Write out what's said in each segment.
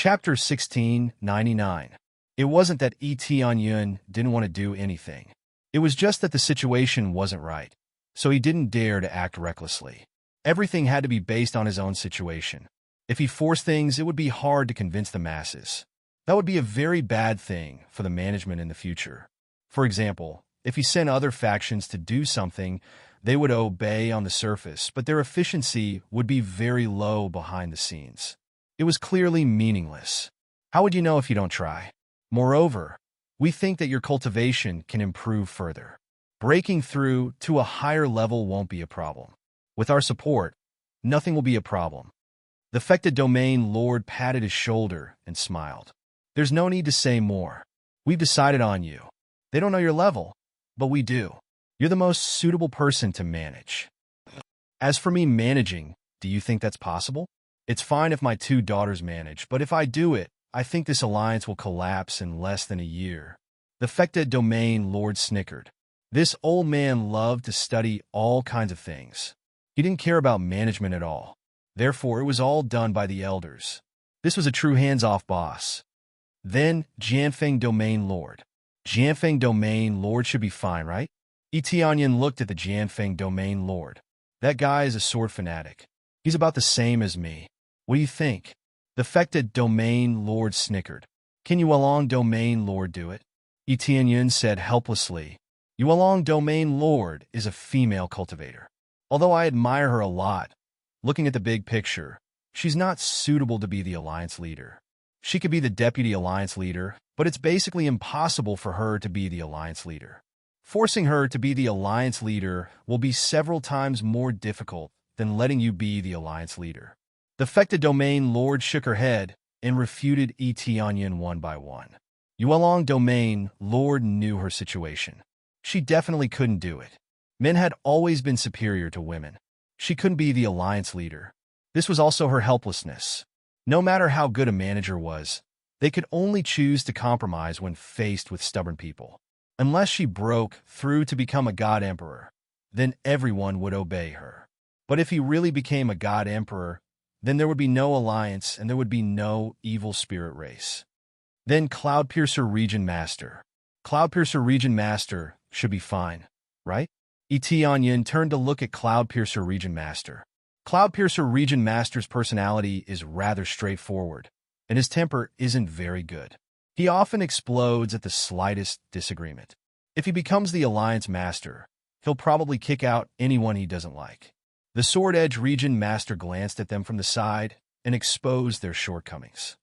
Chapter 1699. It wasn't that Yun didn't want to do anything. It was just that the situation wasn't right, so he didn't dare to act recklessly. Everything had to be based on his own situation. If he forced things, it would be hard to convince the masses. That would be a very bad thing for the management in the future. For example, if he sent other factions to do something, they would obey on the surface, but their efficiency would be very low behind the scenes. It was clearly meaningless. How would you know if you don't try? Moreover, we think that your cultivation can improve further. Breaking through to a higher level won't be a problem. With our support, nothing will be a problem. The affected domain lord patted his shoulder and smiled. There's no need to say more. We've decided on you. They don't know your level, but we do. You're the most suitable person to manage. As for me managing, do you think that's possible? It's fine if my two daughters manage, but if I do it, I think this alliance will collapse in less than a year. The affected domain lord snickered. This old man loved to study all kinds of things. He didn't care about management at all. Therefore, it was all done by the elders. This was a true hands-off boss. Then, Jianfeng domain lord. Jianfeng domain lord should be fine, right? Tianyan looked at the Jianfeng domain lord. That guy is a sword fanatic. He's about the same as me. What do you think? The affected domain lord snickered. Can Yuelong domain lord do it? Tianyan said helplessly. Yuelong domain lord is a female cultivator. Although I admire her a lot, looking at the big picture, she's not suitable to be the alliance leader. She could be the deputy alliance leader, but it's basically impossible for her to be the alliance leader. Forcing her to be the alliance leader will be several times more difficult than letting you be the alliance leader. The affected domain lord shook her head and refuted Tianyan one by one. Yuelong domain lord knew her situation. She definitely couldn't do it. Men had always been superior to women. She couldn't be the alliance leader. This was also her helplessness. No matter how good a manager was, they could only choose to compromise when faced with stubborn people. Unless she broke through to become a god emperor, then everyone would obey her. But if he really became a god emperor, then there would be no alliance and there would be no evil spirit race. Then Cloudpiercer Region Master. Cloudpiercer Region Master should be fine, right? Tianyan turned to look at Cloudpiercer Region Master. Cloudpiercer Region Master's personality is rather straightforward, and his temper isn't very good. He often explodes at the slightest disagreement. If he becomes the Alliance Master, he'll probably kick out anyone he doesn't like. The Sword Edge Region Master glanced at them from the side and exposed their shortcomings.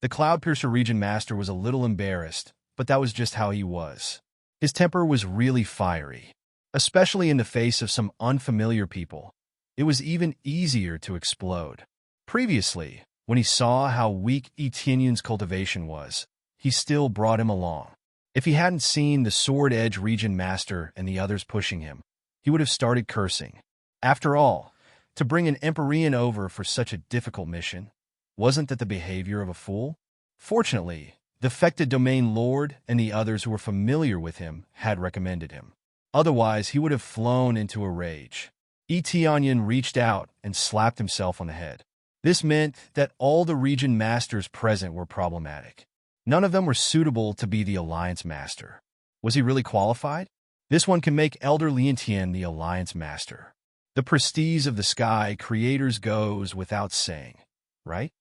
The Cloudpiercer Region Master was a little embarrassed, but that was just how he was. His temper was really fiery, especially in the face of some unfamiliar people. It was even easier to explode. Previously, when he saw how weak Tianyan's cultivation was, he still brought him along. If he hadn't seen the Sword Edge Region Master and the others pushing him, he would have started cursing. After all, to bring an Empyrean over for such a difficult mission, wasn't that the behavior of a fool? Fortunately, the affected domain lord and the others who were familiar with him had recommended him. Otherwise, he would have flown into a rage. Tianyan reached out and slapped himself on the head. This meant that all the region masters present were problematic. None of them were suitable to be the alliance master. Was he really qualified? This one can make Elder Liantian the alliance master. The prestige of the sky creators goes without saying, right?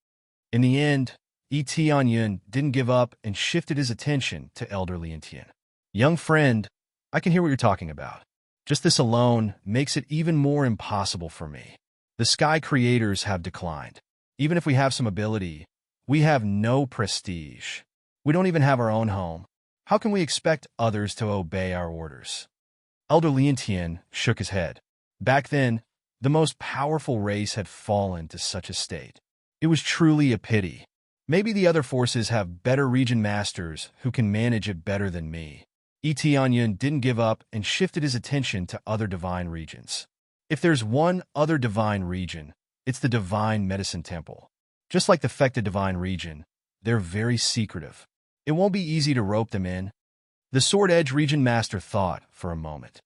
In the end, Tianyan didn't give up and shifted his attention to Elder Liantian. Young friend, I can hear what you're talking about. Just this alone makes it even more impossible for me. The sky creators have declined. Even if we have some ability, we have no prestige. We don't even have our own home. How can we expect others to obey our orders? Elder Liantian shook his head. Back then, the most powerful race had fallen to such a state. It was truly a pity. Maybe the other forces have better region masters who can manage it better than me. Tianyan didn't give up and shifted his attention to other divine regions. If there's one other divine region, it's the Divine Medicine Temple. Just like the affected divine region, they're very secretive. It won't be easy to rope them in. The Sword Edge Region Master thought for a moment.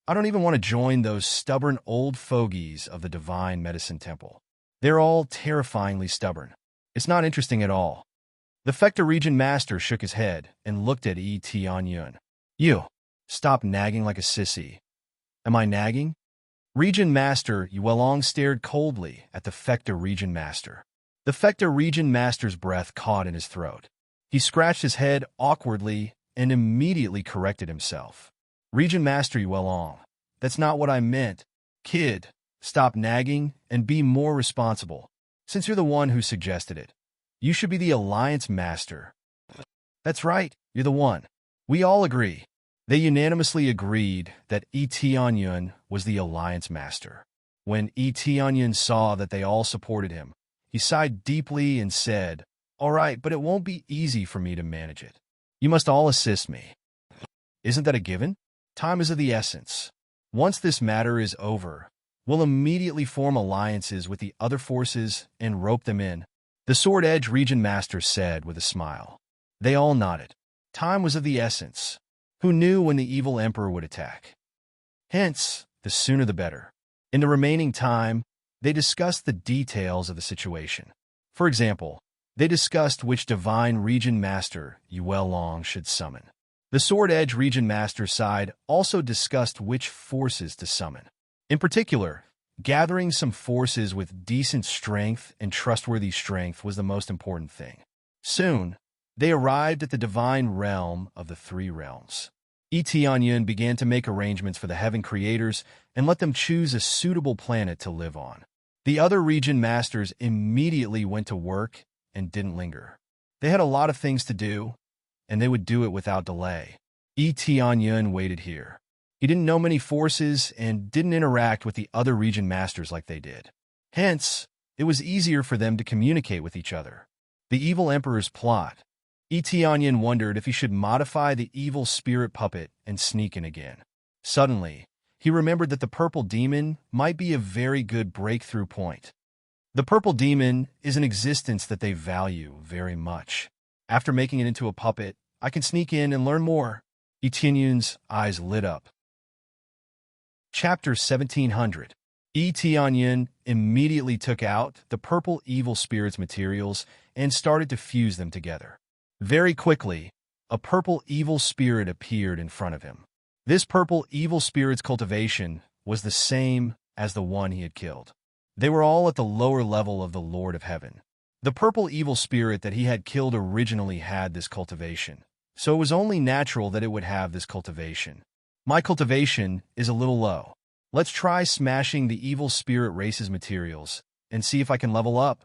I don't even want to join those stubborn old fogies of the Divine Medicine Temple. They're all terrifyingly stubborn. It's not interesting at all. The Fecta Region Master shook his head and looked at Tianyun. You, stop nagging like a sissy. Am I nagging? Region Master Yuelong stared coldly at the Fecta Region Master. The Fecta Region Master's breath caught in his throat. He scratched his head awkwardly and immediately corrected himself. Region Master Yuelong, that's not what I meant. Kid, stop nagging and be more responsible. Since you're the one who suggested it, you should be the Alliance Master. That's right, you're the one. We all agree. They unanimously agreed that Tianyun was the Alliance Master. When Tianyun saw that they all supported him, he sighed deeply and said, "All right, but it won't be easy for me to manage it. You must all assist me." Isn't that a given? Time is of the essence. Once this matter is over, we'll immediately form alliances with the other forces and rope them in, the Sword Edge Region Master said with a smile. They all nodded. Time was of the essence. Who knew when the evil emperor would attack? Hence, the sooner the better. In the remaining time, they discussed the details of the situation. For example, they discussed which divine Region Master Yuelong should summon. The Sword Edge Region Master side also discussed which forces to summon. In particular, gathering some forces with decent strength and trustworthy strength was the most important thing. Soon, they arrived at the divine realm of the three realms. Tianyun began to make arrangements for the Heaven Creators and let them choose a suitable planet to live on. The other region masters immediately went to work and didn't linger. They had a lot of things to do, and they would do it without delay. Tianyun waited here. He didn't know many forces and didn't interact with the other region masters like they did. Hence, it was easier for them to communicate with each other. The evil emperor's plot. Tianyun wondered if he should modify the evil spirit puppet and sneak in again. Suddenly, he remembered that the purple demon might be a very good breakthrough point. The purple demon is an existence that they value very much. After making it into a puppet, I can sneak in and learn more. Tianyun's eyes lit up. Chapter 1700. Tianyun immediately took out the purple evil spirit's materials and started to fuse them together. Very quickly, a purple evil spirit appeared in front of him. This purple evil spirit's cultivation was the same as the one he had killed. They were all at the lower level of the Lord of Heaven. The purple evil spirit that he had killed originally had this cultivation, so it was only natural that it would have this cultivation. My cultivation is a little low. Let's try smashing the evil spirit race's materials and see if I can level up.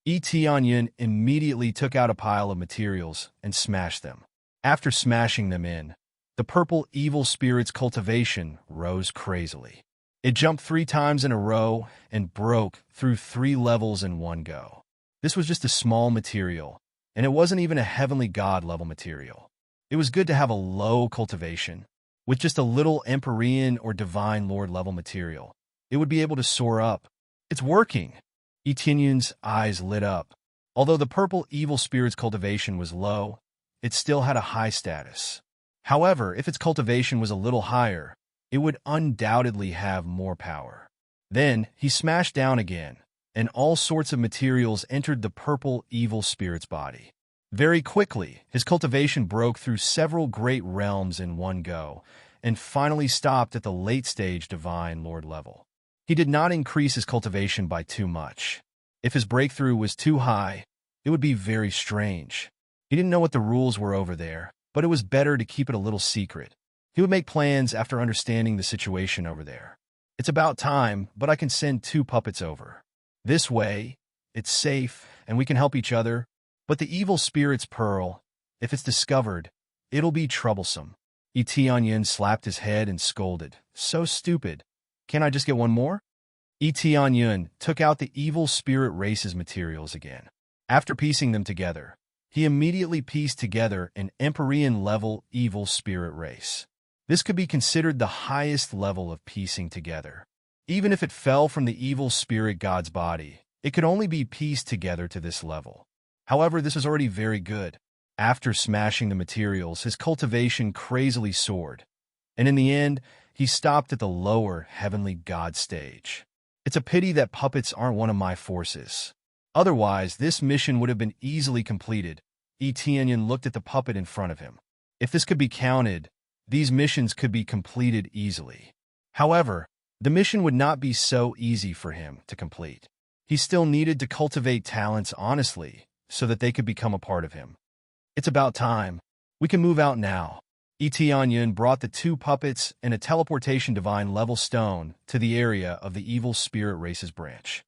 Tianyun immediately took out a pile of materials and smashed them. After smashing them in, the purple evil spirit's cultivation rose crazily. It jumped 3 times in a row and broke through 3 levels in one go. This was just a small material, and it wasn't even a heavenly god level material. It was good to have a low cultivation. With just a little Empyrean or Divine Lord level material, it would be able to soar up. It's working! Tianyun's eyes lit up. Although the purple evil spirit's cultivation was low, it still had a high status. However, if its cultivation was a little higher, it would undoubtedly have more power. Then he smashed down again, and all sorts of materials entered the purple evil spirit's body. Very quickly, his cultivation broke through several great realms in one go, and finally stopped at the late-stage Divine Lord level. He did not increase his cultivation by too much. If his breakthrough was too high, it would be very strange. He didn't know what the rules were over there, but it was better to keep it a little secret. He would make plans after understanding the situation over there. It's about time, but I can send 2 puppets over. This way, it's safe, and we can help each other. But the evil spirit's pearl, if it's discovered, it'll be troublesome. Tianyun slapped his head and scolded. So stupid. Can't I just get one more? Tianyun took out the evil spirit race's materials again. After piecing them together, he immediately pieced together an Empyrean-level evil spirit race. This could be considered the highest level of piecing together. Even if it fell from the evil spirit god's body, it could only be pieced together to this level. However, this was already very good. After smashing the materials, his cultivation crazily soared, and in the end, he stopped at the lower heavenly god stage. It's a pity that puppets aren't one of my forces. Otherwise, this mission would have been easily completed. Etienne looked at the puppet in front of him. If this could be counted, these missions could be completed easily. However, the mission would not be so easy for him to complete. He still needed to cultivate talents honestly so that they could become a part of him. It's about time. We can move out now. Etienne brought the two puppets and a teleportation divine level stone to the area of the evil spirit race's branch.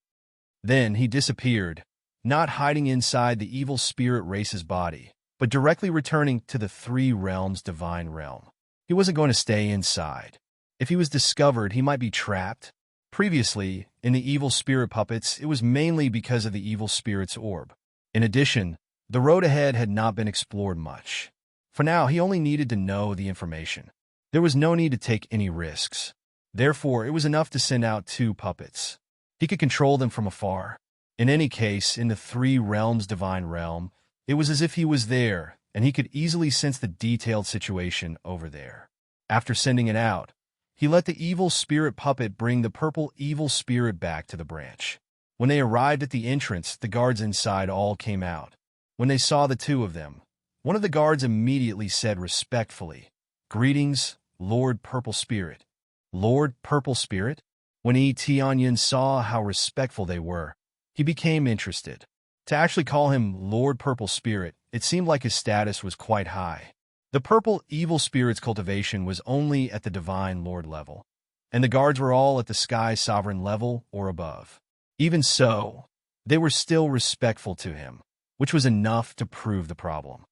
Then he disappeared, not hiding inside the evil spirit race's body, but directly returning to the three realms' divine realm. He wasn't going to stay inside. If he was discovered, he might be trapped. Previously, in the evil spirit puppets, it was mainly because of the evil spirit's orb. In addition, the road ahead had not been explored much. For now, he only needed to know the information. There was no need to take any risks. Therefore, it was enough to send out two puppets. He could control them from afar. In any case, in the three realms' divine realm, it was as if he was there, and he could easily sense the detailed situation over there. After sending it out, he let the evil spirit puppet bring the purple evil spirit back to the branch. When they arrived at the entrance, the guards inside all came out. When they saw the two of them, one of the guards immediately said respectfully, "Greetings, Lord Purple Spirit." Lord Purple Spirit? When Etienne saw how respectful they were, he became interested. To actually call him Lord Purple Spirit, it seemed like his status was quite high. The purple evil spirit's cultivation was only at the divine lord level, and the guards were all at the sky sovereign level or above. Even so, they were still respectful to him, which was enough to prove the problem.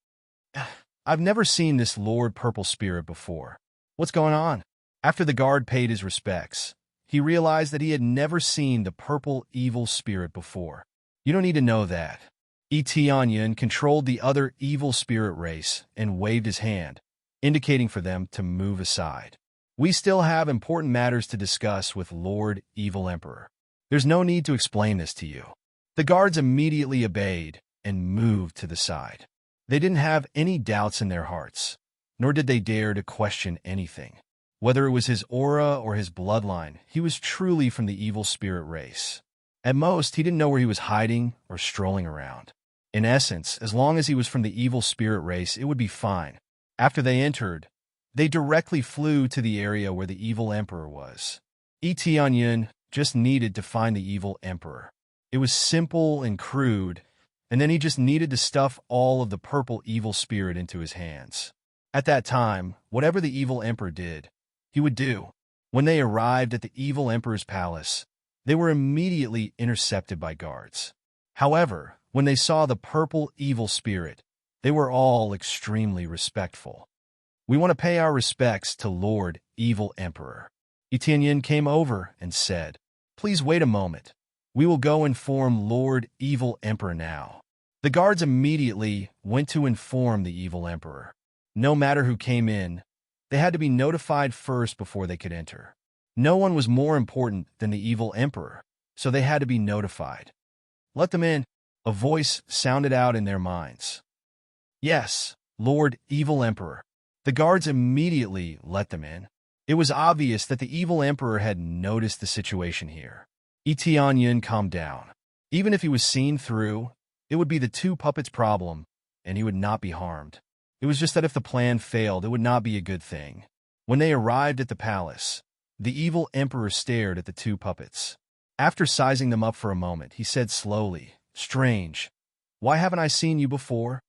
I've never seen this Lord Purple Spirit before. What's going on? After the guard paid his respects, he realized that he had never seen the purple evil spirit before. You don't need to know that. Etienne controlled the other evil spirit race and waved his hand, indicating for them to move aside. We still have important matters to discuss with Lord Evil Emperor. There's no need to explain this to you. The guards immediately obeyed and moved to the side. They didn't have any doubts in their hearts, nor did they dare to question anything. Whether it was his aura or his bloodline, he was truly from the evil spirit race. At most, he didn't know where he was hiding or strolling around. In essence, as long as he was from the evil spirit race, it would be fine. After they entered, they directly flew to the area where the evil emperor was. Etienne just needed to find the evil emperor. It was simple and crude, and then he just needed to stuff all of the purple evil spirit into his hands. At that time, whatever the evil emperor did, he would do. When they arrived at the evil emperor's palace, they were immediately intercepted by guards. However, when they saw the purple evil spirit, they were all extremely respectful. We want to pay our respects to Lord Evil Emperor. Etienne came over and said, "Please wait a moment. We will go inform Lord Evil Emperor now." The guards immediately went to inform the evil emperor. No matter who came in, they had to be notified first before they could enter. No one was more important than the evil emperor, so they had to be notified. "Let them in," a voice sounded out in their minds. "Yes, Lord Evil Emperor." The guards immediately let them in. It was obvious that the evil emperor had noticed the situation here. Etienne calmed down. Even if he was seen through, it would be the two puppets' problem, and he would not be harmed. It was just that if the plan failed, it would not be a good thing. When they arrived at the palace, the evil emperor stared at the two puppets. After sizing them up for a moment, he said slowly, "Strange. Why haven't I seen you before?"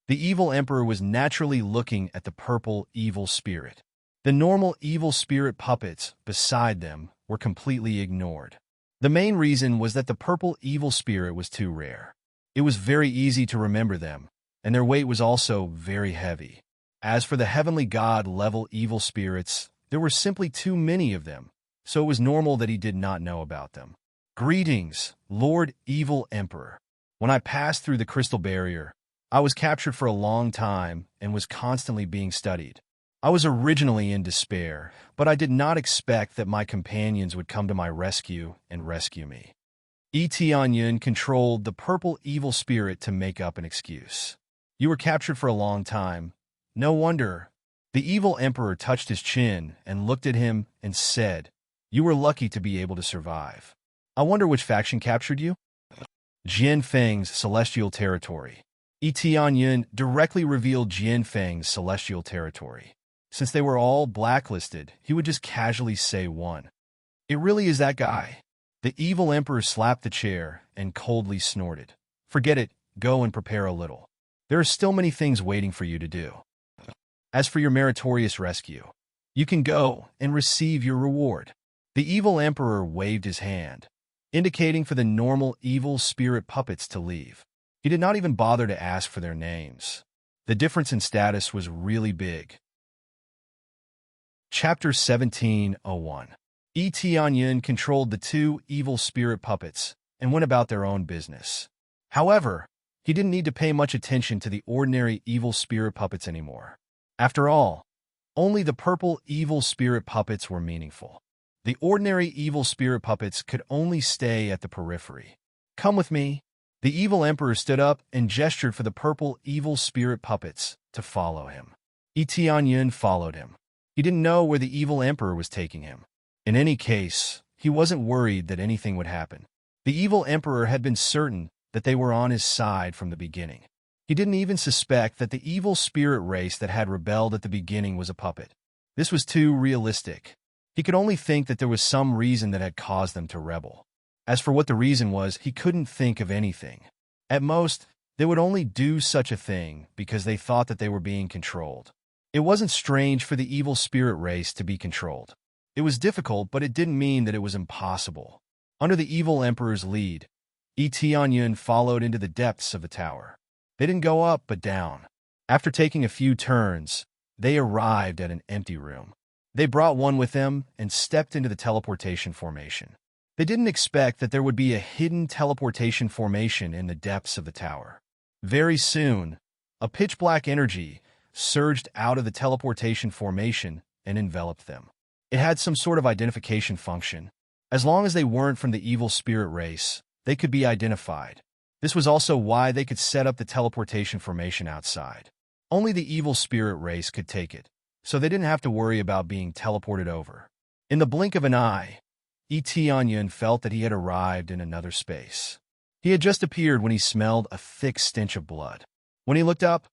The evil emperor was naturally looking at the purple evil spirit. The normal evil spirit puppets beside them were completely ignored. The main reason was that the purple evil spirit was too rare. It was very easy to remember them, and their weight was also very heavy. As for the heavenly god-level evil spirits, there were simply too many of them, so it was normal that he did not know about them. "Greetings, Lord Evil Emperor. When I passed through the crystal barrier, I was captured for a long time and was constantly being studied. I was originally in despair, but I did not expect that my companions would come to my rescue and rescue me." Etienne controlled the purple evil spirit to make up an excuse. "You were captured for a long time. No wonder." The evil emperor touched his chin and looked at him and said, "You were lucky to be able to survive. I wonder which faction captured you?" Jian Feng's celestial territory. Tianyun directly revealed Jian Feng's celestial territory. Since they were all blacklisted, he would just casually say one. It really is that guy. The evil emperor slapped the chair and coldly snorted. Forget it, go and prepare a little. There are still many things waiting for you to do. As for your meritorious rescue, you can go and receive your reward. The evil emperor waved his hand, indicating for the normal evil spirit puppets to leave. He did not even bother to ask for their names. The difference in status was really big. Chapter 17:01. Tianyun controlled the two evil spirit puppets and went about their own business. However, he didn't need to pay much attention to the ordinary evil spirit puppets anymore. After all, only the purple evil spirit puppets were meaningful. The ordinary evil spirit puppets could only stay at the periphery. Come with me. The evil emperor stood up and gestured for the purple evil spirit puppets to follow him. Tianyun followed him. He didn't know where the evil emperor was taking him. In any case, he wasn't worried that anything would happen. The evil emperor had been certain that they were on his side from the beginning. He didn't even suspect that the evil spirit race that had rebelled at the beginning was a puppet. This was too realistic. He could only think that there was some reason that had caused them to rebel. As for what the reason was, he couldn't think of anything. At most, they would only do such a thing because they thought that they were being controlled. It wasn't strange for the evil spirit race to be controlled. It was difficult, but it didn't mean that it was impossible. Under the evil emperor's lead, Tianyun followed into the depths of the tower. They didn't go up, but down. After taking a few turns, they arrived at an empty room. They brought one with them and stepped into the teleportation formation. They didn't expect that there would be a hidden teleportation formation in the depths of the tower. Very soon, a pitch-black energy surged out of the teleportation formation and enveloped them. It had some sort of identification function. As long as they weren't from the evil spirit race, they could be identified. This was also why they could set up the teleportation formation outside. Only the evil spirit race could take it, so they didn't have to worry about being teleported over. In the blink of an eye, Tianyun felt that he had arrived in another space. He had just appeared when he smelled a thick stench of blood. When he looked up,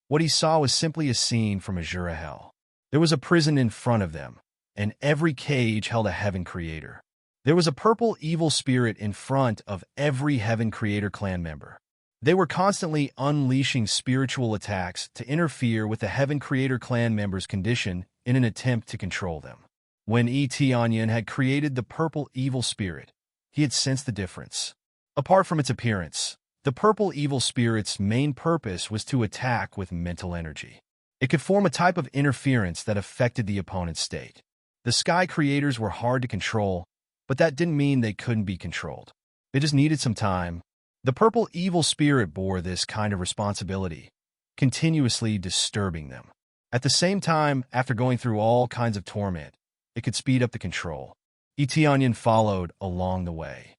what he saw was simply a scene from Azura Hell. There was a prison in front of them, and every cage held a Heaven Creator. There was a purple evil spirit in front of every Heaven Creator clan member. They were constantly unleashing spiritual attacks to interfere with the Heaven Creator clan members' condition in an attempt to control them. When Tianyun had created the purple evil spirit, he had sensed the difference. Apart from its appearance, the purple evil spirit's main purpose was to attack with mental energy. It could form a type of interference that affected the opponent's state. The Sky Creators were hard to control, but that didn't mean they couldn't be controlled. They just needed some time. The purple evil spirit bore this kind of responsibility, continuously disturbing them. At the same time, after going through all kinds of torment, it could speed up the control. Tianyun followed along the way.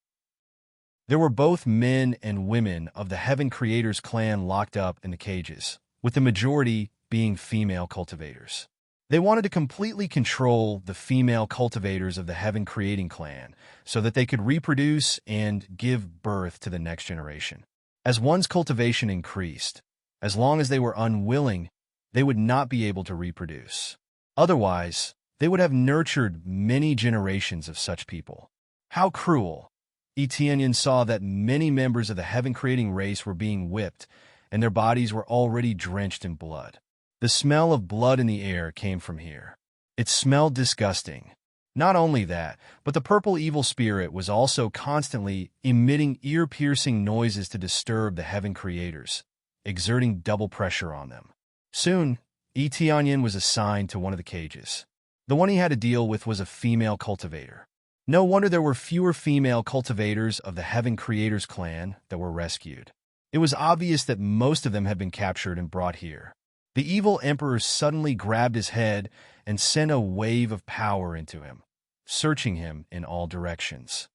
There were both men and women of the Heaven Creators clan locked up in the cages, with the majority being female cultivators. They wanted to completely control the female cultivators of the Heaven Creating clan so that they could reproduce and give birth to the next generation. As one's cultivation increased, as long as they were unwilling, they would not be able to reproduce. Otherwise, they would have nurtured many generations of such people. How cruel! Tianyun saw that many members of the Heaven Creating race were being whipped, and their bodies were already drenched in blood. The smell of blood in the air came from here. It smelled disgusting. Not only that, but the purple evil spirit was also constantly emitting ear-piercing noises to disturb the Heaven Creators, exerting double pressure on them. Soon, Tianyun was assigned to one of the cages. The one he had to deal with was a female cultivator. No wonder there were fewer female cultivators of the Heaven Creators clan that were rescued. It was obvious that most of them had been captured and brought here. The evil emperor suddenly grabbed his head and sent a wave of power into him, searching him in all directions.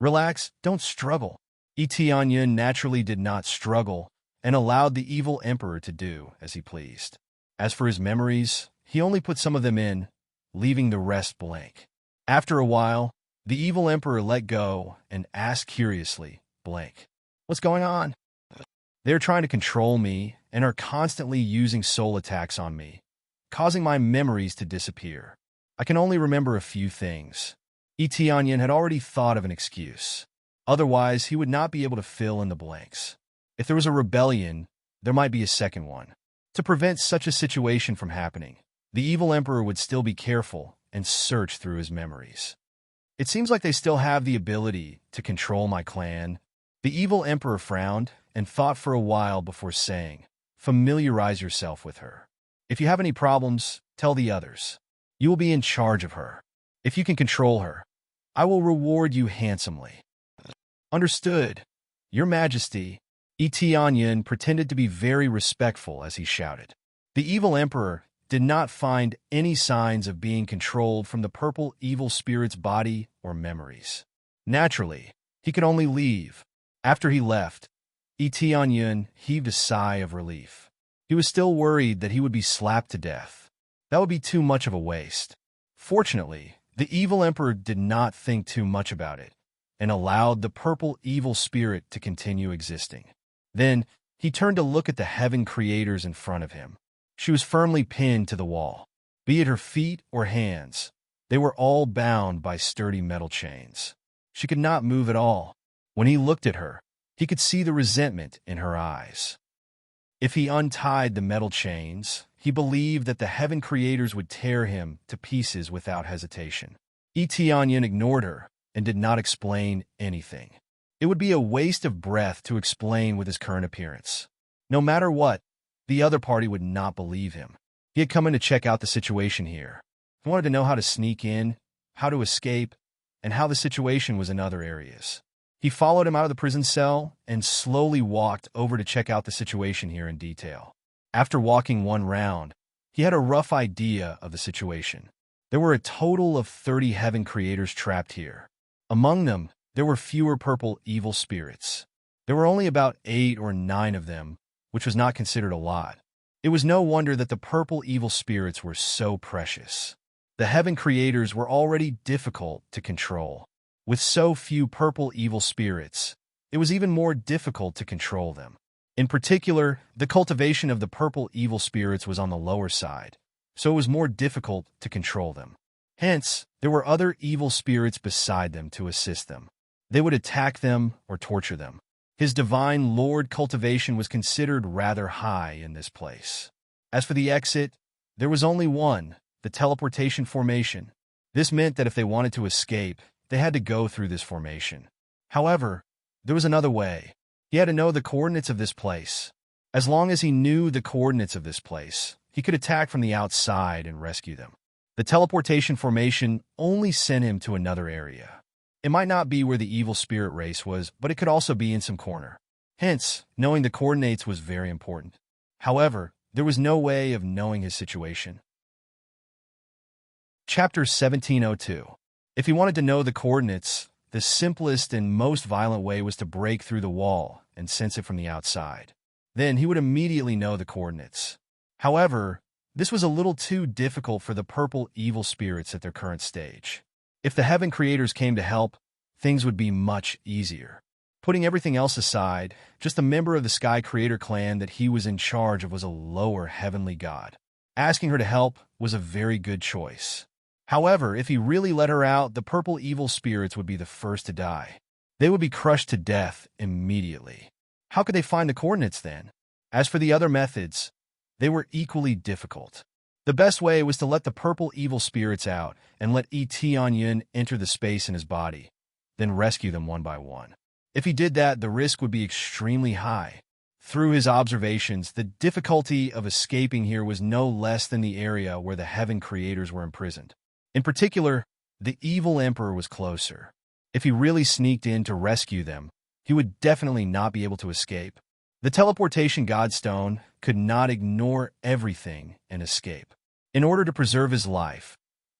Relax, don't struggle. Tianyun naturally did not struggle and allowed the evil emperor to do as he pleased. As for his memories, he only put some of them in, leaving the rest blank. After a while, the evil emperor let go and asked curiously, blank. What's going on? They're trying to control me and are constantly using soul attacks on me, causing my memories to disappear. I can only remember a few things. Etianyan had already thought of an excuse. Otherwise, he would not be able to fill in the blanks. If there was a rebellion, there might be a second one. To prevent such a situation from happening, the evil emperor would still be careful and search through his memories. It seems like they still have the ability to control my clan. The evil emperor frowned and thought for a while before saying, "Familiarize yourself with her. If you have any problems, tell the others. You will be in charge of her. If you can control her, I will reward you handsomely." "Understood, Your Majesty." Etianyan pretended to be very respectful as he shouted. The evil emperor did not find any signs of being controlled from the purple evil spirit's body or memories. Naturally, he could only leave. After he left, Etianyan heaved a sigh of relief. He was still worried that he would be slapped to death. That would be too much of a waste. Fortunately, the evil emperor did not think too much about it and allowed the purple evil spirit to continue existing. Then, he turned to look at the heaven creators in front of him. She was firmly pinned to the wall. Be it her feet or hands, they were all bound by sturdy metal chains. She could not move at all. When he looked at her, he could see the resentment in her eyes. If he untied the metal chains, he believed that the heaven creators would tear him to pieces without hesitation. Etianyan ignored her and did not explain anything. It would be a waste of breath to explain with his current appearance. No matter what, the other party would not believe him. He had come in to check out the situation here. He wanted to know how to sneak in, how to escape, and how the situation was in other areas. He followed him out of the prison cell and slowly walked over to check out the situation here in detail. After walking one round, he had a rough idea of the situation. There were a total of 30 heaven creators trapped here. Among them, there were fewer purple evil spirits. There were only about 8 or 9 of them, which was not considered a lot. It was no wonder that the purple evil spirits were so precious. The heaven creators were already difficult to control. With so few purple evil spirits, it was even more difficult to control them. In particular, the cultivation of the purple evil spirits was on the lower side, so it was more difficult to control them. Hence, there were other evil spirits beside them to assist them. They would attack them or torture them. His divine lord cultivation was considered rather high in this place. As for the exit, there was only one, the teleportation formation. This meant that if they wanted to escape, they had to go through this formation. However, there was another way. He had to know the coordinates of this place. As long as he knew the coordinates of this place, he could attack from the outside and rescue them. The teleportation formation only sent him to another area. It might not be where the evil spirit race was, but it could also be in some corner. Hence, knowing the coordinates was very important. However, there was no way of knowing his situation. Chapter 1702. If he wanted to know the coordinates, the simplest and most violent way was to break through the wall and sense it from the outside. Then he would immediately know the coordinates. However, this was a little too difficult for the purple evil spirits at their current stage. If the heaven creators came to help, things would be much easier. Putting everything else aside, just a member of the Sky Creator clan that he was in charge of was a lower heavenly god. Asking her to help was a very good choice. However, if he really let her out, the purple evil spirits would be the first to die. They would be crushed to death immediately. How could they find the coordinates then? As for the other methods, they were equally difficult. The best way was to let the purple evil spirits out and let Etianyan enter the space in his body, then rescue them one by one. If he did that, the risk would be extremely high. Through his observations, the difficulty of escaping here was no less than the area where the heaven creators were imprisoned. In particular, the evil emperor was closer. If he really sneaked in to rescue them, he would definitely not be able to escape. The teleportation godstone could not ignore everything and escape. In order to preserve his life,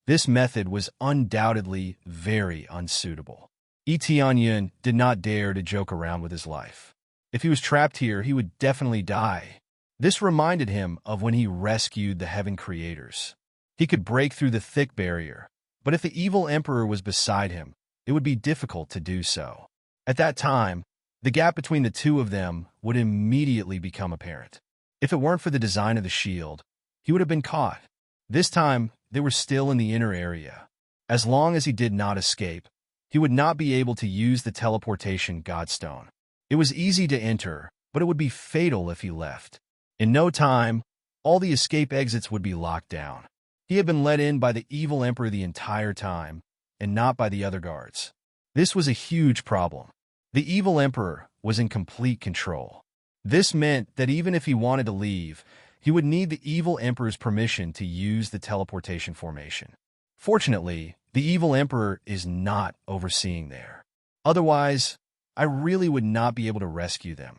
this method was undoubtedly very unsuitable. Etianyan did not dare to joke around with his life. If he was trapped here, he would definitely die. This reminded him of when he rescued the heaven creators. He could break through the thick barrier, but if the evil emperor was beside him, it would be difficult to do so. At that time, The gap between the two of them would immediately become apparent. If it weren't for the design of the shield, he would have been caught. This time, they were still in the inner area. As long as he did not escape, he would not be able to use the teleportation godstone. It was easy to enter, but it would be fatal if he left. In no time, all the escape exits would be locked down. He had been let in by the evil emperor the entire time, and not by the other guards. This was a huge problem. The evil emperor was in complete control. This meant that even if he wanted to leave, he would need the evil emperor's permission to use the teleportation formation. Fortunately, the evil emperor is not overseeing there. Otherwise, I really would not be able to rescue them.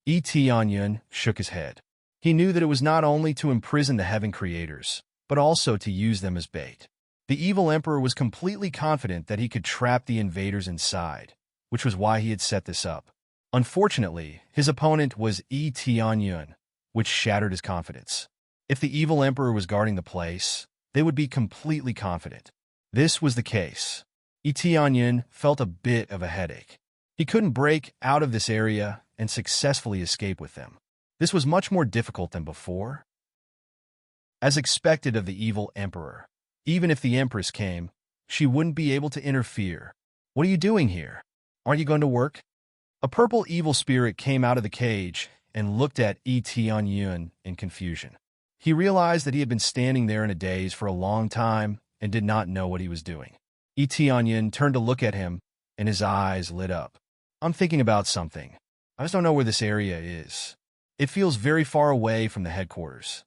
Tianyun shook his head. He knew that it was not only to imprison the heaven creators, but also to use them as bait. The evil emperor was completely confident that he could trap the invaders inside, which was why he had set this up. Unfortunately, his opponent was Tianyun, which shattered his confidence. If the evil emperor was guarding the place, they would be completely confident. This was the case. Tianyun felt a bit of a headache. He couldn't break out of this area and successfully escape with them. This was much more difficult than before. As expected of the evil emperor, even if the empress came, she wouldn't be able to interfere. "What are you doing here? Aren't you going to work?" A purple evil spirit came out of the cage and looked at Tianyun in confusion. He realized that he had been standing there in a daze for a long time and did not know what he was doing. Tianyun turned to look at him, and his eyes lit up. "I'm thinking about something. I just don't know where this area is. It feels very far away from the headquarters.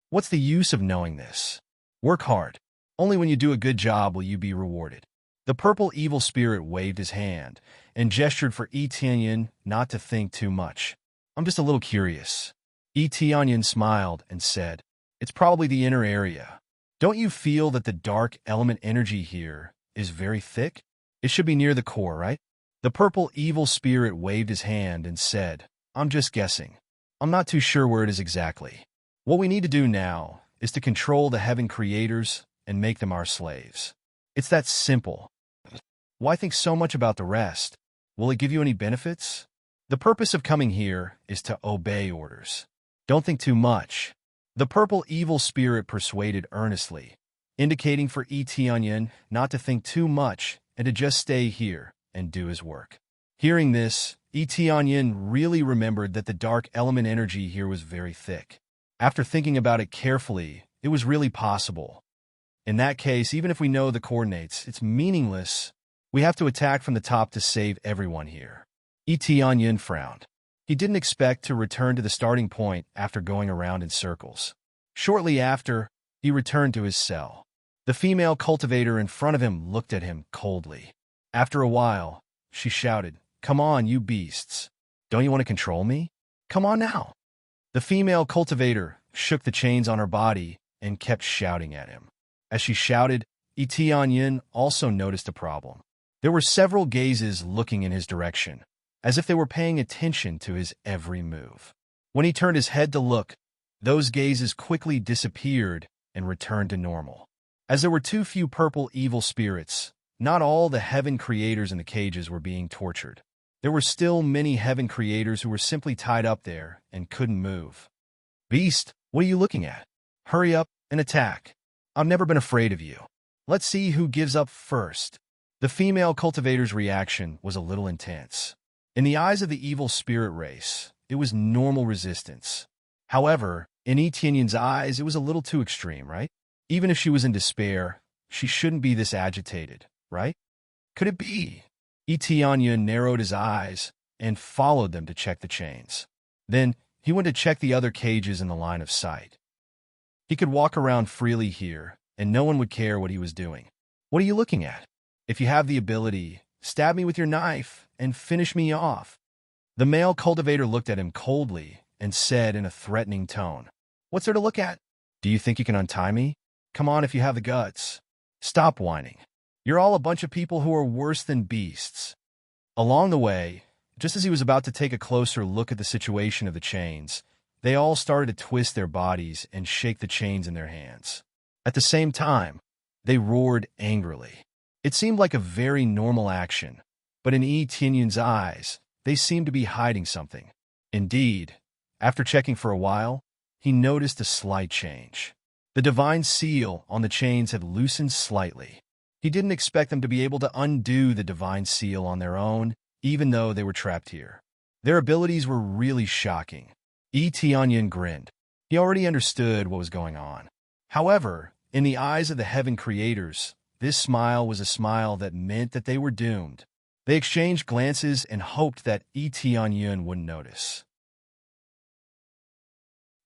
What's the use of knowing this? Work hard. Only when you do a good job will you be rewarded." The purple evil spirit waved his hand and gestured for Tianyun not to think too much. "I'm just a little curious." Tianyun smiled and said, "It's probably the inner area. Don't you feel that the dark element energy here is very thick? It should be near the core, right?" The purple evil spirit waved his hand and said, "I'm just guessing. I'm not too sure where it is exactly. What we need to do now is to control the heaven creators and make them our slaves. It's that simple. Why think so much about the rest? Will it give you any benefits? The purpose of coming here is to obey orders. Don't think too much." The purple evil spirit persuaded earnestly, indicating for Tianyun not to think too much and to just stay here and do his work. Hearing this, Tianyun really remembered that the dark element energy here was very thick. After thinking about it carefully, it was really possible. In that case, even if we know the coordinates, it's meaningless. We have to attack from the top to save everyone here. Tianyun frowned. He didn't expect to return to the starting point after going around in circles. Shortly after, he returned to his cell. The female cultivator in front of him looked at him coldly. After a while, she shouted, "Come on, you beasts. Don't you want to control me? Come on now." The female cultivator shook the chains on her body and kept shouting at him. As she shouted, Tianyun also noticed a problem. There were several gazes looking in his direction, as if they were paying attention to his every move. When he turned his head to look, those gazes quickly disappeared and returned to normal. As there were too few purple evil spirits, not all the heaven creators in the cages were being tortured. There were still many heaven creators who were simply tied up there and couldn't move. "Beast, what are you looking at? Hurry up and attack. I've never been afraid of you. Let's see who gives up first." The female cultivator's reaction was a little intense. In the eyes of the evil spirit race, it was normal resistance. However, in Tianyun's eyes, it was a little too extreme, right? Even if she was in despair, she shouldn't be this agitated, right? Could it be? Tianyun narrowed his eyes and followed them to check the chains. Then he went to check the other cages in the line of sight. He could walk around freely here, and no one would care what he was doing. "What are you looking at? If you have the ability, stab me with your knife and finish me off." The male cultivator looked at him coldly and said in a threatening tone, "What's there to look at? Do you think you can untie me? Come on if you have the guts. Stop whining. You're all a bunch of people who are worse than beasts." Along the way, just as he was about to take a closer look at the situation of the chains, they all started to twist their bodies and shake the chains in their hands. At the same time, they roared angrily. It seemed like a very normal action, but in Tianyun's eyes, they seemed to be hiding something. Indeed, after checking for a while, he noticed a slight change. The divine seal on the chains had loosened slightly. He didn't expect them to be able to undo the divine seal on their own, even though they were trapped here. Their abilities were really shocking. Tianyin grinned. He already understood what was going on. However, in the eyes of the heaven creators, this smile was a smile that meant that they were doomed. They exchanged glances and hoped that Tianyin wouldn't notice.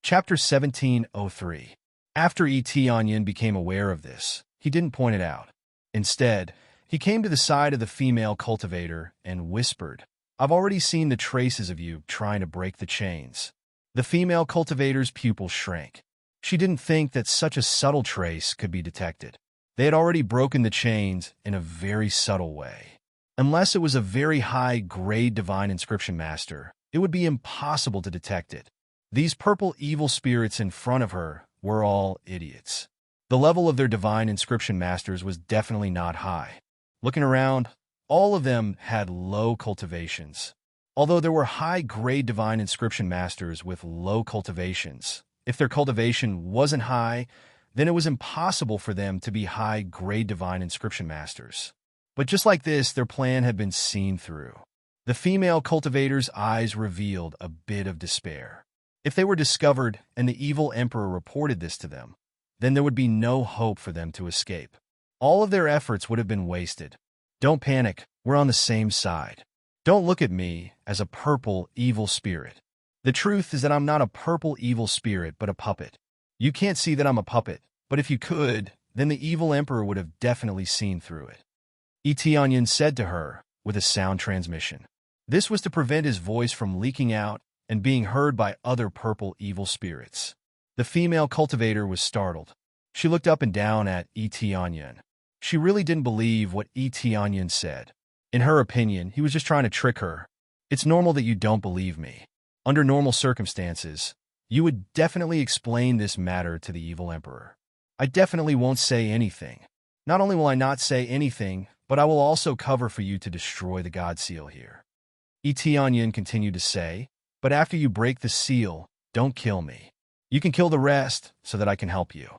Chapter 1703. After Tianyin became aware of this, he didn't point it out. Instead, he came to the side of the female cultivator and whispered, "I've already seen the traces of you trying to break the chains." The female cultivator's pupils shrank. She didn't think that such a subtle trace could be detected. They had already broken the chains in a very subtle way. Unless it was a very high-grade divine inscription master, it would be impossible to detect it. These purple evil spirits in front of her were all idiots. The level of their divine inscription masters was definitely not high. Looking around, all of them had low cultivations. Although there were high-grade divine inscription masters with low cultivations, if their cultivation wasn't high, then it was impossible for them to be high-grade divine inscription masters. But just like this, their plan had been seen through. The female cultivator's eyes revealed a bit of despair. If they were discovered and the evil emperor reported this to them, then there would be no hope for them to escape. All of their efforts would have been wasted. Don't panic, we're on the same side. Don't look at me as a purple evil spirit. The truth is that I'm not a purple evil spirit, but a puppet. You can't see that I'm a puppet, but if you could, then the evil emperor would have definitely seen through it. Tianyin said to her with a sound transmission. This was to prevent his voice from leaking out and being heard by other purple evil spirits. The female cultivator was startled. She looked up and down at Tianyin. She really didn't believe what Tianyin said. In her opinion, he was just trying to trick her. It's normal that you don't believe me. Under normal circumstances, you would definitely explain this matter to the evil emperor. I definitely won't say anything. Not only will I not say anything, but I will also cover for you to destroy the God seal here. Tianyin continued to say, but after you break the seal, don't kill me. You can kill the rest so that I can help you.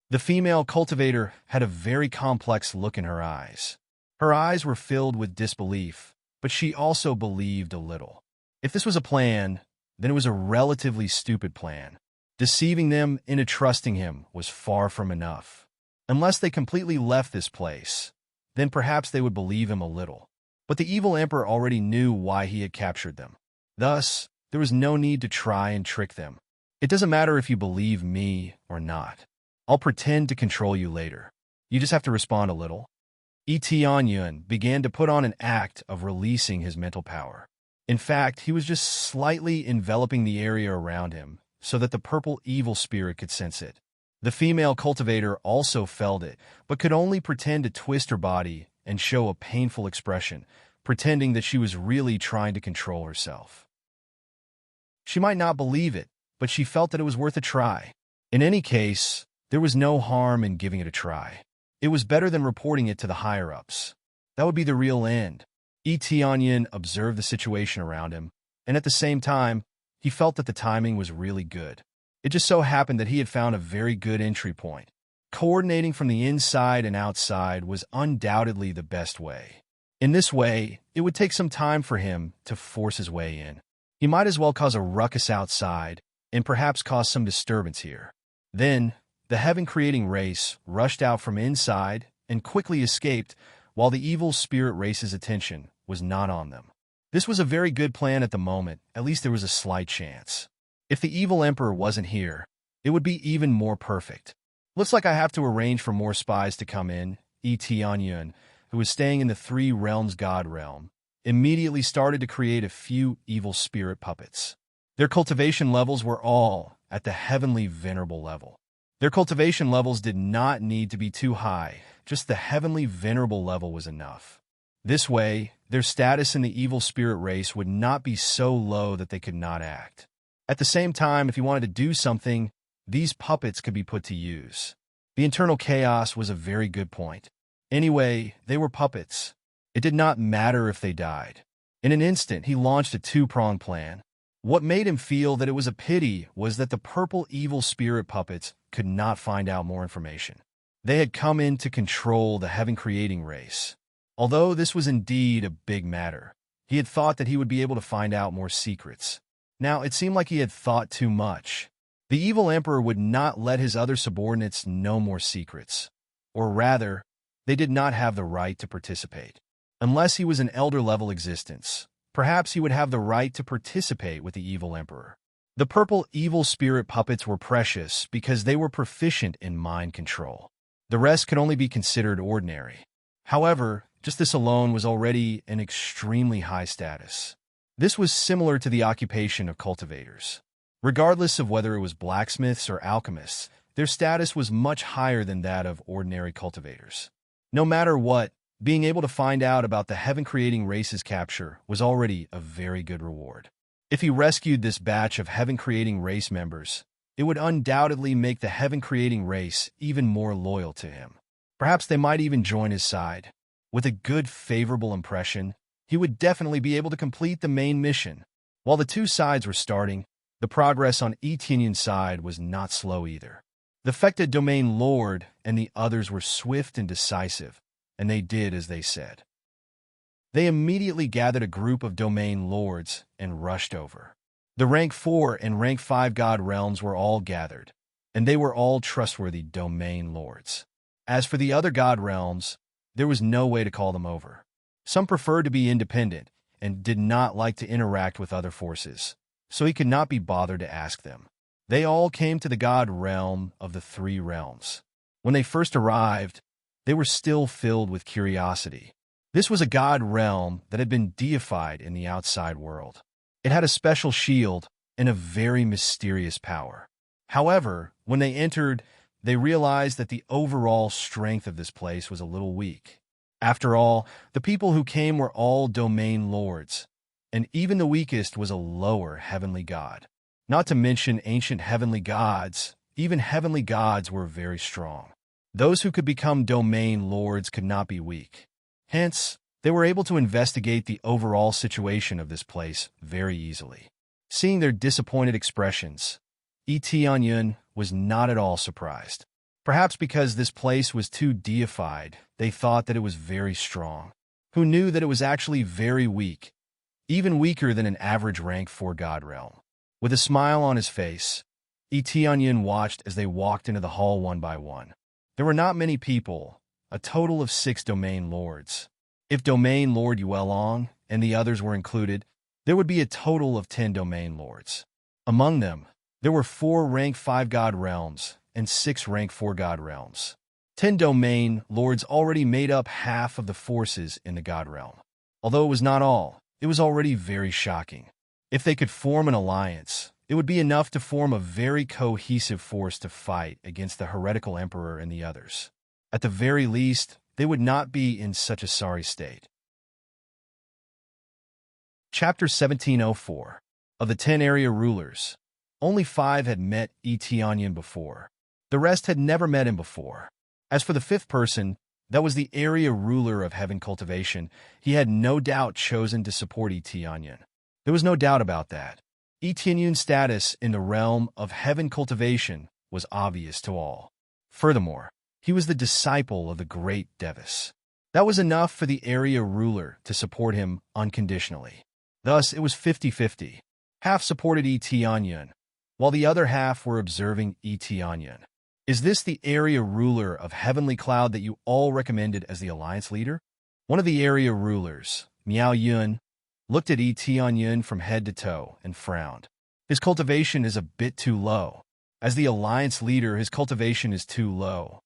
The female cultivator had a very complex look in her eyes. Her eyes were filled with disbelief, but she also believed a little. If this was a plan, then it was a relatively stupid plan. Deceiving them into trusting him was far from enough. Unless they completely left this place, then perhaps they would believe him a little. But the evil emperor already knew why he had captured them. Thus, there was no need to try and trick them. It doesn't matter if you believe me or not. I'll pretend to control you later. You just have to respond a little. Tianyin began to put on an act of releasing his mental power. In fact, he was just slightly enveloping the area around him so that the purple evil spirit could sense it. The female cultivator also felt it, but could only pretend to twist her body and show a painful expression, pretending that she was really trying to control herself. She might not believe it, but she felt that it was worth a try. In any case, there was no harm in giving it a try. It was better than reporting it to the higher-ups. That would be the real end. Tianyin observed the situation around him, and at the same time, he felt that the timing was really good. It just so happened that he had found a very good entry point. Coordinating from the inside and outside was undoubtedly the best way. In this way, it would take some time for him to force his way in. He might as well cause a ruckus outside and perhaps cause some disturbance here. Then, the heaven-creating race rushed out from inside and quickly escaped while the evil spirit race's attention was not on them. This was a very good plan at the moment, at least there was a slight chance. If the evil emperor wasn't here, it would be even more perfect. Looks like I have to arrange for more spies to come in. Tianyin, who was staying in the Three Realms God realm, immediately started to create a few evil spirit puppets. Their cultivation levels were all at the heavenly venerable level. Their cultivation levels did not need to be too high, just the heavenly venerable level was enough. This way, their status in the evil spirit race would not be so low that they could not act. At the same time, if he wanted to do something, these puppets could be put to use. The internal chaos was a very good point. Anyway, they were puppets. It did not matter if they died. In an instant, he launched a two-pronged plan. What made him feel that it was a pity was that the purple evil spirit puppets could not find out more information. They had come in to control the heaven-creating race. Although this was indeed a big matter, he had thought that he would be able to find out more secrets. Now, it seemed like he had thought too much. The evil emperor would not let his other subordinates know more secrets. Or rather, they did not have the right to participate. Unless he was an elder-level existence, perhaps he would have the right to participate with the evil emperor. The purple evil spirit puppets were precious because they were proficient in mind control. The rest could only be considered ordinary. However, just this alone was already an extremely high status. This was similar to the occupation of cultivators. Regardless of whether it was blacksmiths or alchemists, their status was much higher than that of ordinary cultivators. No matter what, being able to find out about the heaven-creating race's capture was already a very good reward. If he rescued this batch of heaven-creating race members, it would undoubtedly make the heaven-creating race even more loyal to him. Perhaps they might even join his side. With a good, favorable impression, he would definitely be able to complete the main mission. While the two sides were starting, the progress on Etinyan's side was not slow either. The Fecta Domain Lord and the others were swift and decisive, and they did as they said. They immediately gathered a group of Domain Lords and rushed over. The Rank 4 and Rank 5 God Realms were all gathered, and they were all trustworthy Domain Lords. As for the other God Realms, there was no way to call them over. Some preferred to be independent and did not like to interact with other forces, so he could not be bothered to ask them. They all came to the God Realm of the Three Realms. When they first arrived, they were still filled with curiosity. This was a God Realm that had been deified in the outside world. It had a special shield and a very mysterious power. However, when they entered, they realized that the overall strength of this place was a little weak. After all, the people who came were all Domain Lords, and even the weakest was a lower heavenly god. Not to mention ancient heavenly gods, even heavenly gods were very strong. Those who could become Domain Lords could not be weak. Hence, they were able to investigate the overall situation of this place very easily. Seeing their disappointed expressions, Etinyan was not at all surprised. Perhaps because this place was too deified, they thought that it was very strong. Who knew that it was actually very weak, even weaker than an average rank 4 God Realm. With a smile on his face, Etinyan watched as they walked into the hall one by one. There were not many people, a total of 6 Domain Lords. If Domain Lord Yuelong and the others were included, there would be a total of 10 Domain Lords. Among them, there were 4 Rank 5 God Realms and 6 Rank 4 God Realms. 10 Domain Lords already made up half of the forces in the God Realm. Although it was not all, it was already very shocking. If they could form an alliance, it would be enough to form a very cohesive force to fight against the heretical emperor and the others. At the very least, they would not be in such a sorry state. Chapter 1704. Of the 10 area rulers, only 5 had met Etinyan before. The rest had never met him before. As for the 5th person, that was the area ruler of heaven cultivation, he had no doubt chosen to support Etinyan. There was no doubt about that. Etinyan's status in the realm of heaven cultivation was obvious to all. Furthermore, he was the disciple of the great Devis. That was enough for the area ruler to support him unconditionally. Thus, it was 50-50. Half supported Etinyan, while the other half were observing Etinyan. Is this the area ruler of Heavenly Cloud that you all recommended as the alliance leader? One of the area rulers, Miao Yun, looked at Etinyan from head to toe and frowned. His cultivation is a bit too low. As the alliance leader, his cultivation is too low.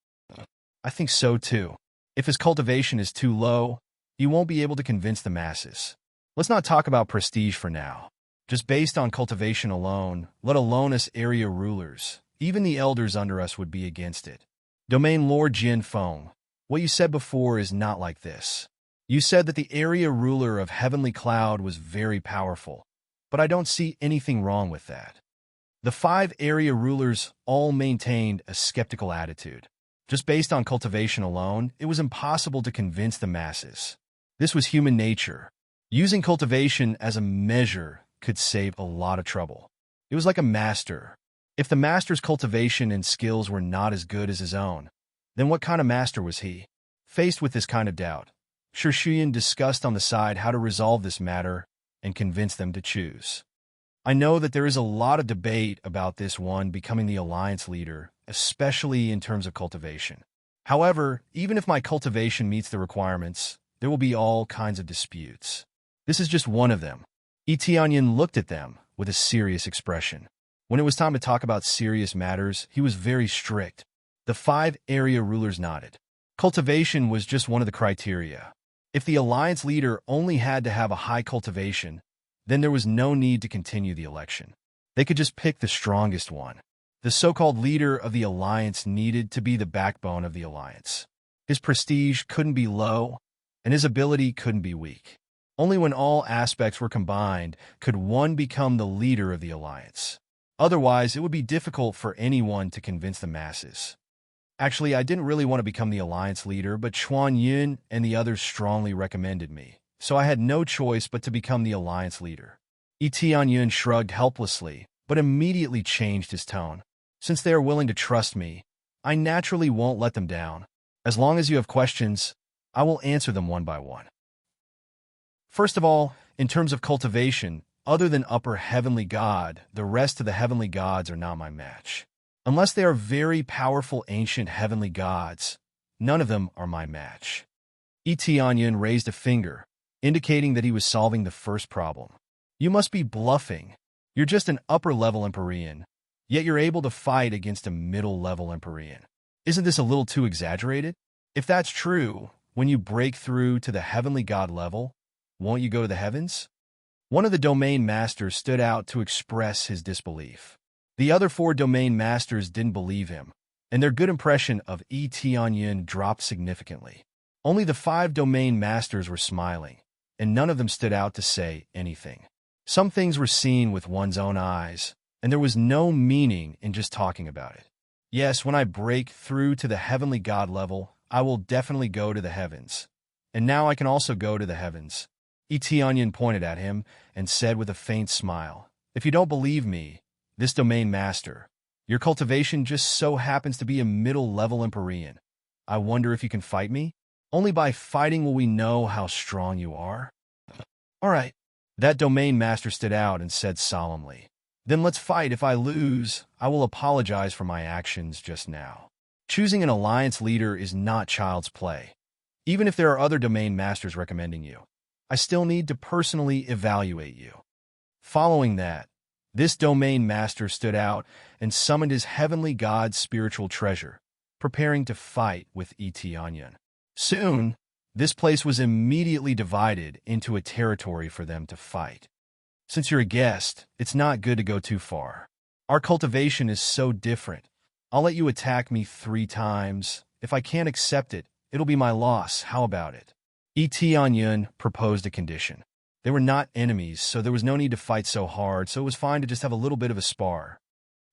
I think so too. If his cultivation is too low, he won't be able to convince the masses. Let's not talk about prestige for now. Just based on cultivation alone, let alone us area rulers, even the elders under us would be against it. Domain Lord Jin Feng, what you said before is not like this. You said that the area ruler of Heavenly Cloud was very powerful, but I don't see anything wrong with that. The 5 area rulers all maintained a skeptical attitude. Just based on cultivation alone, it was impossible to convince the masses. This was human nature. Using cultivation as a measure could save a lot of trouble. It was like a master. If the master's cultivation and skills were not as good as his own, then what kind of master was he? Faced with this kind of doubt, Shi Shuyan discussed on the side how to resolve this matter and convince them to choose. I know that there is a lot of debate about this one becoming the alliance leader, especially in terms of cultivation. However, even if my cultivation meets the requirements, there will be all kinds of disputes. This is just one of them. Tianyin looked at them with a serious expression. When it was time to talk about serious matters, he was very strict. The 5 area rulers nodded. Cultivation was just one of the criteria. If the alliance leader only had to have a high cultivation, then there was no need to continue the election. They could just pick the strongest one. The so-called leader of the alliance needed to be the backbone of the alliance. His prestige couldn't be low, and his ability couldn't be weak. Only when all aspects were combined could one become the leader of the alliance. Otherwise, it would be difficult for anyone to convince the masses. Actually, I didn't really want to become the alliance leader, but Chuan Yun and the others strongly recommended me, so I had no choice but to become the alliance leader. Tianyun shrugged helplessly, but immediately changed his tone. Since they are willing to trust me, I naturally won't let them down. As long as you have questions, I will answer them one by one. First of all, in terms of cultivation, other than upper heavenly god, the rest of the heavenly gods are not my match. Unless they are very powerful ancient heavenly gods, none of them are my match. Tianyun raised a finger, indicating that he was solving the first problem. You must be bluffing. You're just an upper-level Empyrean, yet you're able to fight against a middle-level Empyrean. Isn't this a little too exaggerated? If that's true, when you break through to the heavenly god level, won't you go to the heavens? One of the domain masters stood out to express his disbelief. The other 4 domain masters didn't believe him, and their good impression of Tianyun dropped significantly. Only the 5 domain masters were smiling, and none of them stood out to say anything. Some things were seen with one's own eyes, and there was no meaning in just talking about it. Yes, when I break through to the heavenly god level, I will definitely go to the heavens. And now I can also go to the heavens. Tianyun pointed at him and said with a faint smile, "If you don't believe me, this domain master, your cultivation just so happens to be a middle-level Empyrean. I wonder if you can fight me? Only by fighting will we know how strong you are." All right. That domain master stood out and said solemnly, "Then let's fight. If I lose, I will apologize for my actions just now." Choosing an alliance leader is not child's play. Even if there are other domain masters recommending you, I still need to personally evaluate you. Following that, this domain master stood out and summoned his heavenly god's spiritual treasure, preparing to fight with Tianyun. Soon, this place was immediately divided into a territory for them to fight. Since you're a guest, it's not good to go too far. Our cultivation is so different. I'll let you attack me 3 times. If I can't accept it, it'll be my loss. How about it? Tianyun proposed a condition. They were not enemies, so there was no need to fight so hard, so it was fine to just have a little bit of a spar.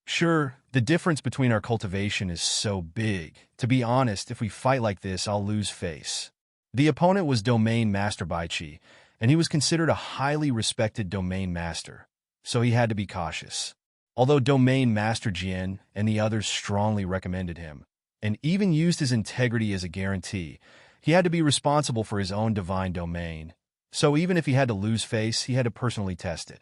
Sure, the difference between our cultivation is so big. To be honest, if we fight like this, I'll lose face. The opponent was Domain Master Baichi, and he was considered a highly respected Domain Master, so he had to be cautious. Although Domain Master Jian and the others strongly recommended him, and even used his integrity as a guarantee, he had to be responsible for his own divine domain, so even if he had to lose face, he had to personally test it.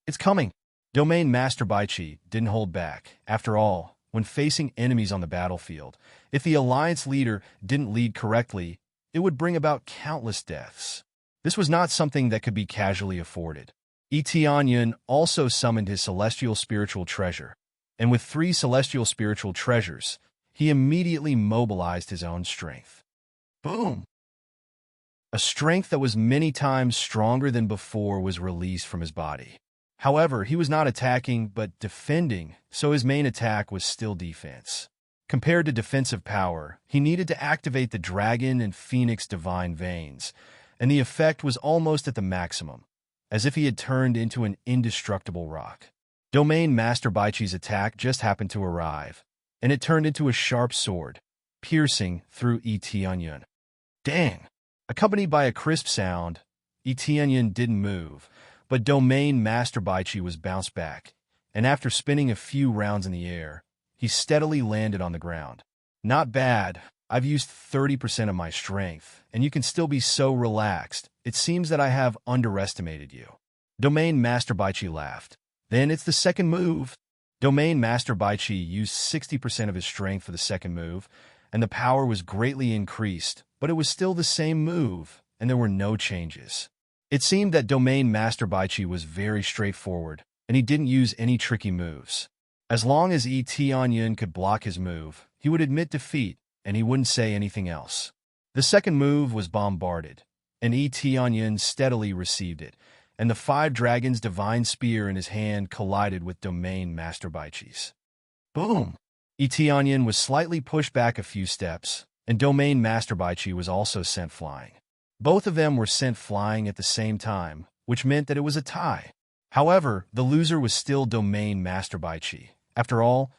It's coming. Domain Master Baichi didn't hold back. After all, when facing enemies on the battlefield, if the alliance leader didn't lead correctly, it would bring about countless deaths. This was not something that could be casually afforded. Tianyun also summoned his celestial spiritual treasure, and with 3 celestial spiritual treasures, he immediately mobilized his own strength. Boom! A strength that was many times stronger than before was released from his body. However, he was not attacking, but defending, so his main attack was still defense. Compared to defensive power, he needed to activate the Dragon and Phoenix Divine Veins, and the effect was almost at the maximum, as if he had turned into an indestructible rock. Domain Master Baichi's attack just happened to arrive, and it turned into a sharp sword, piercing through Tianyun. Dang! Accompanied by a crisp sound, Etienne didn't move, but Domain Master Baichi was bounced back, and after spinning a few rounds in the air, he steadily landed on the ground. Not bad. I've used 30% of my strength, and you can still be so relaxed. It seems that I have underestimated you. Domain Master Baichi laughed. Then it's the second move. Domain Master Baichi used 60% of his strength for the second move, and the power was greatly increased, but it was still the same move, and there were no changes. It seemed that Domain Master Baichi was very straightforward, and he didn't use any tricky moves. As long as Etienne could block his move, he would admit defeat, and he wouldn't say anything else. The second move was bombarded, and Etienne steadily received it, and the five dragons' divine spear in his hand collided with Domain Master Baichi's. Boom! Etienne was slightly pushed back a few steps, and Domain Master Baichi was also sent flying. Both of them were sent flying at the same time, which meant that it was a tie. However, the loser was still Domain Master Baichi. After all,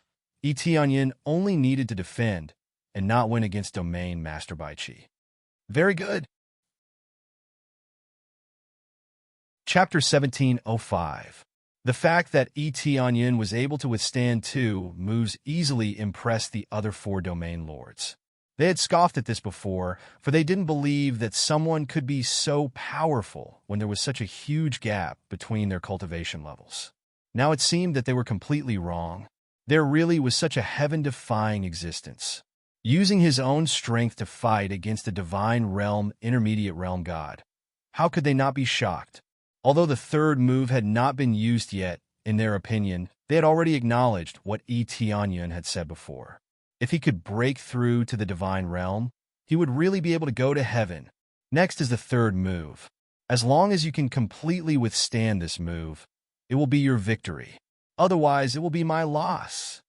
Etienne only needed to defend and not win against Domain Master Baichi. Very good. Chapter 1705. The fact that Etienne was able to withstand 2 moves easily impressed the other 4 domain lords. They had scoffed at this before, for they didn't believe that someone could be so powerful when there was such a huge gap between their cultivation levels. Now it seemed that they were completely wrong. There really was such a heaven-defying existence. Using his own strength to fight against a divine realm, intermediate realm god. How could they not be shocked? Although the third move had not been used yet, in their opinion, they had already acknowledged what Etienne had said before. If he could break through to the divine realm, he would really be able to go to heaven. Next is the third move. As long as you can completely withstand this move, it will be your victory. Otherwise, it will be my loss.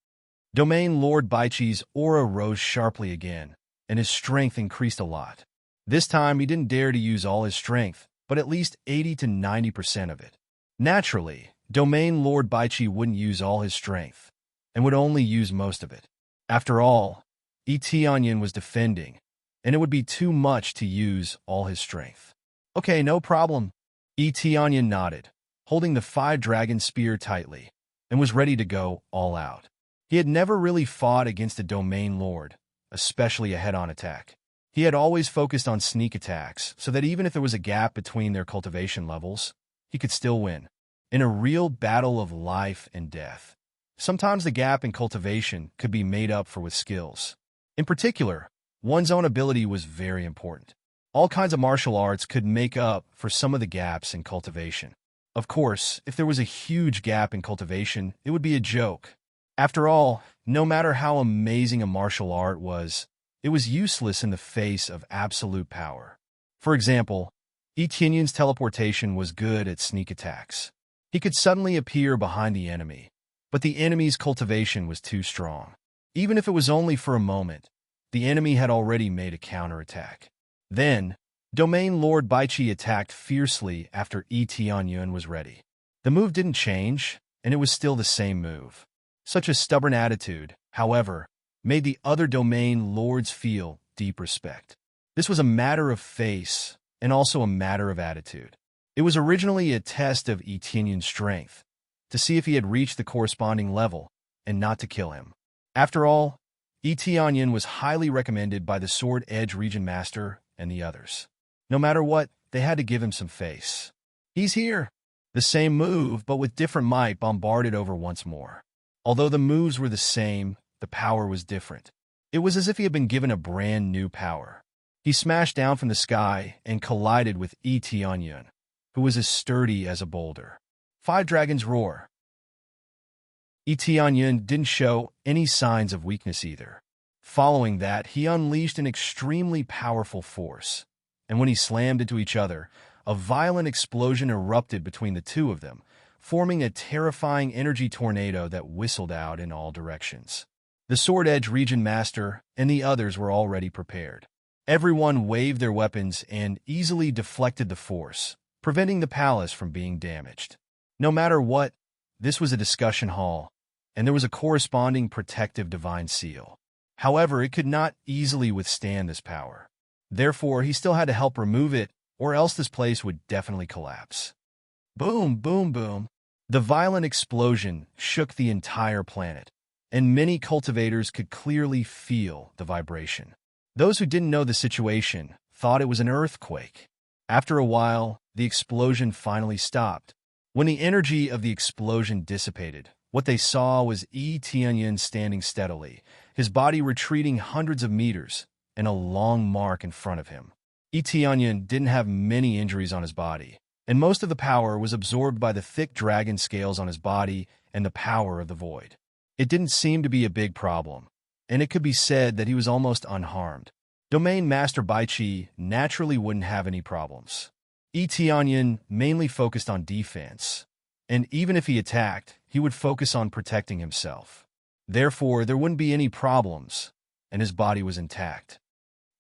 Domain Lord Baichi's aura rose sharply again, and his strength increased a lot. This time, he didn't dare to use all his strength, but at least 80 to 90% of it. Naturally, Domain Lord Baichi wouldn't use all his strength, and would only use most of it. After all, Etienne was defending, and it would be too much to use all his strength. Okay, no problem. Etienne nodded, holding the 5-dragon spear tightly, and was ready to go all out. He had never really fought against a domain lord, especially a head-on attack. He had always focused on sneak attacks, so that even if there was a gap between their cultivation levels, he could still win. In a real battle of life and death, sometimes the gap in cultivation could be made up for with skills. In particular, one's own ability was very important. All kinds of martial arts could make up for some of the gaps in cultivation. Of course, if there was a huge gap in cultivation, it would be a joke. After all, no matter how amazing a martial art was, it was useless in the face of absolute power. For example, Etienne's teleportation was good at sneak attacks. He could suddenly appear behind the enemy, but the enemy's cultivation was too strong. Even if it was only for a moment, the enemy had already made a counterattack. Then, Domain Lord Baichi attacked fiercely after Etienne was ready. The move didn't change, and it was still the same move. Such a stubborn attitude, however, made the other domain lords feel deep respect. This was a matter of face, and also a matter of attitude. It was originally a test of Etienne's strength, to see if he had reached the corresponding level, and not to kill him. After all, Etienne was highly recommended by the Sword Edge Region Master and the others. No matter what, they had to give him some face. He's here! The same move, but with different might, bombarded over once more. Although the moves were the same, the power was different. It was as if he had been given a brand new power. He smashed down from the sky and collided with Etienne, who was as sturdy as a boulder. 5 dragons roar. Etienne didn't show any signs of weakness either. Following that, he unleashed an extremely powerful force, and when he slammed into each other, a violent explosion erupted between the two of them, forming a terrifying energy tornado that whistled out in all directions. The Sword Edge Region Master and the others were already prepared. Everyone waved their weapons and easily deflected the force, preventing the palace from being damaged. No matter what, this was a discussion hall, and there was a corresponding protective divine seal. However, it could not easily withstand this power. Therefore, he still had to help remove it or else this place would definitely collapse. Boom, boom, boom. The violent explosion shook the entire planet, and many cultivators could clearly feel the vibration. Those who didn't know the situation thought it was an earthquake. After a while, the explosion finally stopped. When the energy of the explosion dissipated, what they saw was Tianyin standing steadily, his body retreating hundreds of meters, and a long mark in front of him. Tianyin didn't have many injuries on his body, and most of the power was absorbed by the thick dragon scales on his body and the power of the void. It didn't seem to be a big problem, and it could be said that he was almost unharmed. Domain Master Baichi naturally wouldn't have any problems. Tianyin mainly focused on defense, and even if he attacked, he would focus on protecting himself. Therefore, there wouldn't be any problems, and his body was intact.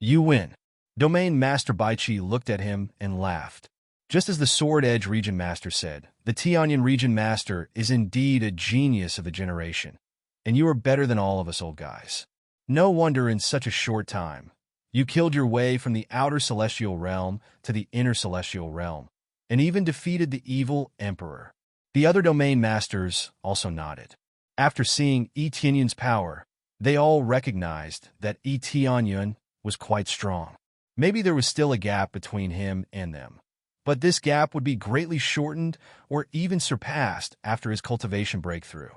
You win. Domain Master Baichi looked at him and laughed. Just as the Sword Edge Region Master said, the Tianyin Region Master is indeed a genius of the generation, and you are better than all of us old guys. No wonder in such a short time, you killed your way from the outer celestial realm to the inner celestial realm, and even defeated the evil emperor. The other domain masters also nodded. After seeing Tianyun's power, they all recognized that Tianyun was quite strong. Maybe there was still a gap between him and them, but this gap would be greatly shortened or even surpassed after his cultivation breakthrough.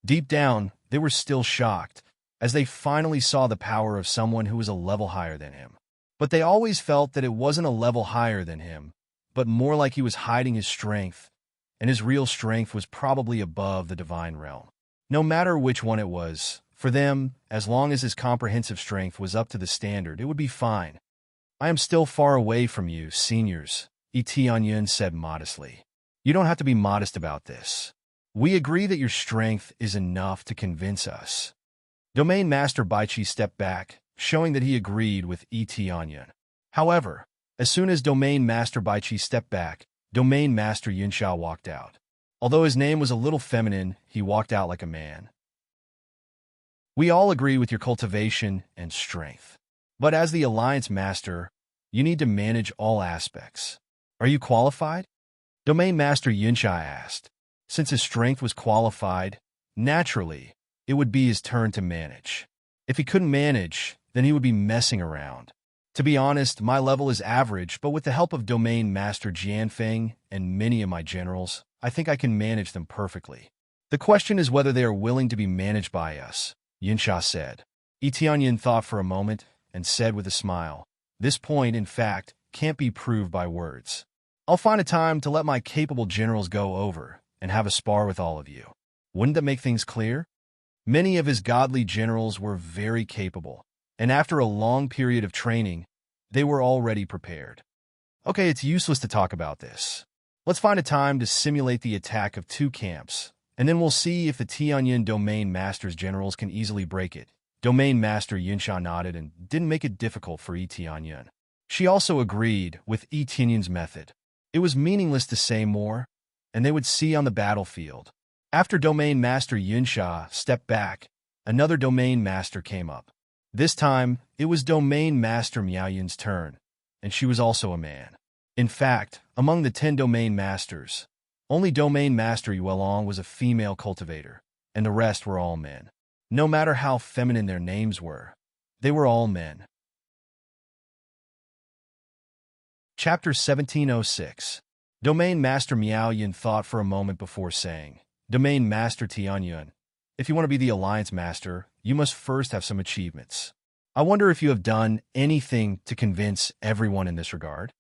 Deep down, they were still shocked, as they finally saw the power of someone who was a level higher than him. But they always felt that it wasn't a level higher than him, but more like he was hiding his strength, and his real strength was probably above the divine realm. No matter which one it was, for them, as long as his comprehensive strength was up to the standard, it would be fine. I am still far away from you, seniors, Tianyun said modestly. You don't have to be modest about this. We agree that your strength is enough to convince us. Domain Master Baichi stepped back, showing that he agreed with Tianyun. However, as soon as Domain Master Baichi stepped back, Domain Master Yunsha walked out. Although his name was a little feminine, he walked out like a man. We all agree with your cultivation and strength. But as the Alliance Master, you need to manage all aspects. Are you qualified? Domain Master Yunsha asked. Since his strength was qualified, naturally, it would be his turn to manage. If he couldn't manage, then he would be messing around. To be honest, my level is average, but with the help of Domain Master Jianfeng and many of my generals, I think I can manage them perfectly. The question is whether they are willing to be managed by us, Yunsha said. Tianyin thought for a moment and said with a smile, this point, in fact, can't be proved by words. I'll find a time to let my capable generals go over and have a spar with all of you. Wouldn't that make things clear? Many of his godly generals were very capable, and after a long period of training, they were already prepared. Okay, it's useless to talk about this. Let's find a time to simulate the attack of two camps, and then we'll see if the Tianyin Domain Master's generals can easily break it. Domain Master Yunsha nodded and didn't make it difficult for Tianyin. She also agreed with Tianyun's method. It was meaningless to say more, and they would see on the battlefield. After Domain Master Yunsha stepped back, another Domain Master came up. This time, it was Domain Master Miaoyun's turn, and she was also a man. In fact, among the 10 Domain Masters, only Domain Master Yuelong was a female cultivator, and the rest were all men. No matter how feminine their names were, they were all men. Chapter 1706. Domain Master Miaoyun thought for a moment before saying, Domain Master Tianyun, if you want to be the Alliance Master, you must first have some achievements. I wonder if you have done anything to convince everyone in this regard?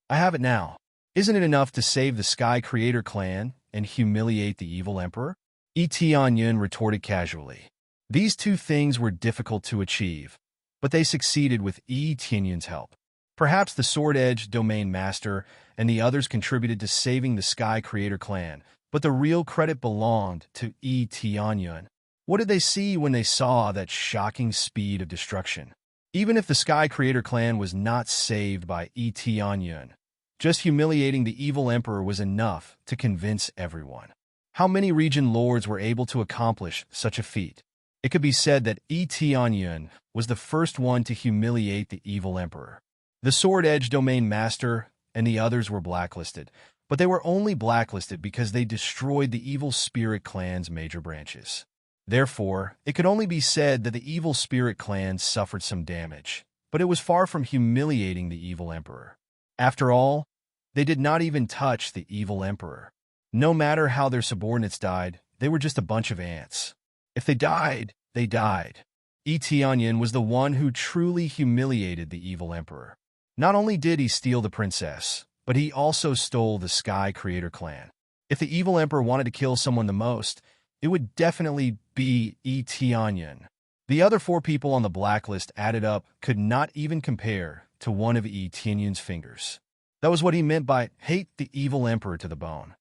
I have it now. Isn't it enough to save the Sky Creator clan and humiliate the evil emperor? Tianyun retorted casually. These two things were difficult to achieve, but they succeeded with Tianyun's help. Perhaps the Sword Edge Domain Master and the others contributed to saving the Sky Creator clan, but the real credit belonged to Tianyun. What did they see when they saw that shocking speed of destruction? Even if the Sky Creator clan was not saved by Tianyun, just humiliating the evil emperor was enough to convince everyone. How many region lords were able to accomplish such a feat? It could be said that Tianyun was the first one to humiliate the evil emperor. The Sword Edge Domain Master and the others were blacklisted, but they were only blacklisted because they destroyed the Evil Spirit clan's major branches. Therefore, it could only be said that the Evil Spirit clan suffered some damage, but it was far from humiliating the Evil Emperor. After all, they did not even touch the Evil Emperor. No matter how their subordinates died, they were just a bunch of ants. If they died, they died. Tianyin was the one who truly humiliated the Evil Emperor. Not only did he steal the princess, but he also stole the Sky Creator clan. If the Evil Emperor wanted to kill someone the most, it would definitely be Tianyin. The other 4 people on the blacklist added up could not even compare to one of Tianyin's fingers. That was what he meant by hate the Evil Emperor to the bone.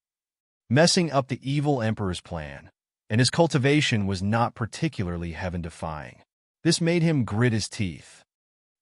Messing up the Evil Emperor's plan, and his cultivation was not particularly heaven-defying. This made him grit his teeth.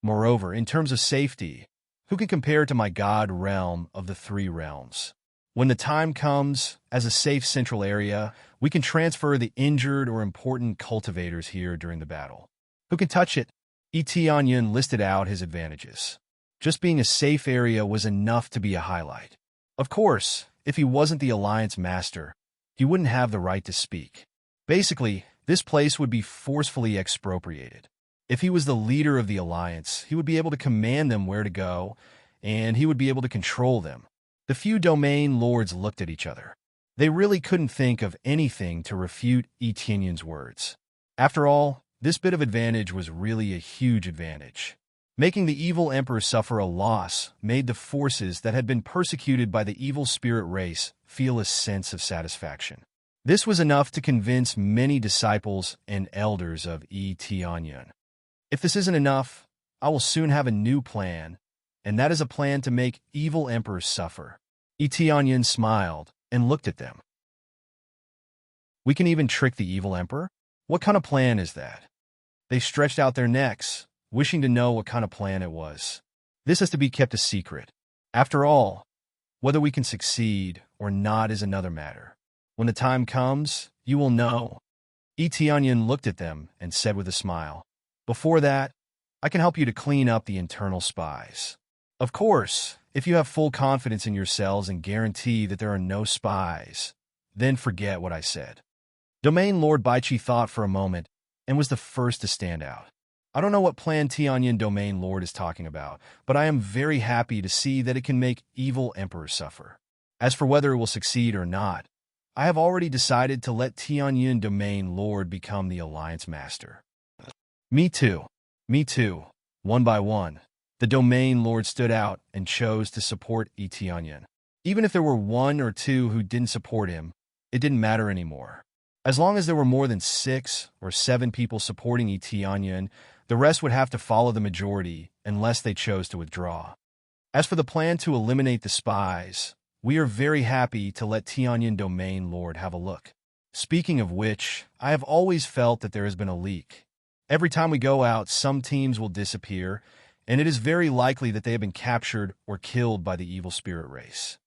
Moreover, in terms of safety, who can compare to my god realm of the 3 realms? When the time comes, as a safe central area, we can transfer the injured or important cultivators here during the battle. Who can touch it? Tianyin listed out his advantages. Just being a safe area was enough to be a highlight. Of course, if he wasn't the Alliance Master, he wouldn't have the right to speak. Basically, this place would be forcefully expropriated. If he was the leader of the Alliance, he would be able to command them where to go, and he would be able to control them. The few domain lords looked at each other. They really couldn't think of anything to refute Tianyin's words. After all, this bit of advantage was really a huge advantage. Making the Evil Emperor suffer a loss made the forces that had been persecuted by the Evil Spirit race feel a sense of satisfaction. This was enough to convince many disciples and elders of Tianyin. If this isn't enough, I will soon have a new plan, and that is a plan to make Evil Emperors suffer. Tianyin smiled and looked at them. We can even trick the Evil Emperor? What kind of plan is that? They stretched out their necks, wishing to know what kind of plan it was. This has to be kept a secret. After all, whether we can succeed or not is another matter. When the time comes, you will know. Tianyin looked at them and said with a smile, "Before that, I can help you to clean up the internal spies. Of course, if you have full confidence in yourselves and guarantee that there are no spies, then forget what I said." Domain Lord Baichi thought for a moment and was the first to stand out. I don't know what plan Tianyin Domain Lord is talking about, but I am very happy to see that it can make Evil Emperors suffer. As for whether it will succeed or not, I have already decided to let Tianyin Domain Lord become the Alliance Master. Me too. Me too. One by one, the Domain Lord stood out and chose to support Tianyin. Even if there were 1 or 2 who didn't support him, it didn't matter anymore. As long as there were more than 6 or 7 people supporting Tianyin, the rest would have to follow the majority unless they chose to withdraw. As for the plan to eliminate the spies, we are very happy to let Tianyin Domain Lord have a look. Speaking of which, I have always felt that there has been a leak. Every time we go out, some teams will disappear, and it is very likely that they have been captured or killed by the Evil Spirit race.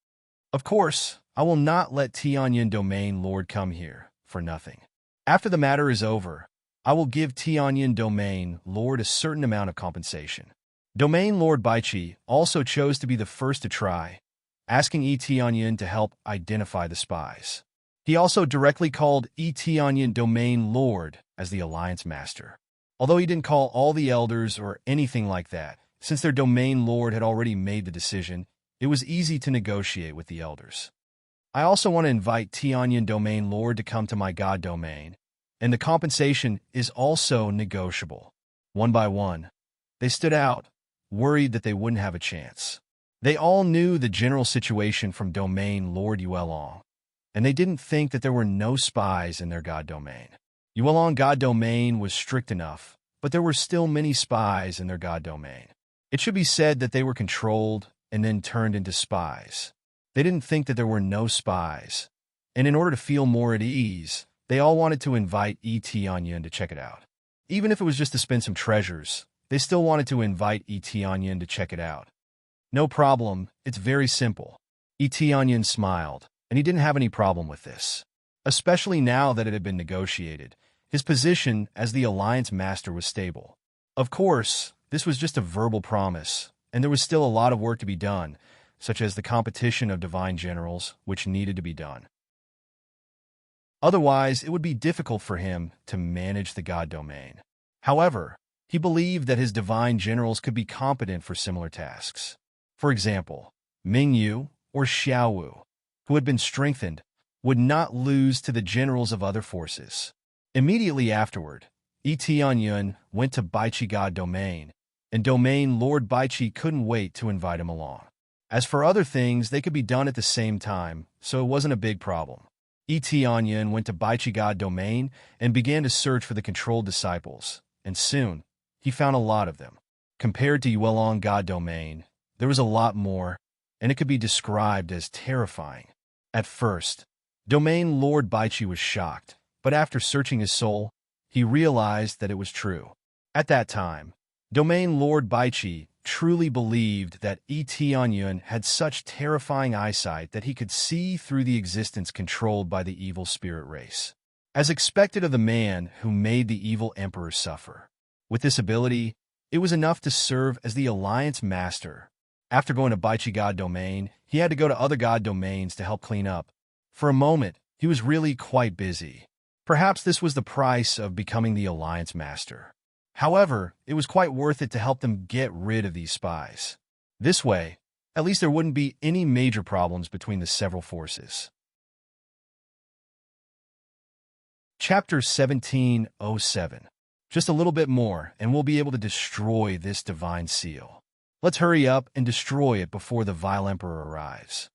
Of course, I will not let Tianyin Domain Lord come here for nothing. After the matter is over, I will give Tianyin Domain Lord a certain amount of compensation. Domain Lord Baichi also chose to be the first to try, asking Tianyin to help identify the spies. He also directly called Tianyin Domain Lord as the Alliance Master. Although he didn't call all the elders or anything like that, since their Domain Lord had already made the decision, it was easy to negotiate with the elders. I also want to invite Tianyin Domain Lord to come to my god domain, and the compensation is also negotiable. One by one, they stood out, worried that they wouldn't have a chance. They all knew the general situation from Domain Lord Yuelong, and they didn't think that there were no spies in their god domain. Yuelong god domain was strict enough, but there were still many spies in their god domain. It should be said that they were controlled and then turned into spies. They didn't think that there were no spies, and in order to feel more at ease, they all wanted to invite Tianyin to check it out. Even if it was just to spend some treasures, they still wanted to invite Tianyin to check it out. No problem, it's very simple. Tianyin smiled, and he didn't have any problem with this. Especially now that it had been negotiated, his position as the Alliance Master was stable. Of course, this was just a verbal promise, and there was still a lot of work to be done, such as the competition of divine generals, which needed to be done. Otherwise, it would be difficult for him to manage the god domain. However, he believed that his divine generals could be competent for similar tasks. For example, Ming Yu or Xiao Wu, who had been strengthened, would not lose to the generals of other forces. Immediately afterward, Tianyun went to Baichi God Domain, and Domain Lord Baichi couldn't wait to invite him along. As for other things, they could be done at the same time, so it wasn't a big problem. Tianyun went to Baichi God Domain and began to search for the controlled disciples, and soon, he found a lot of them. Compared to Yuelong God Domain, there was a lot more, and it could be described as terrifying. At first, Domain Lord Baichi was shocked, but after searching his soul, he realized that it was true. At that time, Domain Lord Baichi truly believed that Tianyun had such terrifying eyesight that he could see through the existence controlled by the evil spirit race. As expected of the man who made the evil emperor suffer. With this ability, it was enough to serve as the alliance master. After going to Baichi God Domain, he had to go to other god domains to help clean up. For a moment, he was really quite busy. Perhaps this was the price of becoming the alliance master. However, it was quite worth it to help them get rid of these spies. This way, at least there wouldn't be any major problems between the several forces. Chapter 1707. Just a little bit more, and we'll be able to destroy this divine seal. Let's hurry up and destroy it before the vile emperor arrives.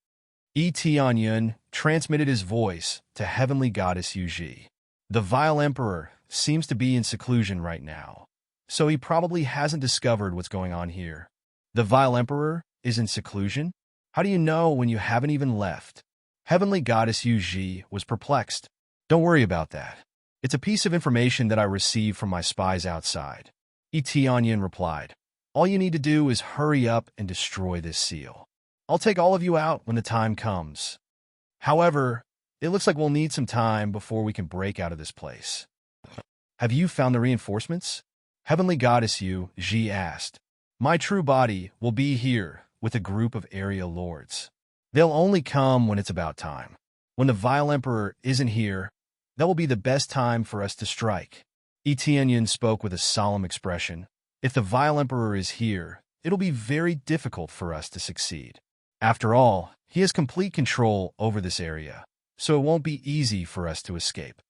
Tianyun transmitted his voice to heavenly goddess Yuji. The vile emperor seems to be in seclusion right now, so he probably hasn't discovered what's going on here. The vile emperor is in seclusion? How do you know when you haven't even left? Heavenly goddess Yuji was perplexed. Don't worry about that. It's a piece of information that I received from my spies outside. Tianyun replied. All you need to do is hurry up and destroy this seal. I'll take all of you out when the time comes. However, it looks like we'll need some time before we can break out of this place. Have you found the reinforcements? Heavenly Goddess Yuji asked. My true body will be here with a group of area lords. They'll only come when it's about time. When the vile emperor isn't here, that will be the best time for us to strike. Tianyun spoke with a solemn expression. If the vile emperor is here, it'll be very difficult for us to succeed. After all, he has complete control over this area, so it won't be easy for us to escape.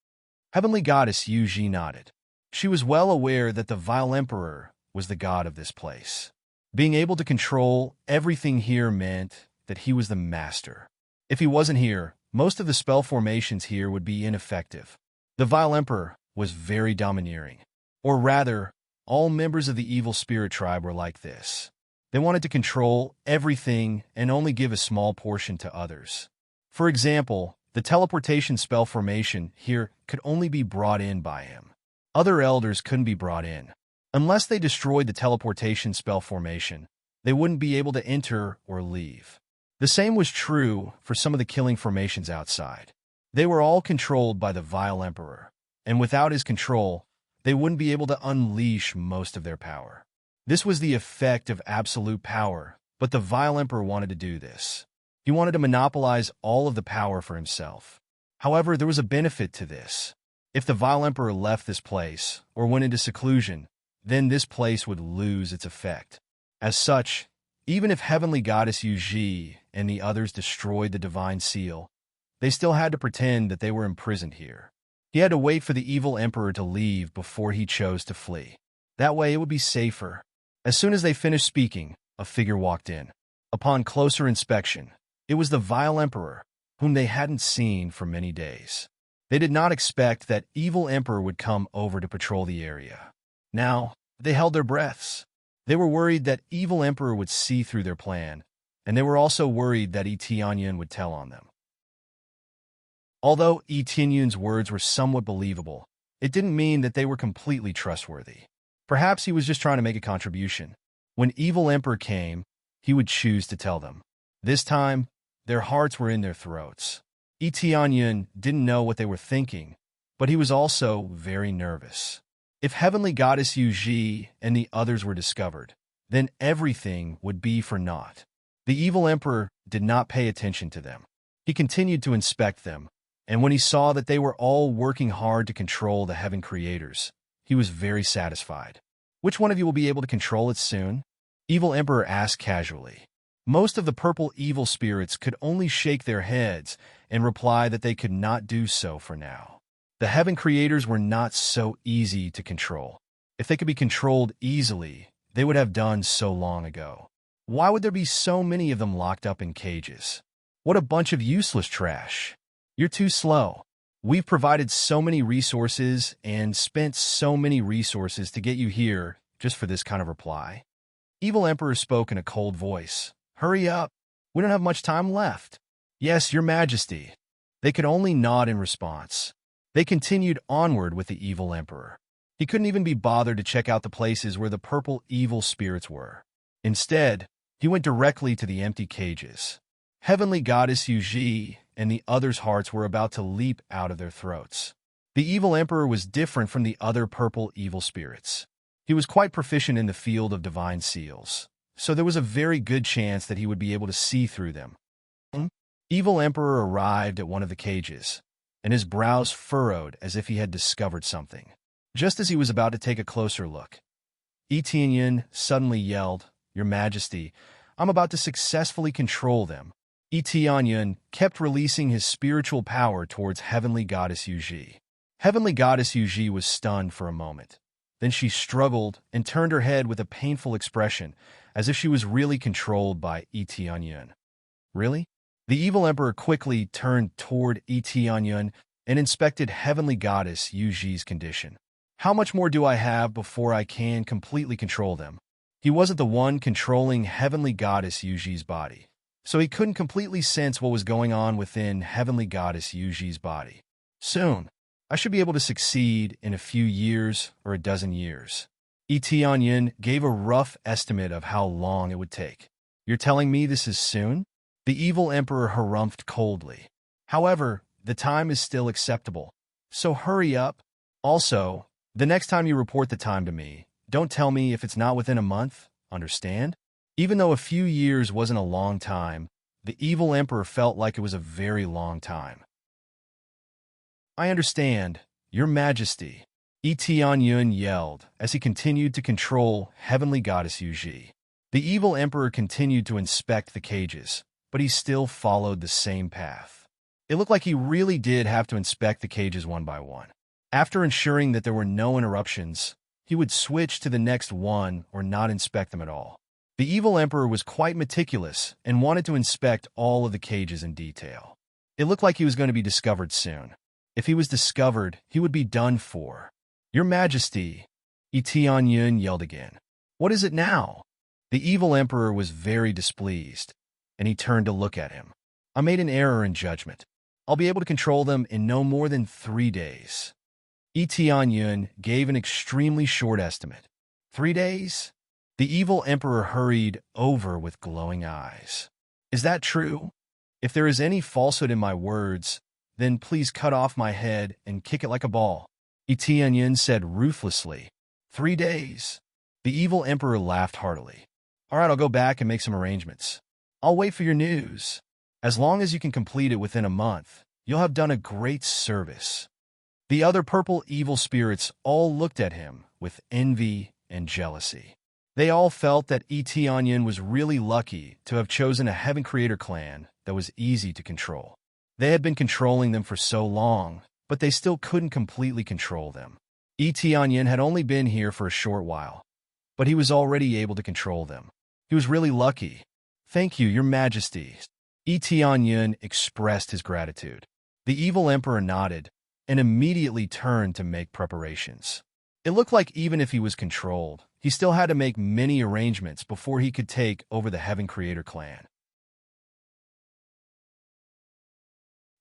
Heavenly Goddess Yuji nodded. She was well aware that the vile emperor was the god of this place. Being able to control everything here meant that he was the master. If he wasn't here, most of the spell formations here would be ineffective. The vile emperor was very domineering. Or rather, all members of the evil spirit tribe were like this. They wanted to control everything and only give a small portion to others. For example, the teleportation spell formation here could only be brought in by him. Other elders couldn't be brought in. Unless they destroyed the teleportation spell formation, they wouldn't be able to enter or leave. The same was true for some of the killing formations outside. They were all controlled by the vile emperor, and without his control, they wouldn't be able to unleash most of their power. This was the effect of absolute power, but the vile emperor wanted to do this. He wanted to monopolize all of the power for himself. However, there was a benefit to this. If the vile emperor left this place, or went into seclusion, then this place would lose its effect. As such, even if Heavenly Goddess Yuji and the others destroyed the divine seal, they still had to pretend that they were imprisoned here. He had to wait for the evil emperor to leave before he chose to flee. That way it would be safer. As soon as they finished speaking, a figure walked in. Upon closer inspection, it was the vile emperor, whom they hadn't seen for many days. They did not expect that evil emperor would come over to patrol the area. Now, they held their breaths. They were worried that evil emperor would see through their plan, and they were also worried that Tianyun would tell on them. Although Tianyun's words were somewhat believable, it didn't mean that they were completely trustworthy. Perhaps he was just trying to make a contribution. When evil emperor came, he would choose to tell them. This time, their hearts were in their throats. Tianyun didn't know what they were thinking, but he was also very nervous. If Heavenly Goddess Yuji and the others were discovered, then everything would be for naught. The evil emperor did not pay attention to them. He continued to inspect them, and when he saw that they were all working hard to control the heaven creators, he was very satisfied. Which one of you will be able to control it soon? Evil Emperor asked casually. Most of the purple evil spirits could only shake their heads and reply that they could not do so for now. The heaven creators were not so easy to control. If they could be controlled easily, they would have done so long ago. Why would there be so many of them locked up in cages? What a bunch of useless trash. You're too slow. We've provided so many resources and spent so many resources to get you here just for this kind of reply. Evil Emperor spoke in a cold voice. Hurry up. We don't have much time left. Yes, Your Majesty. They could only nod in response. They continued onward with the evil emperor. He couldn't even be bothered to check out the places where the purple evil spirits were. Instead, he went directly to the empty cages. Heavenly Goddess Yuji and the others' hearts were about to leap out of their throats. The evil emperor was different from the other purple evil spirits. He was quite proficient in the field of divine seals, so there was a very good chance that he would be able to see through them. Evil Emperor arrived at one of the cages, and his brows furrowed as if he had discovered something. Just as he was about to take a closer look, Etienne suddenly yelled, Your Majesty, I'm about to successfully control them. Etienne kept releasing his spiritual power towards Heavenly Goddess Yuji. Heavenly Goddess Yuji was stunned for a moment. Then she struggled and turned her head with a painful expression, as if she was really controlled by Etienne. Really? The evil emperor quickly turned toward Etienne and inspected Heavenly Goddess Yuji's condition. How much more do I have before I can completely control them? He wasn't the one controlling Heavenly Goddess Yuji's body, so he couldn't completely sense what was going on within Heavenly Goddess Yuji's body. Soon, I should be able to succeed in a few years or a dozen years. Etienne gave a rough estimate of how long it would take. You're telling me this is soon? The evil emperor harumphed coldly. However, the time is still acceptable, so hurry up. Also, the next time you report the time to me, don't tell me if it's not within a month, understand? Even though a few years wasn't a long time, the evil emperor felt like it was a very long time. I understand, Your Majesty, Etienne yelled as he continued to control Heavenly Goddess Yuji. The evil emperor continued to inspect the cages, but he still followed the same path. It looked like he really did have to inspect the cages one by one. After ensuring that there were no interruptions, he would switch to the next one or not inspect them at all. The evil emperor was quite meticulous and wanted to inspect all of the cages in detail. It looked like he was going to be discovered soon. If he was discovered, he would be done for. Your Majesty, Etienne yelled again. What is it now? The evil emperor was very displeased, and he turned to look at him. I made an error in judgment. I'll be able to control them in no more than 3 days. Etienne gave an extremely short estimate. 3 days? The evil emperor hurried over with glowing eyes. Is that true? If there is any falsehood in my words, then please cut off my head and kick it like a ball. Etienne said ruthlessly. 3 days? The evil emperor laughed heartily. All right, I'll go back and make some arrangements. I'll wait for your news. As long as you can complete it within a month, you'll have done a great service. The other purple evil spirits all looked at him with envy and jealousy. They all felt that Etienne was really lucky to have chosen a Heaven Creator clan that was easy to control. They had been controlling them for so long, but they still couldn't completely control them. Etienne had only been here for a short while, but he was already able to control them. He was really lucky. Thank you, Your Majesty. Etienne expressed his gratitude. The evil emperor nodded and immediately turned to make preparations. It looked like even if he was controlled, he still had to make many arrangements before he could take over the Heaven Creator clan.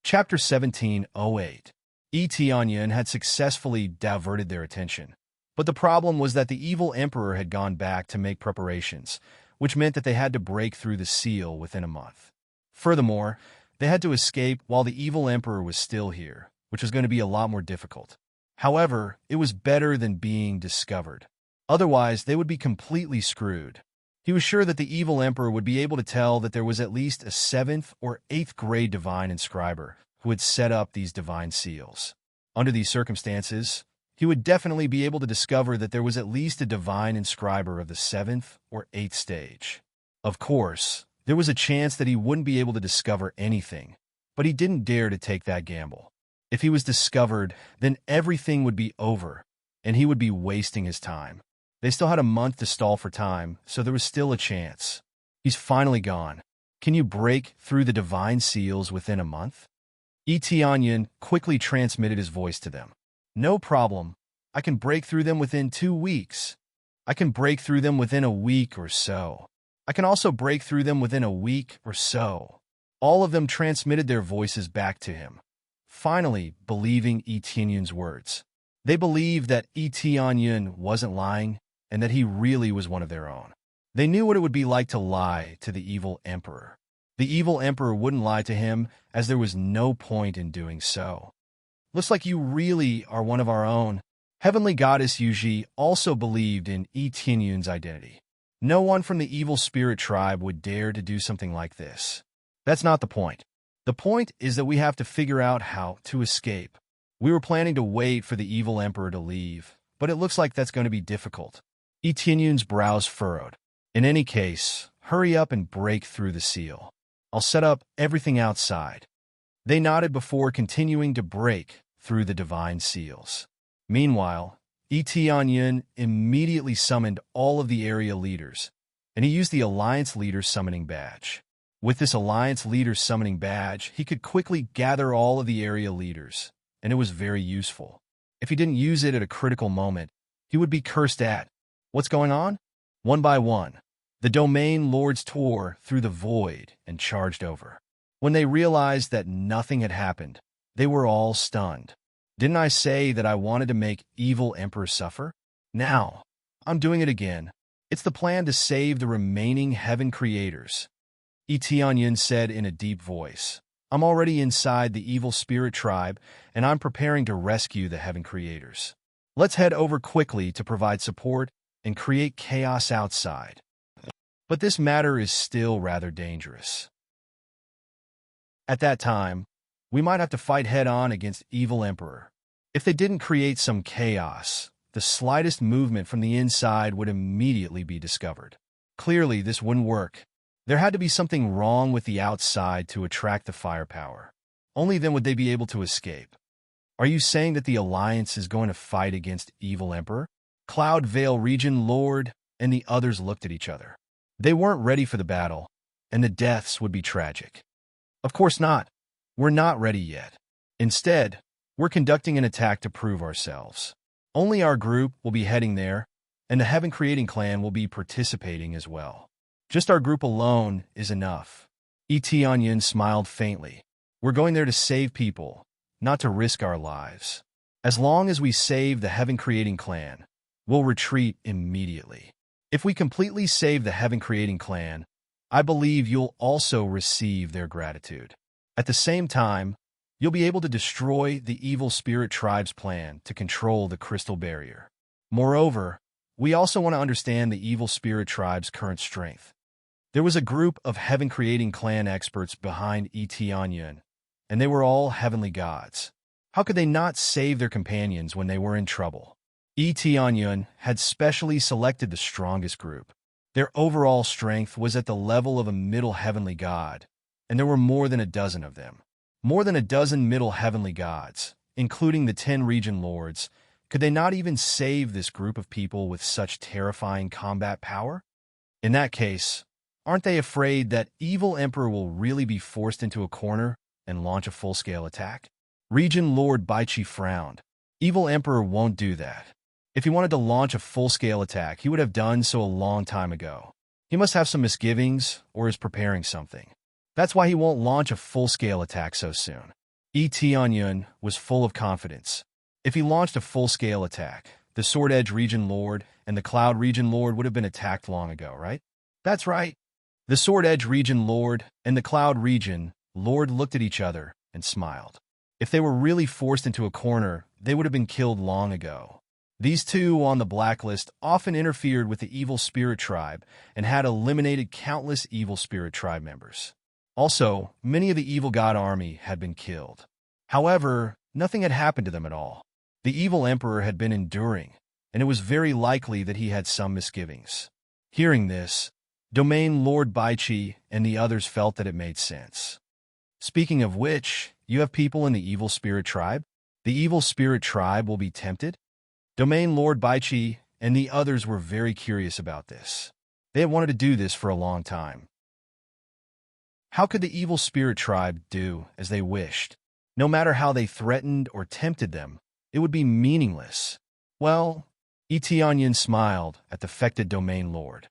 Chapter 1708. Etienne had successfully diverted their attention, but the problem was that the evil emperor had gone back to make preparations, which meant that they had to break through the seal within a month. Furthermore, they had to escape while the evil emperor was still here, which was going to be a lot more difficult. However, it was better than being discovered. Otherwise, they would be completely screwed. He was sure that the evil emperor would be able to tell that there was at least a 7th or 8th grade divine inscriber who had set up these divine seals. Under these circumstances, he would definitely be able to discover that there was at least a divine inscriber of the 7th or 8th stage. Of course, there was a chance that he wouldn't be able to discover anything, but he didn't dare to take that gamble. If he was discovered, then everything would be over, and he would be wasting his time. They still had a month to stall for time, so there was still a chance. He's finally gone. Can you break through the divine seals within a month? Etienne quickly transmitted his voice to them. No problem. I can break through them within 2 weeks. I can break through them within a week or so. I can also break through them within a week or so. All of them transmitted their voices back to him, finally believing Etienne's words. They believed that Etienne wasn't lying and that he really was one of their own. They knew what it would be like to lie to the evil emperor. The evil emperor wouldn't lie to him, as there was no point in doing so. Looks like you really are one of our own. Heavenly Goddess Yuji also believed in Etienne's identity. No one from the evil spirit tribe would dare to do something like this. That's not the point. The point is that we have to figure out how to escape. We were planning to wait for the evil emperor to leave, but it looks like that's going to be difficult. Etienne's brows furrowed. In any case, hurry up and break through the seal. I'll set up everything outside. They nodded before continuing to break through the divine seals. Meanwhile, Etienne immediately summoned all of the area leaders, and he used the Alliance Leader Summoning Badge. With this Alliance Leader Summoning Badge, he could quickly gather all of the area leaders, and it was very useful. If he didn't use it at a critical moment, he would be cursed at. What's going on? One by one, the domain lords tore through the void and charged over. When they realized that nothing had happened, they were all stunned. Didn't I say that I wanted to make evil emperor suffer? Now, I'm doing it again. It's the plan to save the remaining heaven creators. Etienne said in a deep voice. I'm already inside the evil spirit tribe, and I'm preparing to rescue the heaven creators. Let's head over quickly to provide support and create chaos outside. But this matter is still rather dangerous. At that time, we might have to fight head-on against evil emperor. If they didn't create some chaos, the slightest movement from the inside would immediately be discovered. Clearly, this wouldn't work. There had to be something wrong with the outside to attract the firepower. Only then would they be able to escape. Are you saying that the Alliance is going to fight against evil emperor? Cloud Veil Region Lord and the others looked at each other. They weren't ready for the battle, and the deaths would be tragic. Of course not. We're not ready yet. Instead, we're conducting an attack to prove ourselves. Only our group will be heading there, and the Heaven Creating Clan will be participating as well. Just our group alone is enough. Etienne smiled faintly. We're going there to save people, not to risk our lives. As long as we save the Heaven Creating Clan, we'll retreat immediately. If we completely save the Heaven Creating Clan, I believe you'll also receive their gratitude. At the same time, you'll be able to destroy the evil spirit tribe's plan to control the crystal barrier. Moreover, we also want to understand the evil spirit tribe's current strength. There was a group of Heaven Creating Clan experts behind Etienne, and they were all heavenly gods. How could they not save their companions when they were in trouble? Etienne had specially selected the strongest group. Their overall strength was at the level of a middle heavenly god, and there were more than a dozen of them. More than a dozen middle heavenly gods, including the 10 region lords. Could they not even save this group of people with such terrifying combat power? In that case, aren't they afraid that evil emperor will really be forced into a corner and launch a full-scale attack? Region Lord Baichi frowned. Evil emperor won't do that. If he wanted to launch a full-scale attack, he would have done so a long time ago. He must have some misgivings or is preparing something. That's why he won't launch a full-scale attack so soon. Etienne was full of confidence. If he launched a full-scale attack, the Sword Edge Region Lord and the Cloud Region Lord would have been attacked long ago, right? That's right. The Sword Edge Region Lord and the Cloud Region Lord looked at each other and smiled. If they were really forced into a corner, they would have been killed long ago. These two on the blacklist often interfered with the evil spirit tribe and had eliminated countless evil spirit tribe members. Also, many of the evil god army had been killed. However, nothing had happened to them at all. The evil emperor had been enduring, and it was very likely that he had some misgivings. Hearing this, Domain Lord Baichi and the others felt that it made sense. Speaking of which, you have people in the evil spirit tribe? The evil spirit tribe will be tempted? Domain Lord Baichi and the others were very curious about this. They had wanted to do this for a long time. How could the evil spirit tribe do as they wished? No matter how they threatened or tempted them, it would be meaningless. Well, Etianyan smiled at the Fected Domain Lord.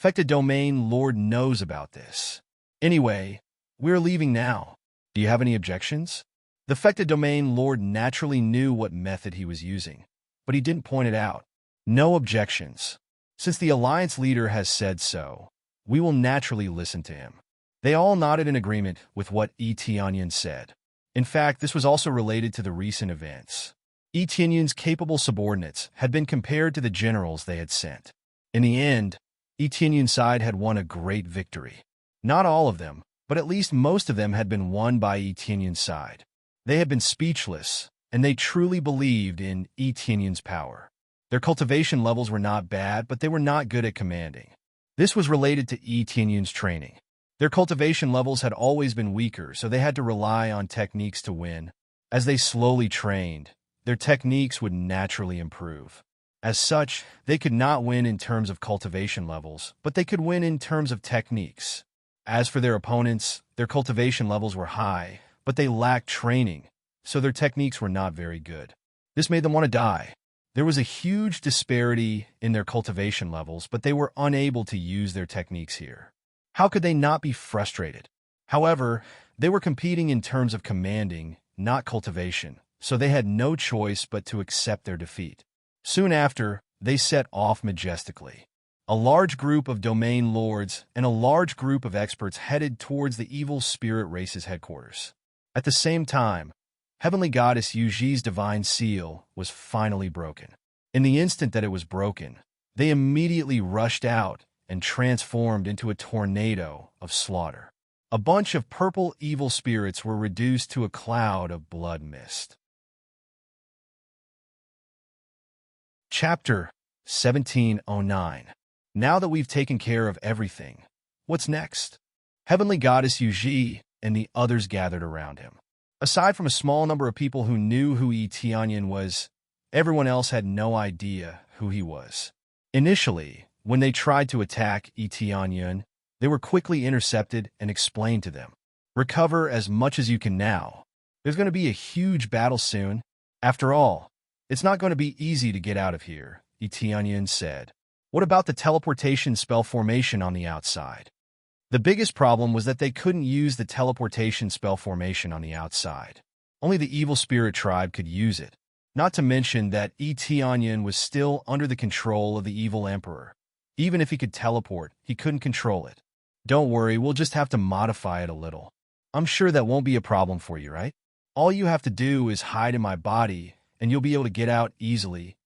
Fected Domain Lord knows about this. Anyway, we're leaving now. Do you have any objections? The Fected Domain Lord naturally knew what method he was using, but he didn't point it out. No objections. Since the Alliance leader has said so, we will naturally listen to him. They all nodded in agreement with what Etianyan said. In fact, this was also related to the recent events. Etianyan's capable subordinates had been compared to the generals they had sent. In the end, Etianyan's side had won a great victory. Not all of them, but at least most of them had been won by Etianyan's side. They had been speechless, and they truly believed in Etianyan's power. Their cultivation levels were not bad, but they were not good at commanding. This was related to Etianyan's training. Their cultivation levels had always been weaker, so they had to rely on techniques to win. As they slowly trained, their techniques would naturally improve. As such, they could not win in terms of cultivation levels, but they could win in terms of techniques. As for their opponents, their cultivation levels were high, but they lacked training, so their techniques were not very good. This made them want to die. There was a huge disparity in their cultivation levels, but they were unable to use their techniques here. How could they not be frustrated? However, they were competing in terms of commanding, not cultivation, so they had no choice but to accept their defeat. Soon after, they set off majestically. A large group of domain lords and a large group of experts headed towards the evil spirit race's headquarters. At the same time, Heavenly Goddess Yuji's divine seal was finally broken. In the instant that it was broken, they immediately rushed out and transformed into a tornado of slaughter. A bunch of purple evil spirits were reduced to a cloud of blood mist. Chapter 1709. Now that we've taken care of everything, what's next? Heavenly Goddess Yuji and the others gathered around him. Aside from a small number of people who knew who Tianyan was, everyone else had no idea who he was. Initially, when they tried to attack Tianyan, they were quickly intercepted and explained to them. Recover as much as you can now. There's going to be a huge battle soon. After all, it's not going to be easy to get out of here, Tianyan said. What about the teleportation spell formation on the outside? The biggest problem was that they couldn't use the teleportation spell formation on the outside. Only the evil spirit tribe could use it. Not to mention that Tianyan was still under the control of the evil emperor. Even if he could teleport, he couldn't control it. Don't worry, we'll just have to modify it a little. I'm sure that won't be a problem for you, right? All you have to do is hide in my body, and you'll be able to get out easily,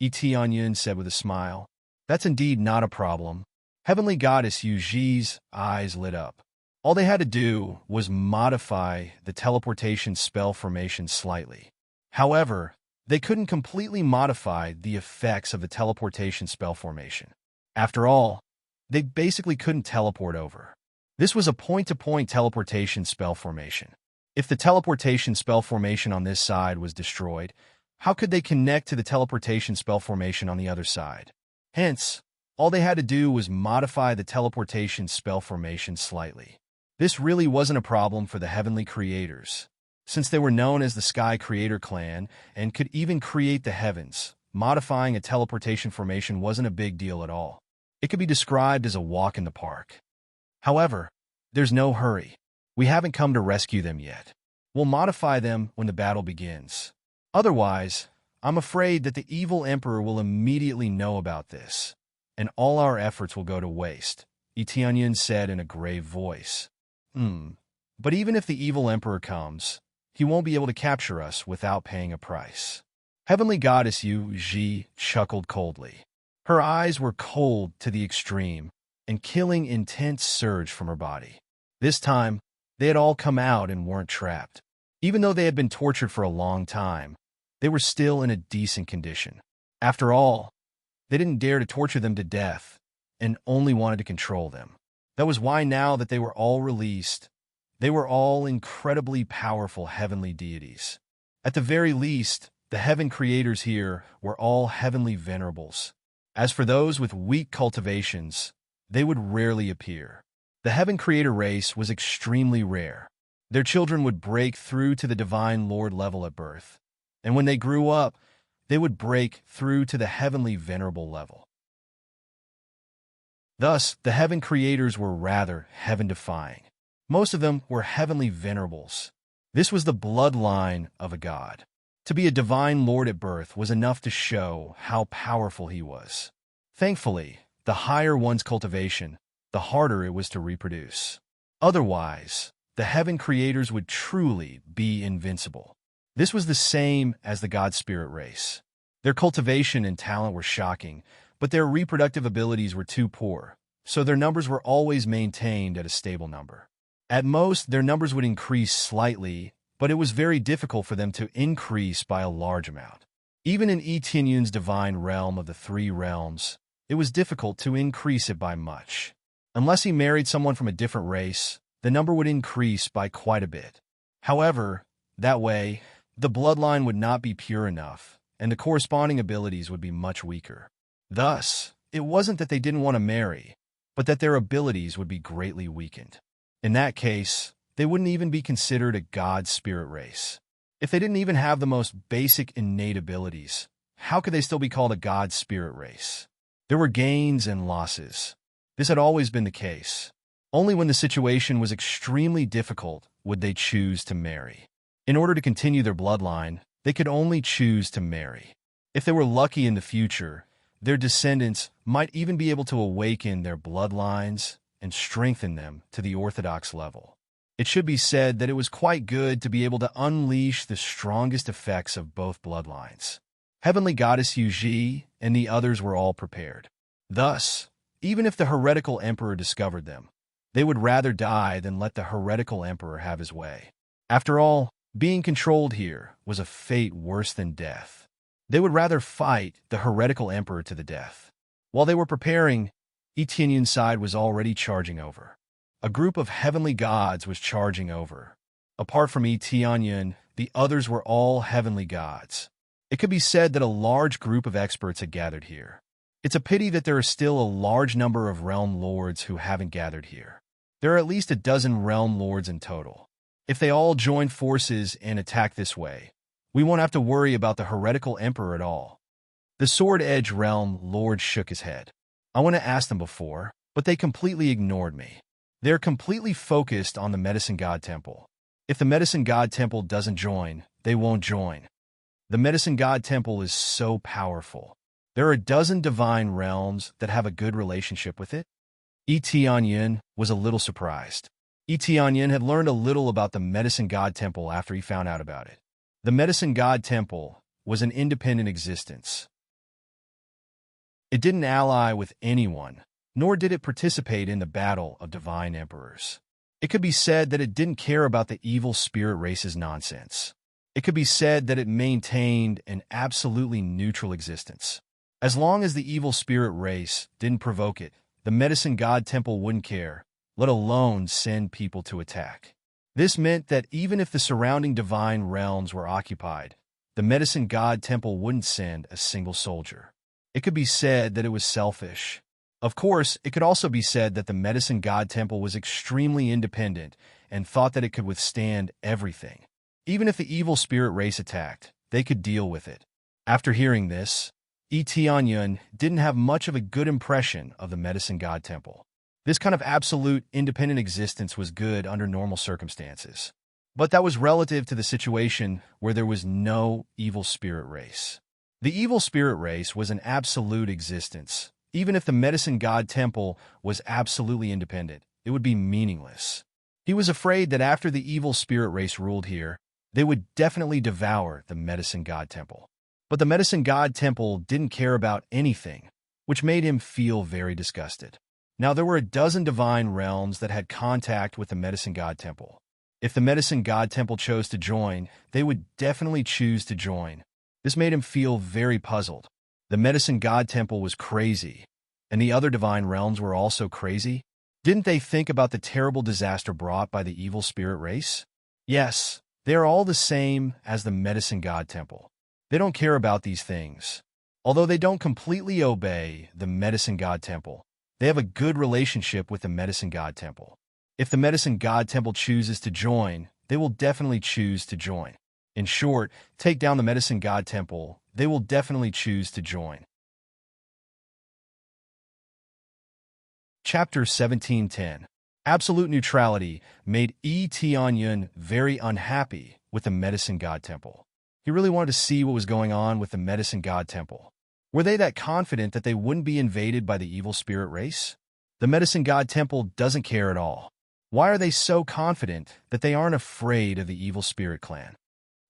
Tianyan said with a smile. That's indeed not a problem. Heavenly Goddess Yuji's eyes lit up. All they had to do was modify the teleportation spell formation slightly. However, they couldn't completely modify the effects of the teleportation spell formation. After all, they basically couldn't teleport over. This was a point-to-point teleportation spell formation. If the teleportation spell formation on this side was destroyed, how could they connect to the teleportation spell formation on the other side? Hence, all they had to do was modify the teleportation spell formation slightly. This really wasn't a problem for the Heavenly Creators. Since they were known as the Sky Creator Clan and could even create the heavens, modifying a teleportation formation wasn't a big deal at all. It could be described as a walk in the park. However, there's no hurry. We haven't come to rescue them yet. We'll modify them when the battle begins. Otherwise, I'm afraid that the evil emperor will immediately know about this, and all our efforts will go to waste, Tianyan said in a grave voice. But even if the evil emperor comes, he won't be able to capture us without paying a price. Heavenly Goddess Yu Ji chuckled coldly. Her eyes were cold to the extreme, and killing intense surged from her body. This time, they had all come out and weren't trapped. Even though they had been tortured for a long time, they were still in a decent condition. After all, they didn't dare to torture them to death and only wanted to control them. That was why now that they were all released, they were all incredibly powerful heavenly deities. At the very least, the heaven creators here were all heavenly venerables. As for those with weak cultivations, they would rarely appear. The heaven creator race was extremely rare. Their children would break through to the divine lord level at birth, and when they grew up, they would break through to the heavenly venerable level. Thus, the heaven creators were rather heaven-defying. Most of them were heavenly venerables. This was the bloodline of a god. To be a divine lord at birth was enough to show how powerful he was. Thankfully, the higher one's cultivation, the harder it was to reproduce. Otherwise, the heaven creators would truly be invincible. This was the same as the god spirit race. Their cultivation and talent were shocking, but their reproductive abilities were too poor, so their numbers were always maintained at a stable number. At most, their numbers would increase slightly, but it was very difficult for them to increase by a large amount. Even in Etienne's divine realm of the three realms, it was difficult to increase it by much. Unless he married someone from a different race, the number would increase by quite a bit. However, that way, the bloodline would not be pure enough, and the corresponding abilities would be much weaker. Thus, it wasn't that they didn't want to marry, but that their abilities would be greatly weakened. In that case, they wouldn't even be considered a god spirit race. If they didn't even have the most basic innate abilities, how could they still be called a god spirit race? There were gains and losses. This had always been the case. Only when the situation was extremely difficult would they choose to marry. In order to continue their bloodline, they could only choose to marry. If they were lucky in the future, their descendants might even be able to awaken their bloodlines and strengthen them to the orthodox level. It should be said that it was quite good to be able to unleash the strongest effects of both bloodlines. Heavenly Goddess Yu Ji and the others were all prepared. Thus, even if the heretical emperor discovered them, they would rather die than let the heretical emperor have his way. After all, being controlled here was a fate worse than death. They would rather fight the heretical emperor to the death. While they were preparing, Etienne's side was already charging over. A group of heavenly gods was charging over. Apart from Etienne, the others were all heavenly gods. It could be said that a large group of experts had gathered here. It's a pity that there are still a large number of realm lords who haven't gathered here. There are at least a dozen realm lords in total. If they all join forces and attack this way, we won't have to worry about the heretical emperor at all. The Sword Edge realm lord shook his head. I want to ask them before, but they completely ignored me. They're completely focused on the Medicine God Temple. If the Medicine God Temple doesn't join, they won't join. The Medicine God Temple is so powerful. There are a dozen divine realms that have a good relationship with it. Etienne was a little surprised. Etienne had learned a little about the Medicine God Temple after he found out about it. The Medicine God Temple was an independent existence. It didn't ally with anyone, nor did it participate in the battle of divine emperors. It could be said that it didn't care about the evil spirit race's nonsense. It could be said that it maintained an absolutely neutral existence. As long as the evil spirit race didn't provoke it, the Medicine God Temple wouldn't care, let alone send people to attack. This meant that even if the surrounding divine realms were occupied, the Medicine God Temple wouldn't send a single soldier. It could be said that it was selfish. Of course, it could also be said that the Medicine God Temple was extremely independent and thought that it could withstand everything. Even if the evil spirit race attacked, they could deal with it. After hearing this, Etienne didn't have much of a good impression of the Medicine God Temple. This kind of absolute independent existence was good under normal circumstances. But that was relative to the situation where there was no evil spirit race. The evil spirit race was an absolute existence. Even if the Medicine God Temple was absolutely independent, it would be meaningless. He was afraid that after the evil spirit race ruled here, they would definitely devour the Medicine God Temple. But the Medicine God Temple didn't care about anything, which made him feel very disgusted. Now, there were a dozen divine realms that had contact with the Medicine God Temple. If the Medicine God Temple chose to join, they would definitely choose to join. This made him feel very puzzled. The Medicine God Temple was crazy, and the other divine realms were also crazy. Didn't they think about the terrible disaster brought by the evil spirit race? Yes, they are all the same as the Medicine God Temple. They don't care about these things. Although they don't completely obey the Medicine God Temple, they have a good relationship with the Medicine God Temple. If the Medicine God Temple chooses to join, they will definitely choose to join. In short, take down the Medicine God Temple, they will definitely choose to join. Chapter 17:10. Absolute neutrality made Tianyun very unhappy with the Medicine God Temple. He really wanted to see what was going on with the Medicine God Temple. Were they that confident that they wouldn't be invaded by the evil spirit race? The Medicine God Temple doesn't care at all. Why are they so confident that they aren't afraid of the evil spirit clan?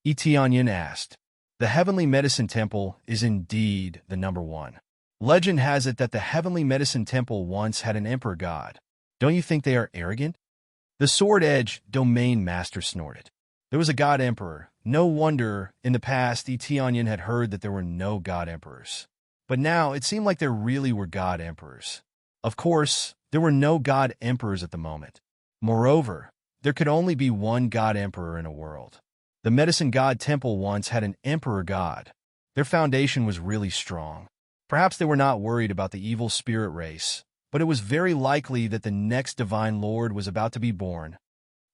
Tianyun asked. The Heavenly Medicine Temple is indeed the number one. Legend has it that the Heavenly Medicine Temple once had an emperor god. Don't you think they are arrogant? The Sword Edge Domain Master snorted. There was a god emperor. No wonder in the past Tianyun had heard that there were no god emperors. But now it seemed like there really were god emperors. Of course, there were no god emperors at the moment. Moreover, there could only be one god emperor in a world. The Medicine God Temple once had an emperor god. Their foundation was really strong. Perhaps they were not worried about the evil spirit race, but it was very likely that the next divine lord was about to be born.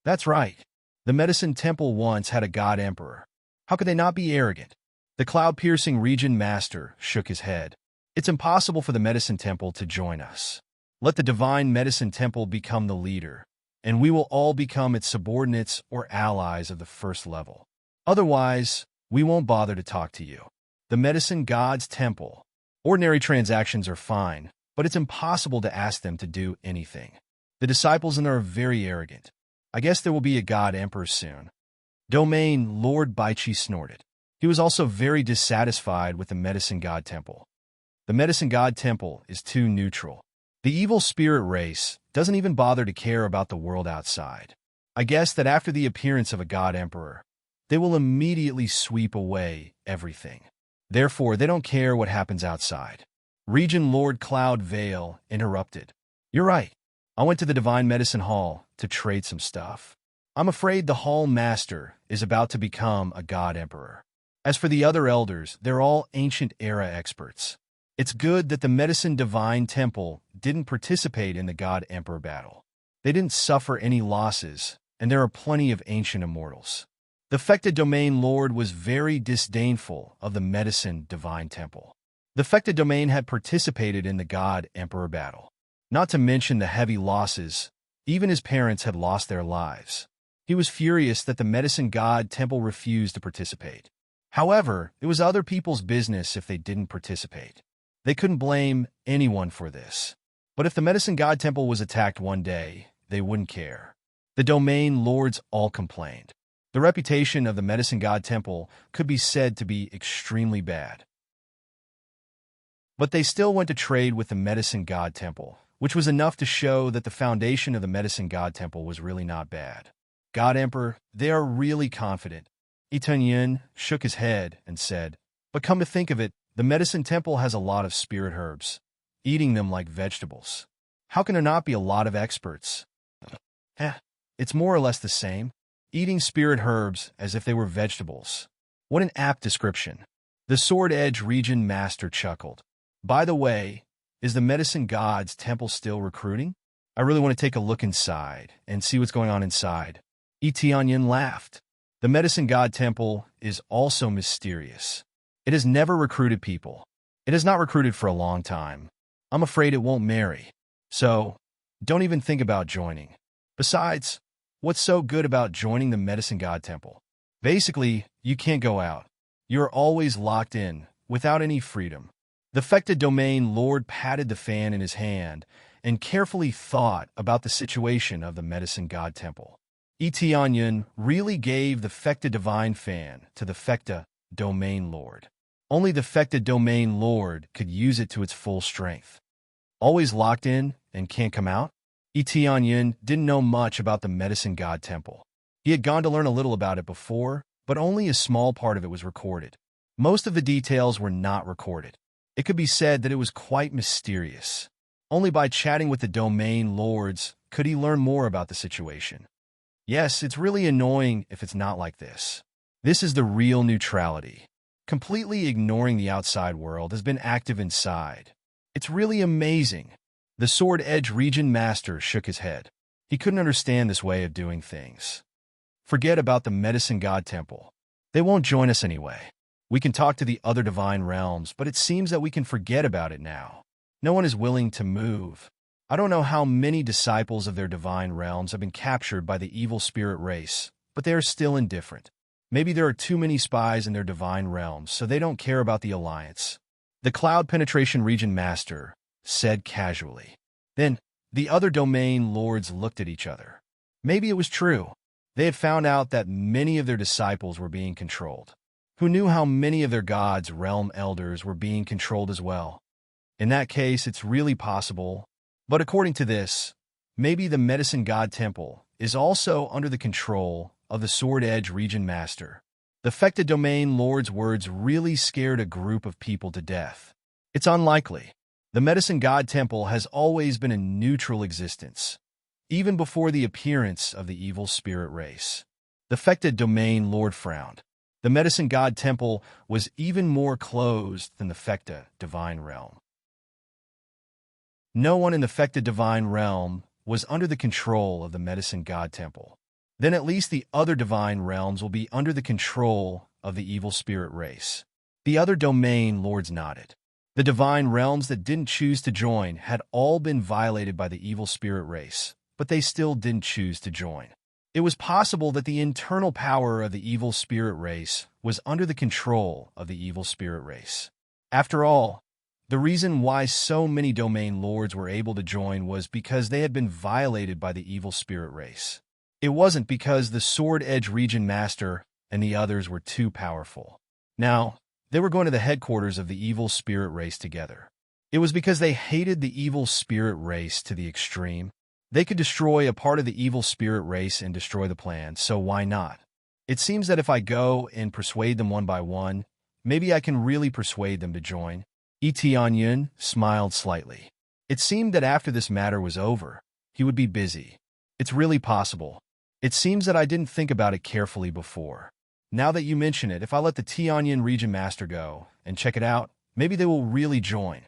That's right. The Medicine Temple once had a god emperor. How could they not be arrogant? The cloud-piercing region master shook his head. It's impossible for the Medicine Temple to join us. Let the divine Medicine Temple become the leader, and we will all become its subordinates or allies of the first level. Otherwise, we won't bother to talk to you. The Medicine God's Temple. Ordinary transactions are fine, but it's impossible to ask them to do anything. The disciples in there are very arrogant. I guess there will be a god emperor soon. Domain Lord Baichi snorted. He was also very dissatisfied with the Medicine God Temple. The Medicine God Temple is too neutral. The evil spirit race doesn't even bother to care about the world outside. I guess that after the appearance of a god emperor, they will immediately sweep away everything. Therefore, they don't care what happens outside. Region Lord Cloud Veil interrupted. You're right. I went to the Divine Medicine Hall to trade some stuff. I'm afraid the Hall Master is about to become a god emperor. As for the other elders, they're all ancient era experts. It's good that the Medicine Divine Temple didn't participate in the God Emperor battle. They didn't suffer any losses, and there are plenty of ancient immortals. The Fecta Domain Lord was very disdainful of the Medicine Divine Temple. The Fecta Domain had participated in the God Emperor battle. Not to mention the heavy losses, even his parents had lost their lives. He was furious that the Medicine God Temple refused to participate. However, it was other people's business if they didn't participate. They couldn't blame anyone for this. But if the Medicine God Temple was attacked one day, they wouldn't care. The Domain Lords all complained. The reputation of the Medicine God Temple could be said to be extremely bad. But they still went to trade with the Medicine God Temple, which was enough to show that the foundation of the Medicine God Temple was really not bad. God Emperor, they are really confident. Tianyun shook his head and said, but come to think of it, the Medicine Temple has a lot of spirit herbs, eating them like vegetables. How can there not be a lot of experts? It's more or less the same. Eating spirit herbs as if they were vegetables. What an apt description. The Sword Edge Region Master chuckled. By the way, is the Medicine God's Temple still recruiting? I really want to take a look inside and see what's going on inside. Tianyun laughed. The Medicine God Temple is also mysterious. It has never recruited people. It has not recruited for a long time. I'm afraid it won't marry. So, don't even think about joining. Besides, what's so good about joining the Medicine God Temple? Basically, you can't go out. You're always locked in, without any freedom. The Fecta Domain Lord patted the fan in his hand and carefully thought about the situation of the Medicine God Temple. Tianyun really gave the Fecta Divine Fan to the Fecta Domain Lord. Only the affected domain lord could use it to its full strength. Always locked in and can't come out? Tianyun didn't know much about the medicine god temple. He had gone to learn a little about it before, but only a small part of it was recorded. Most of the details were not recorded. It could be said that it was quite mysterious. Only by chatting with the domain lords could he learn more about the situation. Yes, it's really annoying if it's not like this. This is the real neutrality. Completely ignoring the outside world has been active inside. It's really amazing. The Sword Edge Region Master shook his head. He couldn't understand this way of doing things. Forget about the Medicine God Temple. They won't join us anyway. We can talk to the other divine realms, but it seems that we can forget about it now. No one is willing to move. I don't know how many disciples of their divine realms have been captured by the evil spirit race, but they are still indifferent. Maybe there are too many spies in their divine realms, so they don't care about the alliance. The Cloud Penetration Region Master said casually. Then, the other domain lords looked at each other. Maybe it was true. They had found out that many of their disciples were being controlled. Who knew how many of their gods' realm elders were being controlled as well? In that case, it's really possible. But according to this, maybe the Medicine God Temple is also under the control of the Sword Edge Region Master. The affected domain lord's words really scared a group of people to death. It's unlikely. The Medicine God Temple has always been a neutral existence, even before the appearance of the evil spirit race. The affected domain lord frowned. The Medicine God Temple was even more closed than the Fecta divine realm. No one in the Fecta divine realm was under the control of the Medicine God Temple. Then at least the other divine realms will be under the control of the evil spirit race. The other domain lords nodded. The divine realms that didn't choose to join had all been violated by the evil spirit race, but they still didn't choose to join. It was possible that the internal power of the evil spirit race was under the control of the evil spirit race. After all, the reason why so many domain lords were able to join was because they had been violated by the evil spirit race. It wasn't because the Sword Edge Region Master and the others were too powerful. Now, they were going to the headquarters of the evil spirit race together. It was because they hated the evil spirit race to the extreme. They could destroy a part of the evil spirit race and destroy the plan, so why not? It seems that if I go and persuade them one by one, maybe I can really persuade them to join. Tianyun smiled slightly. It seemed that after this matter was over, he would be busy. It's really possible. It seems that I didn't think about it carefully before. Now that you mention it, if I let the Tianyun Region Master go and check it out, maybe they will really join.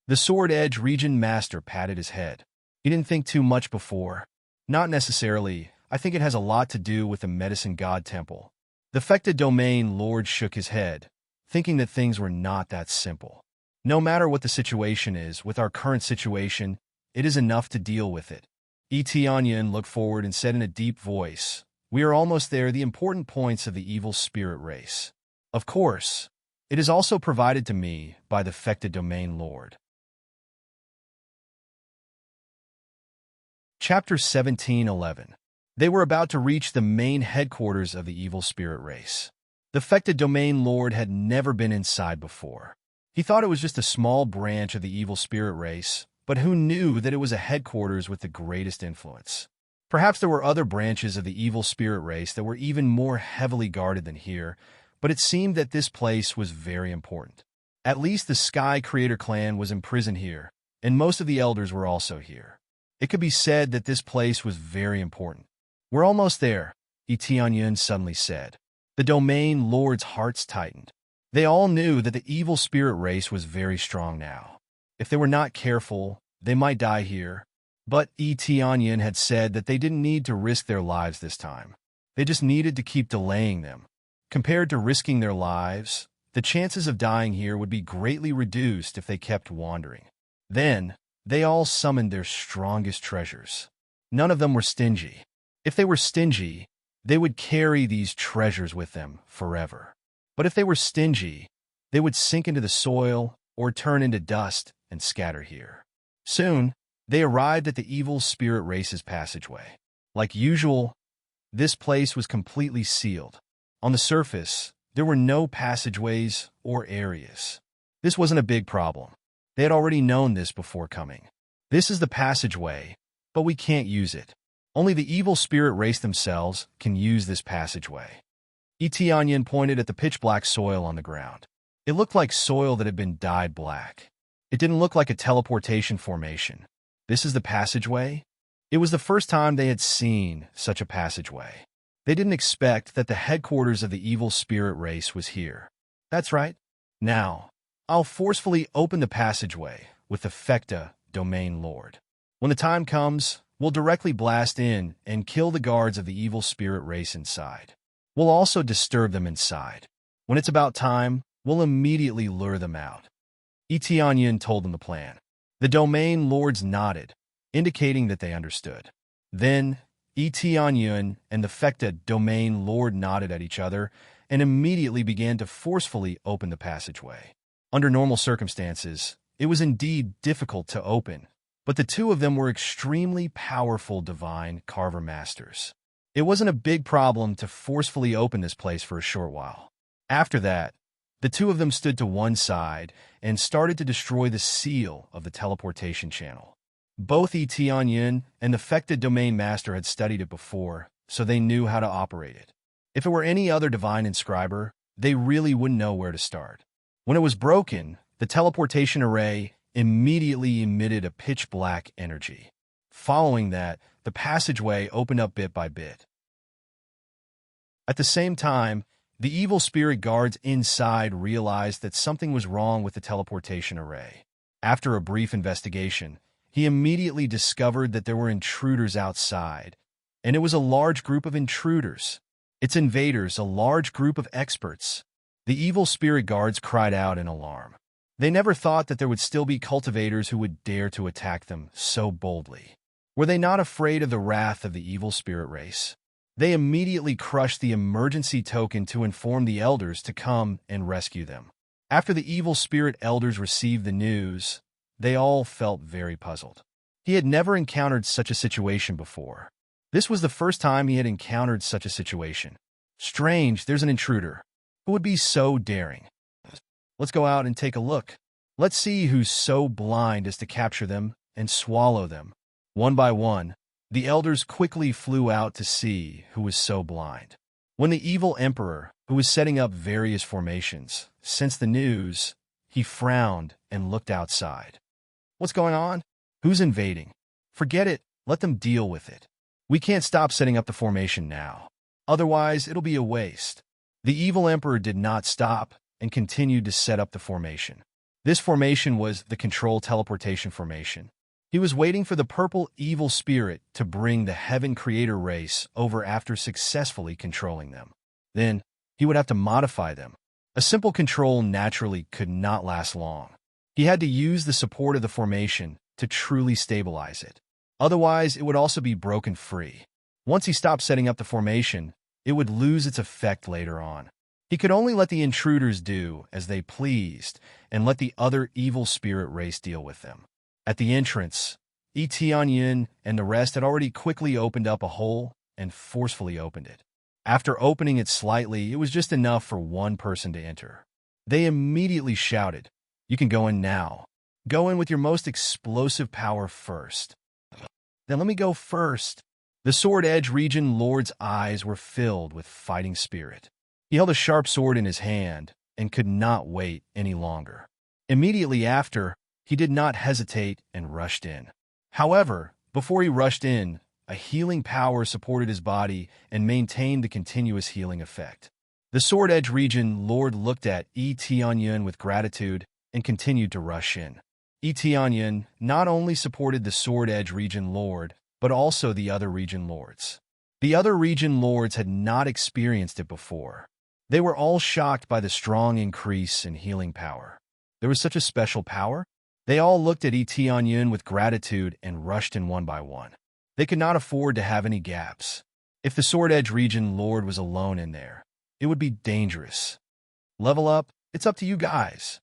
The Sword Edge Region Master patted his head. He didn't think too much before. Not necessarily. I think it has a lot to do with the Medicine God Temple. The affected domain lord shook his head, thinking that things were not that simple. No matter what the situation is, with our current situation, it is enough to deal with it. Tianyun looked forward and said in a deep voice, "We are almost there, the important points of the evil spirit race. Of course, it is also provided to me by the affected domain lord." Chapter 17:11. They were about to reach the main headquarters of the evil spirit race. The affected domain lord had never been inside before. He thought it was just a small branch of the evil spirit race, but who knew that it was a headquarters with the greatest influence? Perhaps there were other branches of the evil spirit race that were even more heavily guarded than here, but it seemed that this place was very important. At least the Sky Creator clan was imprisoned here, and most of the elders were also here. It could be said that this place was very important. "We're almost there," Tianyun suddenly said. The domain lords' hearts tightened. They all knew that the evil spirit race was very strong now. If they were not careful, they might die here. But Tianyun had said that they didn't need to risk their lives this time. They just needed to keep delaying them. Compared to risking their lives, the chances of dying here would be greatly reduced if they kept wandering. Then, they all summoned their strongest treasures. None of them were stingy. If they were stingy, they would carry these treasures with them forever. But if they were stingy, they would sink into the soil or turn into dust and scatter here. Soon, they arrived at the evil spirit race's passageway. Like usual, this place was completely sealed. On the surface, There were no passageways or areas. This wasn't a big problem. They had already known this before coming. This is the passageway, but we can't use it. Only the evil spirit race themselves can use this passageway. Etianyan pointed at the pitch-black soil on the ground. It looked like soil that had been dyed black. It didn't look like a teleportation formation. This is the passageway? It was the first time they had seen such a passageway. They didn't expect that the headquarters of the evil spirit race was here. That's right. Now, I'll forcefully open the passageway with the Fecta Domain Lord. When the time comes, we'll directly blast in and kill the guards of the evil spirit race inside. We'll also disturb them inside. When it's about time, we'll immediately lure them out. Etianyan told them the plan. The Domain Lords nodded, indicating that they understood. Then, Etianyan and the Fecta Domain Lord nodded at each other and immediately began to forcefully open the passageway. Under normal circumstances, it was indeed difficult to open, but the two of them were extremely powerful divine carver masters. It wasn't a big problem to forcefully open this place for a short while. After that, the two of them stood to one side and started to destroy the seal of the teleportation channel. Both Etianyan and the Fecta Domain Master had studied it before, so they knew how to operate it. If it were any other divine inscriber, they really wouldn't know where to start. When it was broken, the teleportation array immediately emitted a pitch-black energy. Following that, the passageway opened up bit by bit. At the same time, the evil spirit guards inside realized that something was wrong with the teleportation array. After a brief investigation, he immediately discovered that there were intruders outside, and it was a large group of intruders. Its invaders, a large group of experts. The evil spirit guards cried out in alarm. They never thought that there would still be cultivators who would dare to attack them so boldly. Were they not afraid of the wrath of the evil spirit race? They immediately crushed the emergency token to inform the elders to come and rescue them. After the evil spirit elders received the news, they all felt very puzzled. He had never encountered such a situation before. This was the first time he had encountered such a situation. Strange, there's an intruder. Who would be so daring? Let's go out and take a look. Let's see who's so blind as to capture them and swallow them. One by one, the elders quickly flew out to see who was so blind. When the evil emperor, who was setting up various formations, sensed the news, he frowned and looked outside. What's going on? Who's invading? Forget it. Let them deal with it. We can't stop setting up the formation now. Otherwise, it'll be a waste. The evil emperor did not stop and continued to set up the formation. This formation was the control teleportation formation. He was waiting for the purple evil spirit to bring the heaven creator race over after successfully controlling them. Then, he would have to modify them. A simple control naturally could not last long. He had to use the support of the formation to truly stabilize it. Otherwise, it would also be broken free. Once he stopped setting up the formation, it would lose its effect later on. He could only let the intruders do as they pleased and let the other evil spirit race deal with them. At the entrance, Etianyan and the rest had already quickly opened up a hole and forcefully opened it. After opening it slightly, it was just enough for one person to enter. They immediately shouted, "You can go in now. Go in with your most explosive power first." "Then let me go first." The Sword Edge region lord's eyes were filled with fighting spirit. He held a sharp sword in his hand and could not wait any longer. Immediately after, he did not hesitate and rushed in. However, before he rushed in, a healing power supported his body and maintained the continuous healing effect. The Sword Edge region lord looked at Etianyan with gratitude and continued to rush in. Etianyan not only supported the Sword Edge region lord, but also the other region lords. The other region lords had not experienced it before. They were all shocked by the strong increase in healing power. There was such a special power? They all looked at Etianyan with gratitude and rushed in one by one. They could not afford to have any gaps. If the Sword Edge region lord was alone in there, it would be dangerous. Level up, it's up to you guys.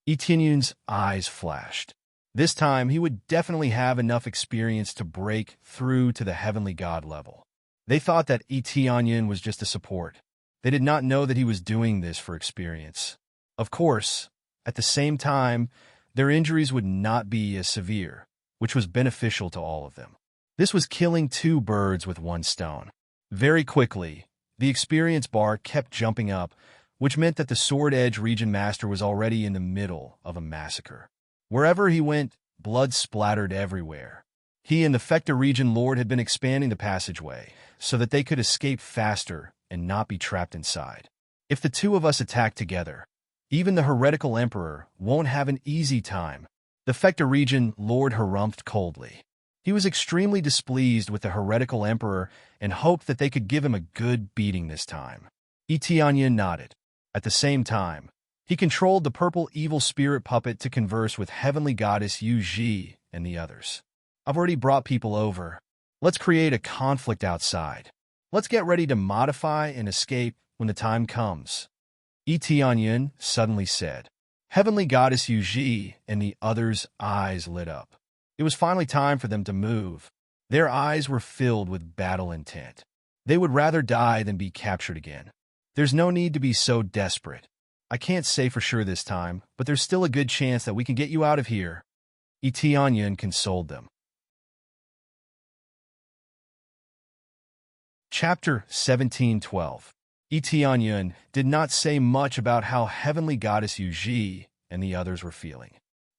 Etianyan's eyes flashed. This time, he would definitely have enough experience to break through to the heavenly god level. They thought that Etianyan was just a support. They did not know that he was doing this for experience. Of course, at the same time, their injuries would not be as severe, which was beneficial to all of them. This was killing two birds with one stone. Very quickly, the experience bar kept jumping up, which meant that the Sword Edge Region Master was already in the middle of a massacre. Wherever he went, blood splattered everywhere. He and the Fecta Region Lord had been expanding the passageway so that they could escape faster and not be trapped inside. If the two of us attack together, even the heretical Emperor won't have an easy time, the Fecta Region Lord harumphed coldly. He was extremely displeased with the heretical Emperor and hoped that they could give him a good beating this time. Etianya nodded. At the same time, he controlled the purple evil spirit puppet to converse with Heavenly Goddess Yu Ji and the others. I've already brought people over. Let's create a conflict outside. Let's get ready to modify and escape when the time comes. Etianya suddenly said. Heavenly Goddess Yu Ji and the others' eyes lit up. It was finally time for them to move. Their eyes were filled with battle intent. They would rather die than be captured again. There's no need to be so desperate. I can't say for sure this time, but there's still a good chance that we can get you out of here. Etianya consoled them. Chapter 17:12. Etianya did not say much about how Heavenly Goddess Yu Ji and the others were feeling.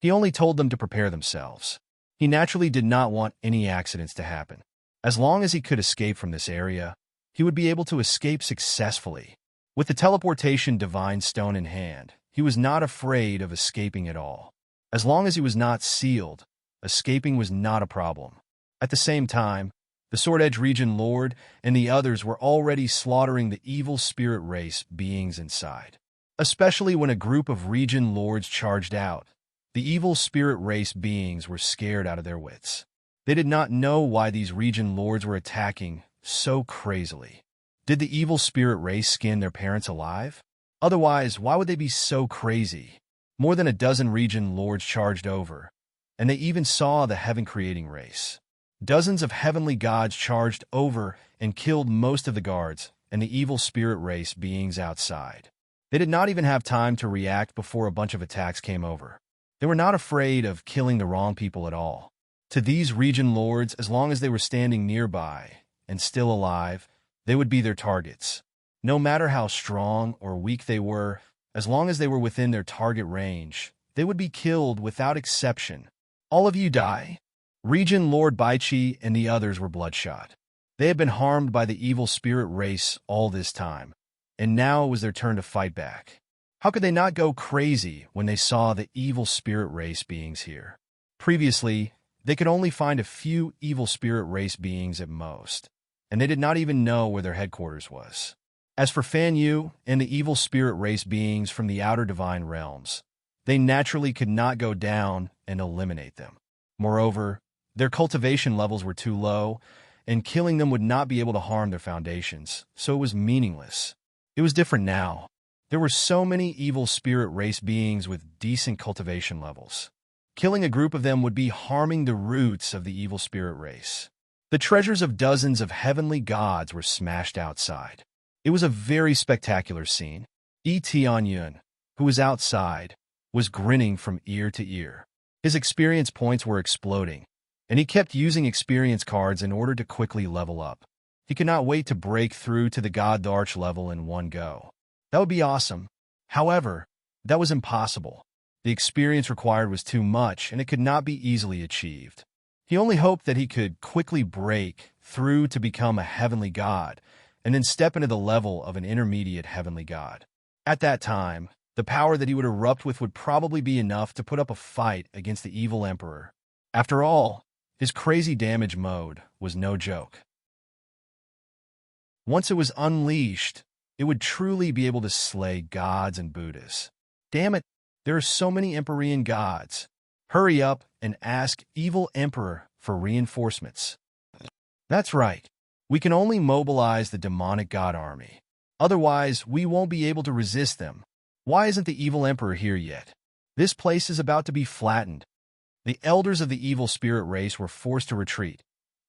He only told them to prepare themselves. He naturally did not want any accidents to happen. As long as he could escape from this area, he would be able to escape successfully. With the teleportation divine stone in hand, he was not afraid of escaping at all. As long as he was not sealed, escaping was not a problem. At the same time, the Sword Edge Region Lord and the others were already slaughtering the evil spirit race beings inside. Especially when a group of Region Lords charged out, the evil spirit race beings were scared out of their wits. They did not know why these Region Lords were attacking so crazily. Did the evil spirit race skin their parents alive? Otherwise, why would they be so crazy? More than a dozen Region Lords charged over, and they even saw the heaven-creating race. Dozens of heavenly gods charged over and killed most of the guards and the evil spirit race beings outside. They did not even have time to react before a bunch of attacks came over. They were not afraid of killing the wrong people at all. To these Region Lords, as long as they were standing nearby and still alive, they would be their targets. No matter how strong or weak they were, as long as they were within their target range, they would be killed without exception. All of you die. Region Lord Baichi and the others were bloodshot. They had been harmed by the evil spirit race all this time, and now it was their turn to fight back. How could they not go crazy when they saw the evil spirit race beings here? Previously, they could only find a few evil spirit race beings at most, and they did not even know where their headquarters was. As for Fan Yu and the evil spirit race beings from the outer divine realms, they naturally could not go down and eliminate them. Moreover, their cultivation levels were too low, and killing them would not be able to harm their foundations, so it was meaningless. It was different now. There were so many evil spirit race beings with decent cultivation levels. Killing a group of them would be harming the roots of the evil spirit race. The treasures of dozens of heavenly gods were smashed outside. It was a very spectacular scene. Etianya, who was outside, was grinning from ear to ear. His experience points were exploding, and he kept using experience cards in order to quickly level up. He could not wait to break through to the God Arch level in one go. That would be awesome. However, that was impossible. The experience required was too much, and it could not be easily achieved. He only hoped that he could quickly break through to become a heavenly god, and then step into the level of an intermediate heavenly god. At that time, the power that he would erupt with would probably be enough to put up a fight against the evil emperor. After all, his crazy damage mode was no joke. Once it was unleashed, it would truly be able to slay gods and Buddhas. Damn it, there are so many Empyrean gods. Hurry up and ask Evil Emperor for reinforcements. That's right. We can only mobilize the demonic god army. Otherwise, we won't be able to resist them. Why isn't the Evil Emperor here yet? This place is about to be flattened. The elders of the evil spirit race were forced to retreat.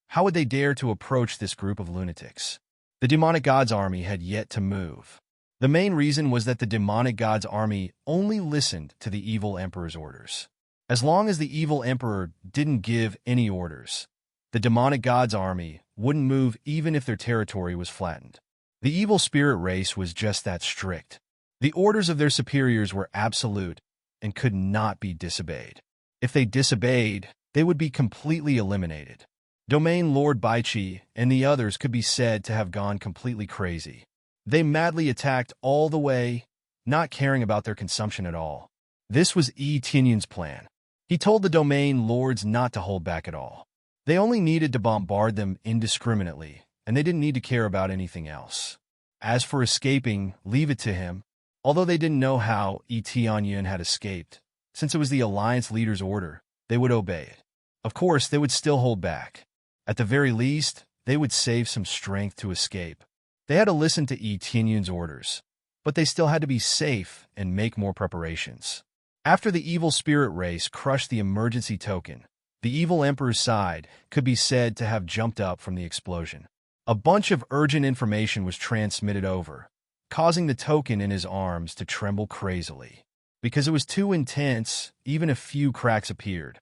How would they dare to approach this group of lunatics? The demonic god's army had yet to move. The main reason was that the demonic god's army only listened to the evil emperor's orders. As long as the evil emperor didn't give any orders, the demonic god's army wouldn't move even if their territory was flattened. The evil spirit race was just that strict. The orders of their superiors were absolute and could not be disobeyed. If they disobeyed, they would be completely eliminated. Domain Lord Baichi and the others could be said to have gone completely crazy. They madly attacked all the way, not caring about their consumption at all. This was Yi Tianyun's plan. He told the domain lords not to hold back at all. They only needed to bombard them indiscriminately, and they didn't need to care about anything else. As for escaping, leave it to him. Although they didn't know how Yi Tianyun had escaped, since it was the alliance leader's order, they would obey it. Of course, they would still hold back. At the very least, they would save some strength to escape. They had to listen to Yi Tianyun's orders, but they still had to be safe and make more preparations. After the evil spirit race crushed the emergency token, the evil emperor's side could be said to have jumped up from the explosion. A bunch of urgent information was transmitted over, causing the token in his arms to tremble crazily. Because it was too intense, even a few cracks appeared.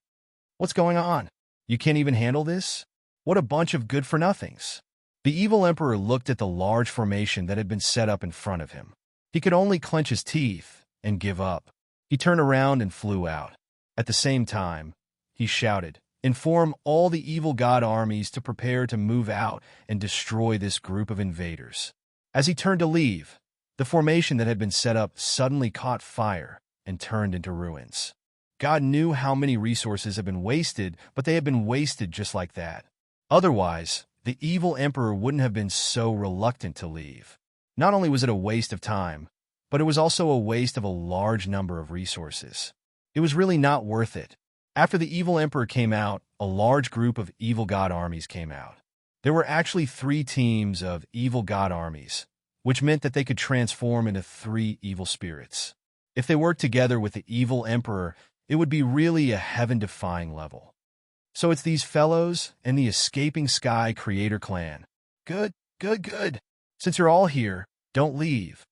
What's going on? You can't even handle this? What a bunch of good-for-nothings. The evil emperor looked at the large formation that had been set up in front of him. He could only clench his teeth and give up. He turned around and flew out. At the same time, he shouted, "Inform all the evil god armies to prepare to move out and destroy this group of invaders." As he turned to leave, the formation that had been set up suddenly caught fire and turned into ruins. God knew how many resources had been wasted, but they had been wasted just like that. Otherwise, the evil emperor wouldn't have been so reluctant to leave. Not only was it a waste of time, but it was also a waste of a large number of resources. It was really not worth it. After the evil emperor came out, a large group of evil god armies came out. There were actually 3 teams of evil god armies, which meant that they could transform into 3 evil spirits. If they worked together with the evil emperor, it would be really a heaven-defying level. So it's these fellows and the Escaping Sky Creator Clan. Good, good, good. Since you're all here, don't leave.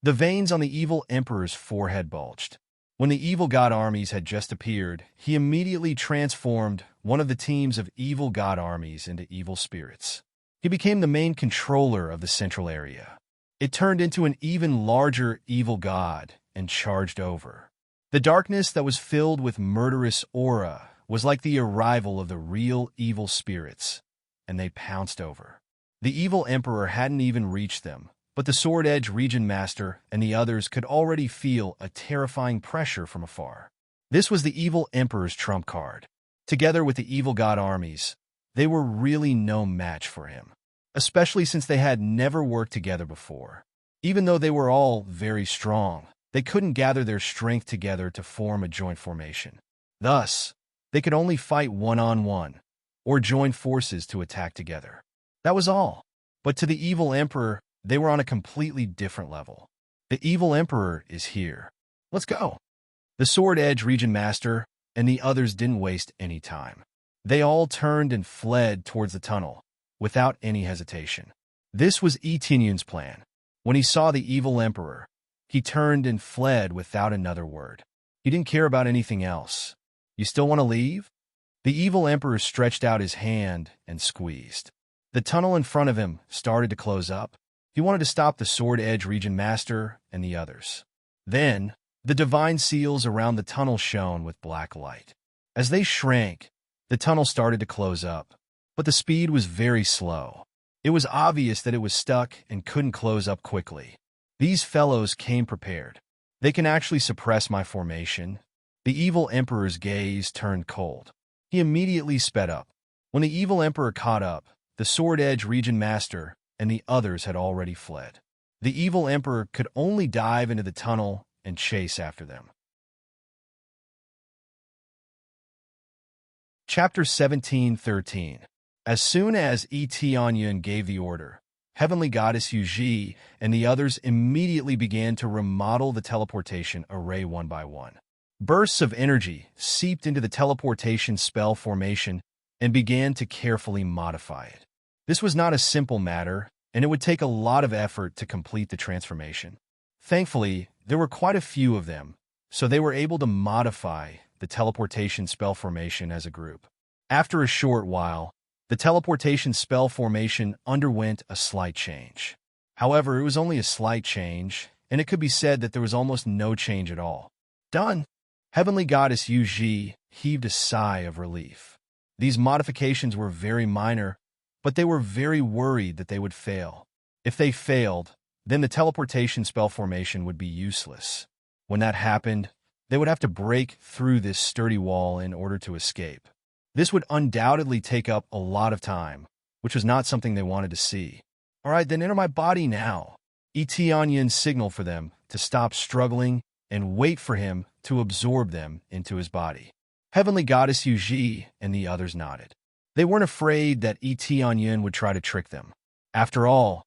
The veins on the evil emperor's forehead bulged. When the evil god armies had just appeared, he immediately transformed one of the teams of evil god armies into evil spirits. He became the main controller of the central area. It turned into an even larger evil god and charged over. The darkness that was filled with murderous aura was like the arrival of the real evil spirits, and they pounced over. The evil emperor hadn't even reached them, but the Sword Edge Region Master and the others could already feel a terrifying pressure from afar. This was the evil emperor's trump card. Together with the evil god armies, they were really no match for him, especially since they had never worked together before. Even though they were all very strong, they couldn't gather their strength together to form a joint formation. Thus, they could only fight one-on-one, or join forces to attack together. That was all. But to the evil emperor, they were on a completely different level. The evil emperor is here. Let's go. The Sword Edge Region Master and the others didn't waste any time. They all turned and fled towards the tunnel, without any hesitation. This was Yi Tianyun's plan. When he saw the evil emperor, he turned and fled without another word. He didn't care about anything else. You still want to leave? The evil emperor stretched out his hand and squeezed. The tunnel in front of him started to close up. He wanted to stop the Sword Edge Region Master and the others. Then, the divine seals around the tunnel shone with black light. As they shrank, the tunnel started to close up, but the speed was very slow. It was obvious that it was stuck and couldn't close up quickly. These fellows came prepared. They can actually suppress my formation. The evil emperor's gaze turned cold. He immediately sped up. When the evil emperor caught up, the Sword Edge Region Master and the others had already fled. The evil emperor could only dive into the tunnel and chase after them. Chapter 17:13. As soon as Yi Tianyun gave the order, Heavenly Goddess Yuji and the others immediately began to remodel the teleportation array one by one. Bursts of energy seeped into the teleportation spell formation and began to carefully modify it. This was not a simple matter, and it would take a lot of effort to complete the transformation. Thankfully, there were quite a few of them, so they were able to modify the teleportation spell formation as a group. After a short while, the teleportation spell formation underwent a slight change. However, it was only a slight change, and it could be said that there was almost no change at all. Done! Heavenly Goddess Yu Ji heaved a sigh of relief. These modifications were very minor, but they were very worried that they would fail. If they failed, then the teleportation spell formation would be useless. When that happened, they would have to break through this sturdy wall in order to escape. This would undoubtedly take up a lot of time, which was not something they wanted to see. All right, then enter my body now. Etianyin signaled for them to stop struggling and wait for him to absorb them into his body. Heavenly Goddess Yu Ji and the others nodded. They weren't afraid that Etianyin would try to trick them. After all,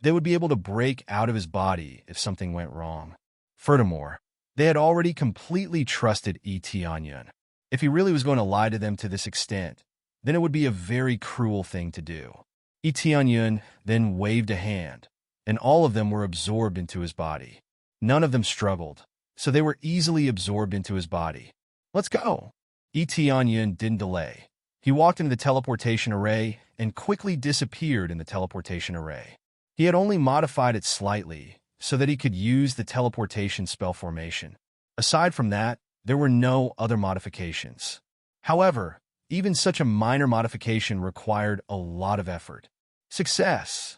they would be able to break out of his body if something went wrong. Furthermore, they had already completely trusted Etianyin. If he really was going to lie to them to this extent, then it would be a very cruel thing to do. Etianyin then waved a hand, and all of them were absorbed into his body. None of them struggled, so they were easily absorbed into his body. Let's go! Etianyin didn't delay. He walked into the teleportation array and quickly disappeared in the teleportation array. He had only modified it slightly so that he could use the teleportation spell formation. Aside from that, there were no other modifications. However, even such a minor modification required a lot of effort. Success!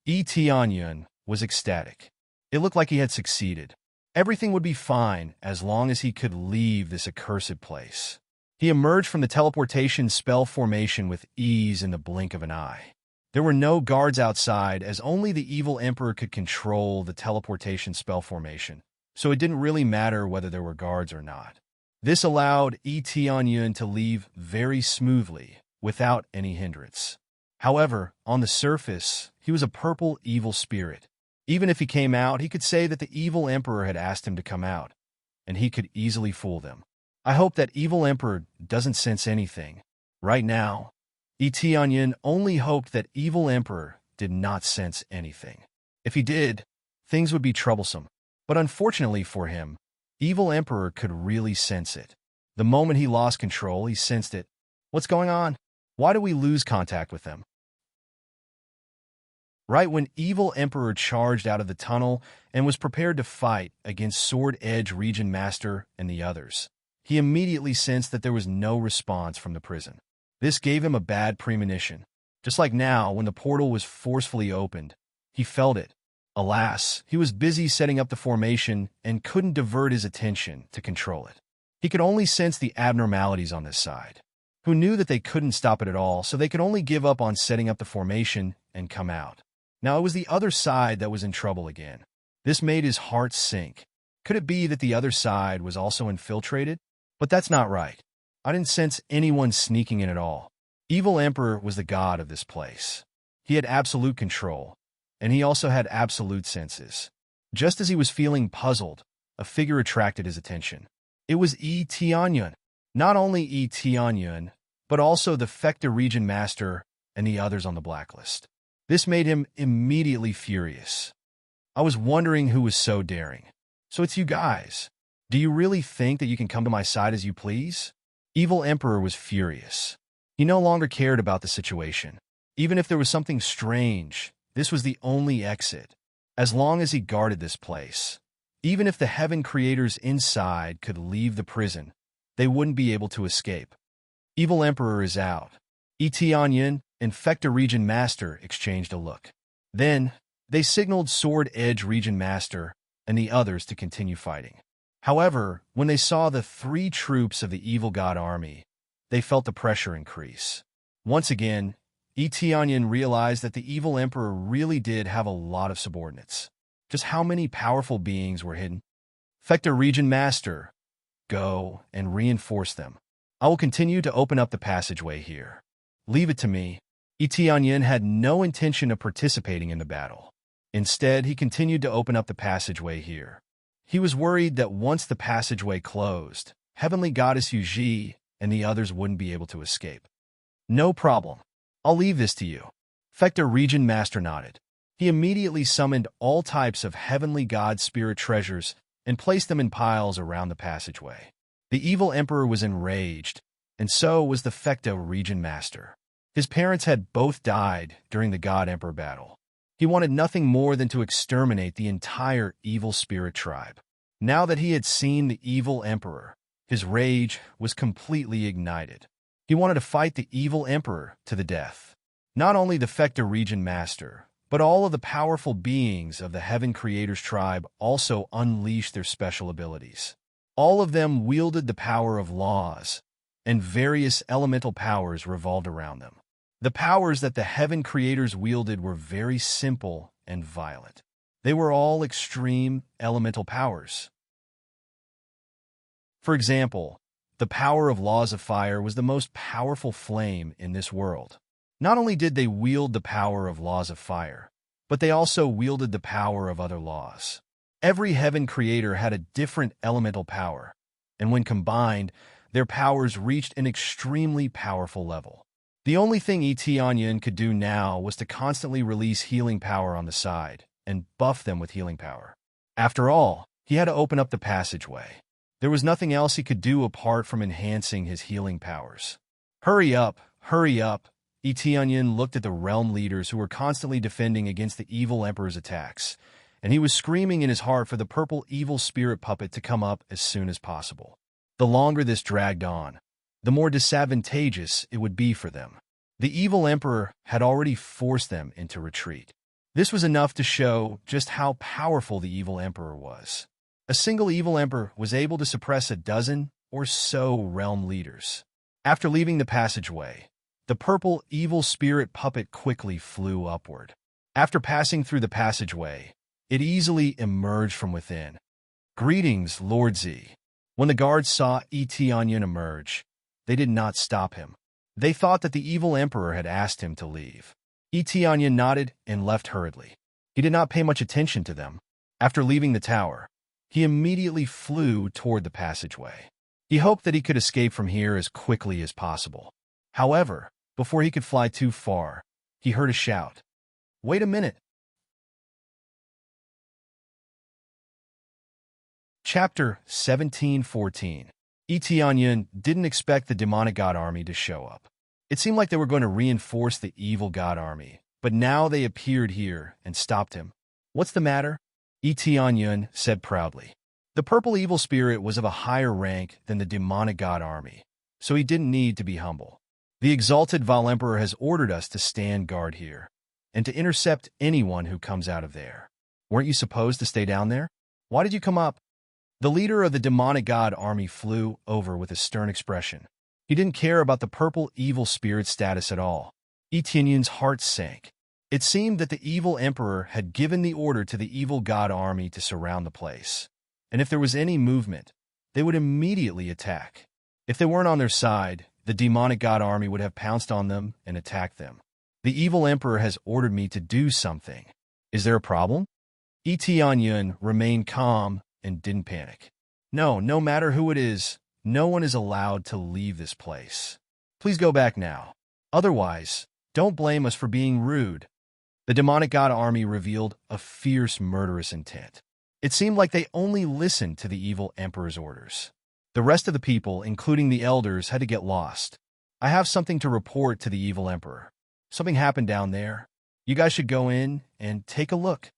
Etianyin was ecstatic. It looked like he had succeeded. Everything would be fine as long as he could leave this accursed place. He emerged from the teleportation spell formation with ease in the blink of an eye. There were no guards outside, as only the evil emperor could control the teleportation spell formation, so it didn't really matter whether there were guards or not. This allowed Etianyin to leave very smoothly, without any hindrance. However, on the surface, he was a purple evil spirit. Even if he came out, he could say that the evil emperor had asked him to come out, and he could easily fool them. I hope that evil emperor doesn't sense anything. Right now, Etianyin only hoped that evil emperor did not sense anything. If he did, things would be troublesome. But unfortunately for him, evil emperor could really sense it. The moment he lost control, he sensed it. What's going on? Why do we lose contact with them? Right when evil emperor charged out of the tunnel and was prepared to fight against Sword Edge Region Master and the others, he immediately sensed that there was no response from the prison. This gave him a bad premonition. Just like now, when the portal was forcefully opened, he felt it. Alas, he was busy setting up the formation and couldn't divert his attention to control it. He could only sense the abnormalities on this side. Who knew that they couldn't stop it at all, so they could only give up on setting up the formation and come out. Now it was the other side that was in trouble again. This made his heart sink. Could it be that the other side was also infiltrated? But that's not right. I didn't sense anyone sneaking in at all. Evil Emperor was the god of this place. He had absolute control, and he also had absolute senses. Just as he was feeling puzzled, a figure attracted his attention. It was Tianyun. Not only Tianyun, but also the Fecta Region Master and the others on the blacklist. This made him immediately furious. I was wondering who was so daring. So it's you guys. Do you really think that you can come to my side as you please? Evil Emperor was furious. He no longer cared about the situation. Even if there was something strange, this was the only exit. As long as he guarded this place, even if the Heaven Creators inside could leave the prison, they wouldn't be able to escape. Evil Emperor is out. Etianyin and Fecta Region Master exchanged a look. Then, they signaled Sword Edge Region Master and the others to continue fighting. However, when they saw the 3 troops of the Evil God Army, they felt the pressure increase. Once again, Etianyin realized that the Evil Emperor really did have a lot of subordinates. Just how many powerful beings were hidden? Fecta Region Master, go and reinforce them. I will continue to open up the passageway here. Leave it to me. Etianyin had no intention of participating in the battle. Instead, he continued to open up the passageway here. He was worried that once the passageway closed, Heavenly Goddess Yu Ji and the others wouldn't be able to escape. No problem. I'll leave this to you. Fecta Region Master nodded. He immediately summoned all types of heavenly god spirit treasures and placed them in piles around the passageway. The evil emperor was enraged, and so was the Fecta region master. His parents had both died during the god-emperor battle. He wanted nothing more than to exterminate the entire evil spirit tribe. Now that he had seen the evil emperor, his rage was completely ignited. He wanted to fight the evil emperor to the death. Not only the Fecta region master, but all of the powerful beings of the Heaven Creators tribe also unleashed their special abilities. All of them wielded the power of laws, and various elemental powers revolved around them. The powers that the Heaven Creators wielded were very simple and violent. They were all extreme elemental powers. For example, the power of laws of fire was the most powerful flame in this world. Not only did they wield the power of laws of fire, but they also wielded the power of other laws. Every Heaven Creator had a different elemental power, and when combined, their powers reached an extremely powerful level. The only thing Etion could do now was to constantly release healing power on the side and buff them with healing power. After all, he had to open up the passageway. There was nothing else he could do apart from enhancing his healing powers. Hurry up, hurry up. Etion looked at the realm leaders who were constantly defending against the evil emperor's attacks, and he was screaming in his heart for the purple evil spirit puppet to come up as soon as possible. The longer this dragged on, the more disadvantageous it would be for them. The evil emperor had already forced them into retreat. This was enough to show just how powerful the evil emperor was. A single evil emperor was able to suppress a dozen or so realm leaders. After leaving the passageway, the purple evil spirit puppet quickly flew upward. After passing through the passageway, it easily emerged from within. Greetings, Lord Z. When the guards saw Etion emerge, they did not stop him. They thought that the evil emperor had asked him to leave. Etion nodded and left hurriedly. He did not pay much attention to them. After leaving the tower, he immediately flew toward the passageway. He hoped that he could escape from here as quickly as possible. However, before he could fly too far, he heard a shout. Wait a minute! Chapter 17:14. Etion didn't expect the demonic god army to show up. It seemed like they were going to reinforce the evil god army, but now they appeared here and stopped him. What's the matter? Etion said proudly. The purple evil spirit was of a higher rank than the demonic god army, so he didn't need to be humble. The exalted Val Emperor has ordered us to stand guard here, and to intercept anyone who comes out of there. Weren't you supposed to stay down there? Why did you come up? The leader of the demonic god army flew over with a stern expression. He didn't care about the purple evil spirit status at all. Etion's heart sank. It seemed that the evil emperor had given the order to the evil god army to surround the place, and if there was any movement, they would immediately attack. If they weren't on their side, the demonic god army would have pounced on them and attacked them. The evil emperor has ordered me to do something. Is there a problem? Etion remained calm and didn't panic. No matter who it is, no one is allowed to leave this place. Please go back now. Otherwise, don't blame us for being rude. The demonic god army revealed a fierce, murderous intent. It seemed like they only listened to the evil emperor's orders. The rest of the people, including the elders, had to get lost. I have something to report to the evil emperor. Something happened down there. You guys should go in and take a look.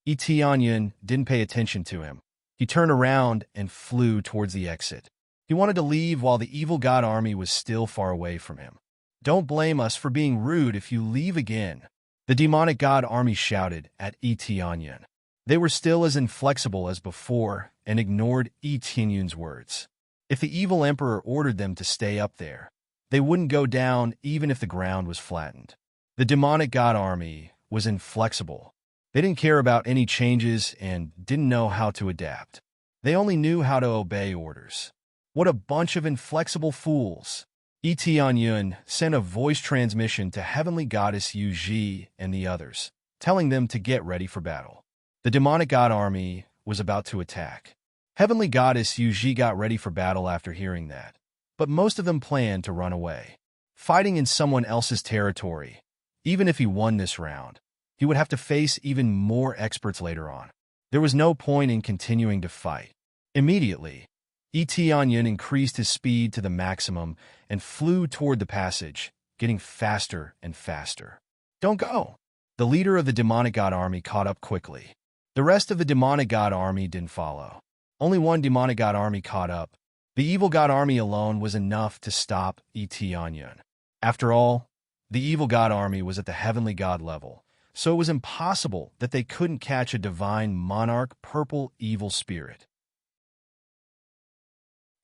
Etion didn't pay attention to him. He turned around and flew towards the exit. He wanted to leave while the evil god army was still far away from him. Don't blame us for being rude if you leave again, the demonic god army shouted at Etion. They were still as inflexible as before and ignored Etion's words. If the evil emperor ordered them to stay up there, they wouldn't go down even if the ground was flattened. The demonic god army was inflexible. They didn't care about any changes and didn't know how to adapt. They only knew how to obey orders. What a bunch of inflexible fools. Etion sent a voice transmission to Heavenly Goddess Yu Ji and the others, telling them to get ready for battle. The demonic god army was about to attack. Heavenly Goddess Yu Ji got ready for battle after hearing that, but most of them planned to run away. Fighting in someone else's territory, even if he won this round, he would have to face even more experts later on. There was no point in continuing to fight. Immediately, Etianyan increased his speed to the maximum and flew toward the passage, getting faster and faster. Don't go! The leader of the demonic god army caught up quickly. The rest of the demonic god army didn't follow. Only one demonic god army caught up. The evil god army alone was enough to stop Etianyan. After all, the evil god army was at the heavenly god level, so it was impossible that they couldn't catch a divine monarch purple evil spirit.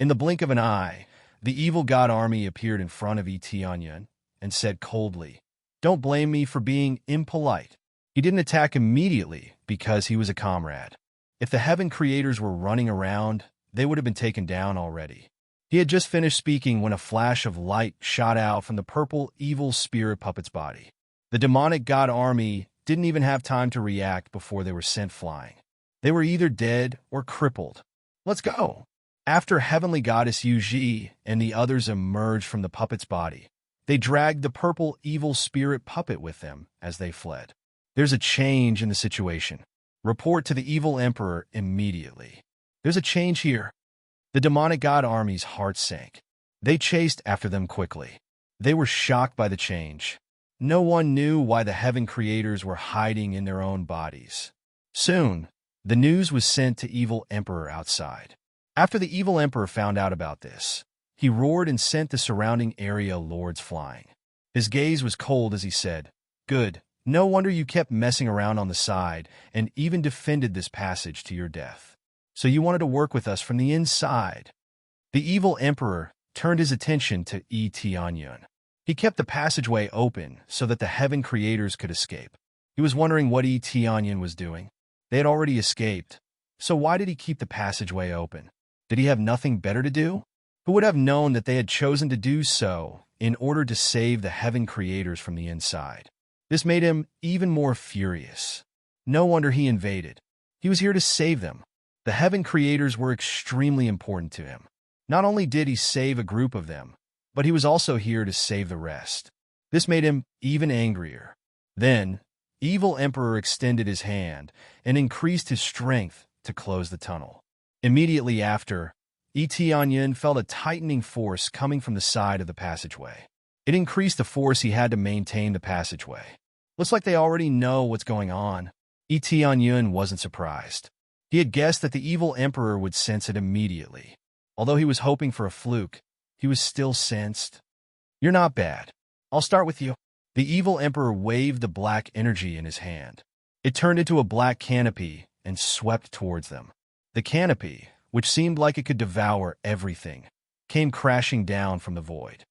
In the blink of an eye, the evil god army appeared in front of Etianyan and said coldly, "Don't blame me for being impolite." He didn't attack immediately because he was a comrade. If the heaven creators were running around, they would have been taken down already. He had just finished speaking when a flash of light shot out from the purple evil spirit puppet's body. The demonic god army didn't even have time to react before they were sent flying. They were either dead or crippled. Let's go! After heavenly goddess Yuji and the others emerged from the puppet's body, they dragged the purple evil spirit puppet with them as they fled. There's a change in the situation. Report to the evil emperor immediately. There's a change here. The demonic god army's heart sank. They chased after them quickly. They were shocked by the change. No one knew why the heaven creators were hiding in their own bodies. Soon, the news was sent to evil emperor outside. After the evil emperor found out about this, he roared and sent the surrounding area lords flying. His gaze was cold as he said, "Good. No wonder you kept messing around on the side and even defended this passage to your death. So you wanted to work with us from the inside." The evil emperor turned his attention to Etianyan. He kept the passageway open so that the heaven creators could escape. He was wondering what Etianyan was doing. They had already escaped, so why did he keep the passageway open? Did he have nothing better to do? Who would have known that they had chosen to do so in order to save the heaven creators from the inside? This made him even more furious. No wonder he invaded. He was here to save them. The heaven creators were extremely important to him. Not only did he save a group of them, but he was also here to save the rest. This made him even angrier. Then, evil emperor extended his hand and increased his strength to close the tunnel. Immediately after, Etianyan felt a tightening force coming from the side of the passageway. It increased the force he had to maintain the passageway. Looks like they already know what's going on. Etianyan wasn't surprised. He had guessed that the evil emperor would sense it immediately. Although he was hoping for a fluke, he was still sensed. "You're not bad. I'll start with you." The evil emperor waved the black energy in his hand. It turned into a black canopy and swept towards them. The canopy, which seemed like it could devour everything, came crashing down from the void.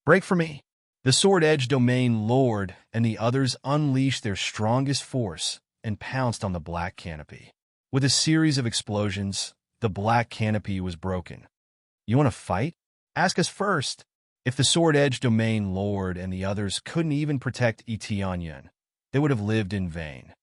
"Break for me!" The sword-edged domain lord and the others unleashed their strongest force and pounced on the black canopy. With a series of explosions, the black canopy was broken. "You want to fight? Ask us first." If the sword-edged domain lord and the others couldn't even protect Etianyan, they would have lived in vain.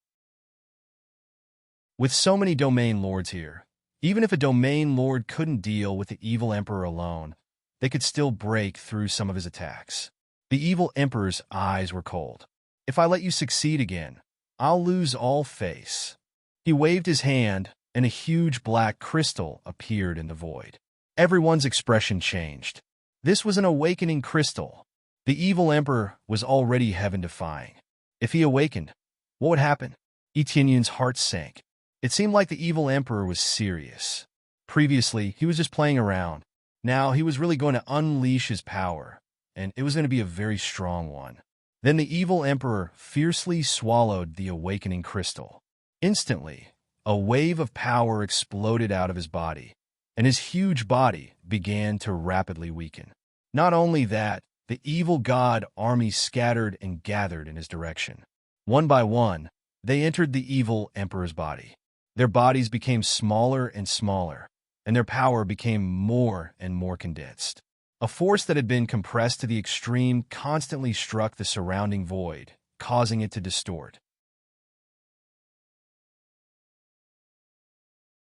With so many domain lords here, even if a domain lord couldn't deal with the evil emperor alone, they could still break through some of his attacks. The evil emperor's eyes were cold. "If I let you succeed again, I'll lose all face." He waved his hand, and a huge black crystal appeared in the void. Everyone's expression changed. This was an awakening crystal. The evil emperor was already heaven-defying. If he awakened, what would happen? Etianyan's heart sank. It seemed like the evil emperor was serious. Previously, he was just playing around. Now he was really going to unleash his power, and it was going to be a very strong one. Then the evil emperor fiercely swallowed the awakening crystal. Instantly, a wave of power exploded out of his body, and his huge body began to rapidly weaken. Not only that, the evil god army scattered and gathered in his direction. One by one, they entered the evil emperor's body. Their bodies became smaller and smaller, and their power became more and more condensed. A force that had been compressed to the extreme constantly struck the surrounding void, causing it to distort.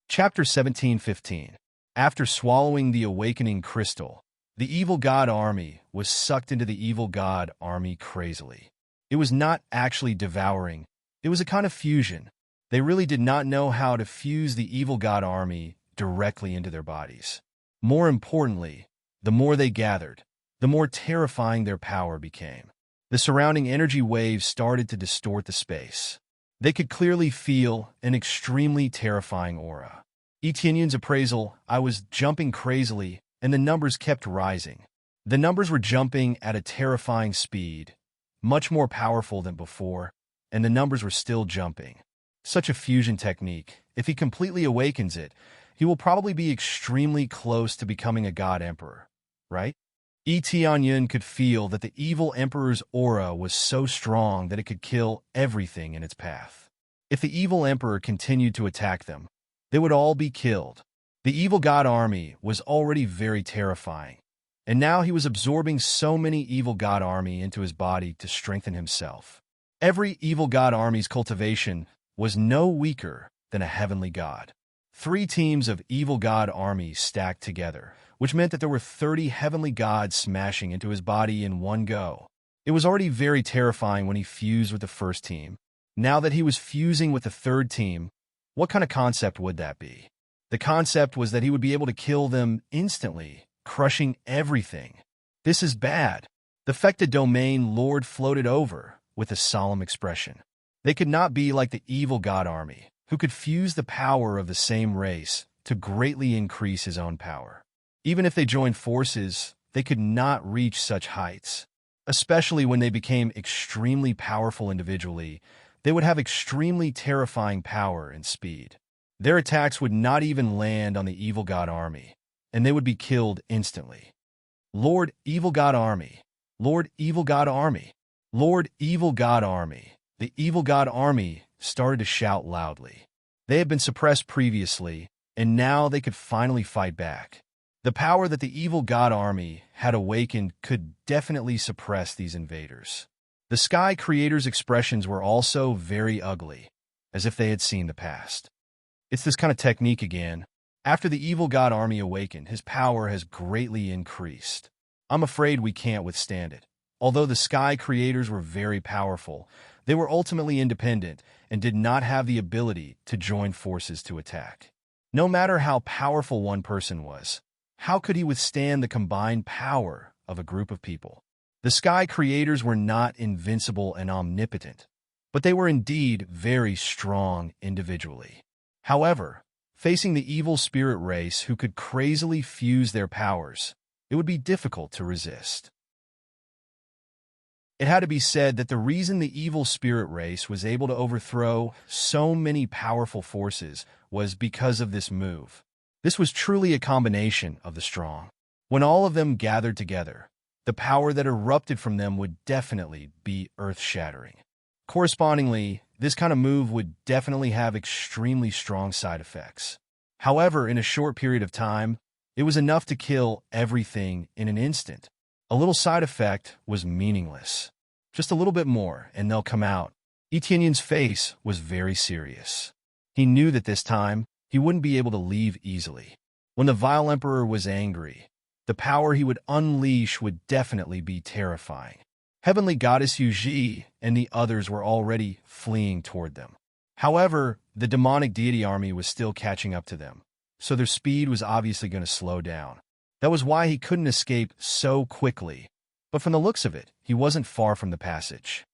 Chapter 17:15. After swallowing the awakening crystal, the evil god army was sucked into the evil god army crazily. It was not actually devouring, It was a kind of fusion. They really did not know how to fuse the evil god army directly into their bodies. More importantly, the more they gathered, the more terrifying their power became. The surrounding energy waves started to distort the space. They could clearly feel an extremely terrifying aura. Etienne's appraisal, I was jumping crazily, and the numbers kept rising. The numbers were jumping at a terrifying speed, much more powerful than before, and the numbers were still jumping. Such a fusion technique, if he completely awakens it, he will probably be extremely close to becoming a god emperor, right? Etienne could feel that the evil emperor's aura was so strong that it could kill everything in its path. If the evil emperor continued to attack them, they would all be killed. The evil god army was already very terrifying, and now he was absorbing so many evil god army into his body to strengthen himself. Every evil god army's cultivation was no weaker than a heavenly god. 3 teams of evil god armies stacked together, which meant that there were 30 heavenly gods smashing into his body in one go. It was already very terrifying when he fused with the first team. Now that he was fusing with the third team, what kind of concept would that be? The concept was that he would be able to kill them instantly, crushing everything. This is bad. The Fecta Domain Lord floated over with a solemn expression. They could not be like the evil god army, who could fuse the power of the same race to greatly increase his own power. Even if they joined forces, they could not reach such heights. Especially when they became extremely powerful individually, they would have extremely terrifying power and speed. Their attacks would not even land on the evil god army, and they would be killed instantly. Lord Evil God Army, Lord Evil God Army, Lord Evil God Army. The evil god army started to shout loudly. They had been suppressed previously, and now they could finally fight back. The power that the evil god army had awakened could definitely suppress these invaders. The Sky Creator's expressions were also very ugly, as if they had seen the past. It's this kind of technique again. After the evil god army awakened, his power has greatly increased. I'm afraid we can't withstand it. Although the Sky Creators were very powerful, they were ultimately independent and did not have the ability to join forces to attack. No matter how powerful one person was, how could he withstand the combined power of a group of people? The Sky Creators were not invincible and omnipotent, but they were indeed very strong individually. However, facing the evil spirit race who could crazily fuse their powers, it would be difficult to resist. It had to be said that the reason the evil spirit race was able to overthrow so many powerful forces was because of this move. This was truly a combination of the strong. When all of them gathered together, the power that erupted from them would definitely be earth-shattering. Correspondingly, this kind of move would definitely have extremely strong side effects. However, in a short period of time, it was enough to kill everything in an instant. A little side effect was meaningless. Just a little bit more, and they'll come out. Etienne's face was very serious. He knew that this time, he wouldn't be able to leave easily. When the Vile Emperor was angry, the power he would unleash would definitely be terrifying. Heavenly Goddess Yuji and the others were already fleeing toward them. However, the demonic deity army was still catching up to them, so their speed was obviously going to slow down. That was why he couldn't escape so quickly, but from the looks of it, he wasn't far from the passage.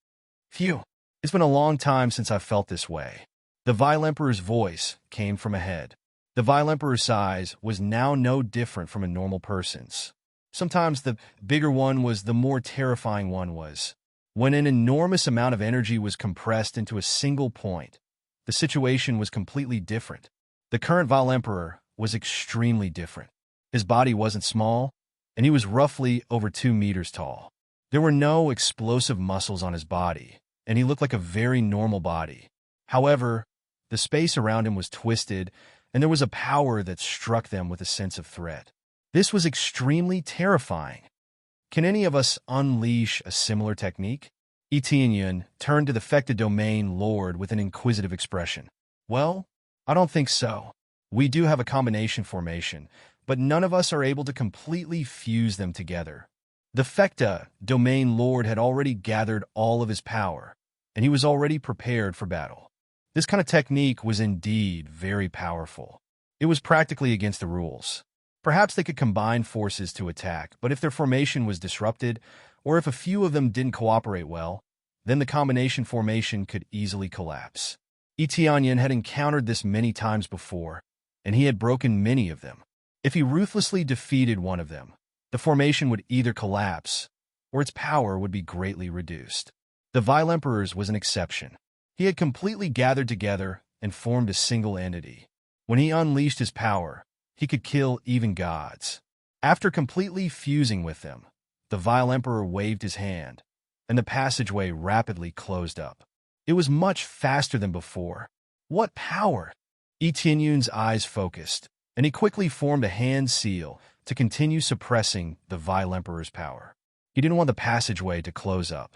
Phew, it's been a long time since I've felt this way. The Vile Emperor's voice came from ahead. The Vile Emperor's size was now no different from a normal person's. Sometimes the bigger one was the more terrifying one was. When an enormous amount of energy was compressed into a single point, the situation was completely different. The current Vile Emperor was extremely different. His body wasn't small, and he was roughly over 2 meters tall. There were no explosive muscles on his body, and he looked like a very normal body. However, the space around him was twisted, and there was a power that struck them with a sense of threat. This was extremely terrifying. Can any of us unleash a similar technique? Etienne turned to the Fecta Domain Lord with an inquisitive expression. Well, I don't think so. We do have a combination formation, but none of us are able to completely fuse them together. The Fecta Domain Lord had already gathered all of his power, and he was already prepared for battle. This kind of technique was indeed very powerful. It was practically against the rules. Perhaps they could combine forces to attack, but if their formation was disrupted, or if a few of them didn't cooperate well, then the combination formation could easily collapse. Etienne had encountered this many times before, and he had broken many of them. If he ruthlessly defeated one of them, the formation would either collapse, or its power would be greatly reduced. The Vile Emperor's was an exception. He had completely gathered together and formed a single entity. When he unleashed his power, he could kill even gods. After completely fusing with them, the Vile Emperor waved his hand, and the passageway rapidly closed up. It was much faster than before. What power! Etienne's eyes focused, and he quickly formed a hand seal to continue suppressing the Vile Emperor's power. He didn't want the passageway to close up.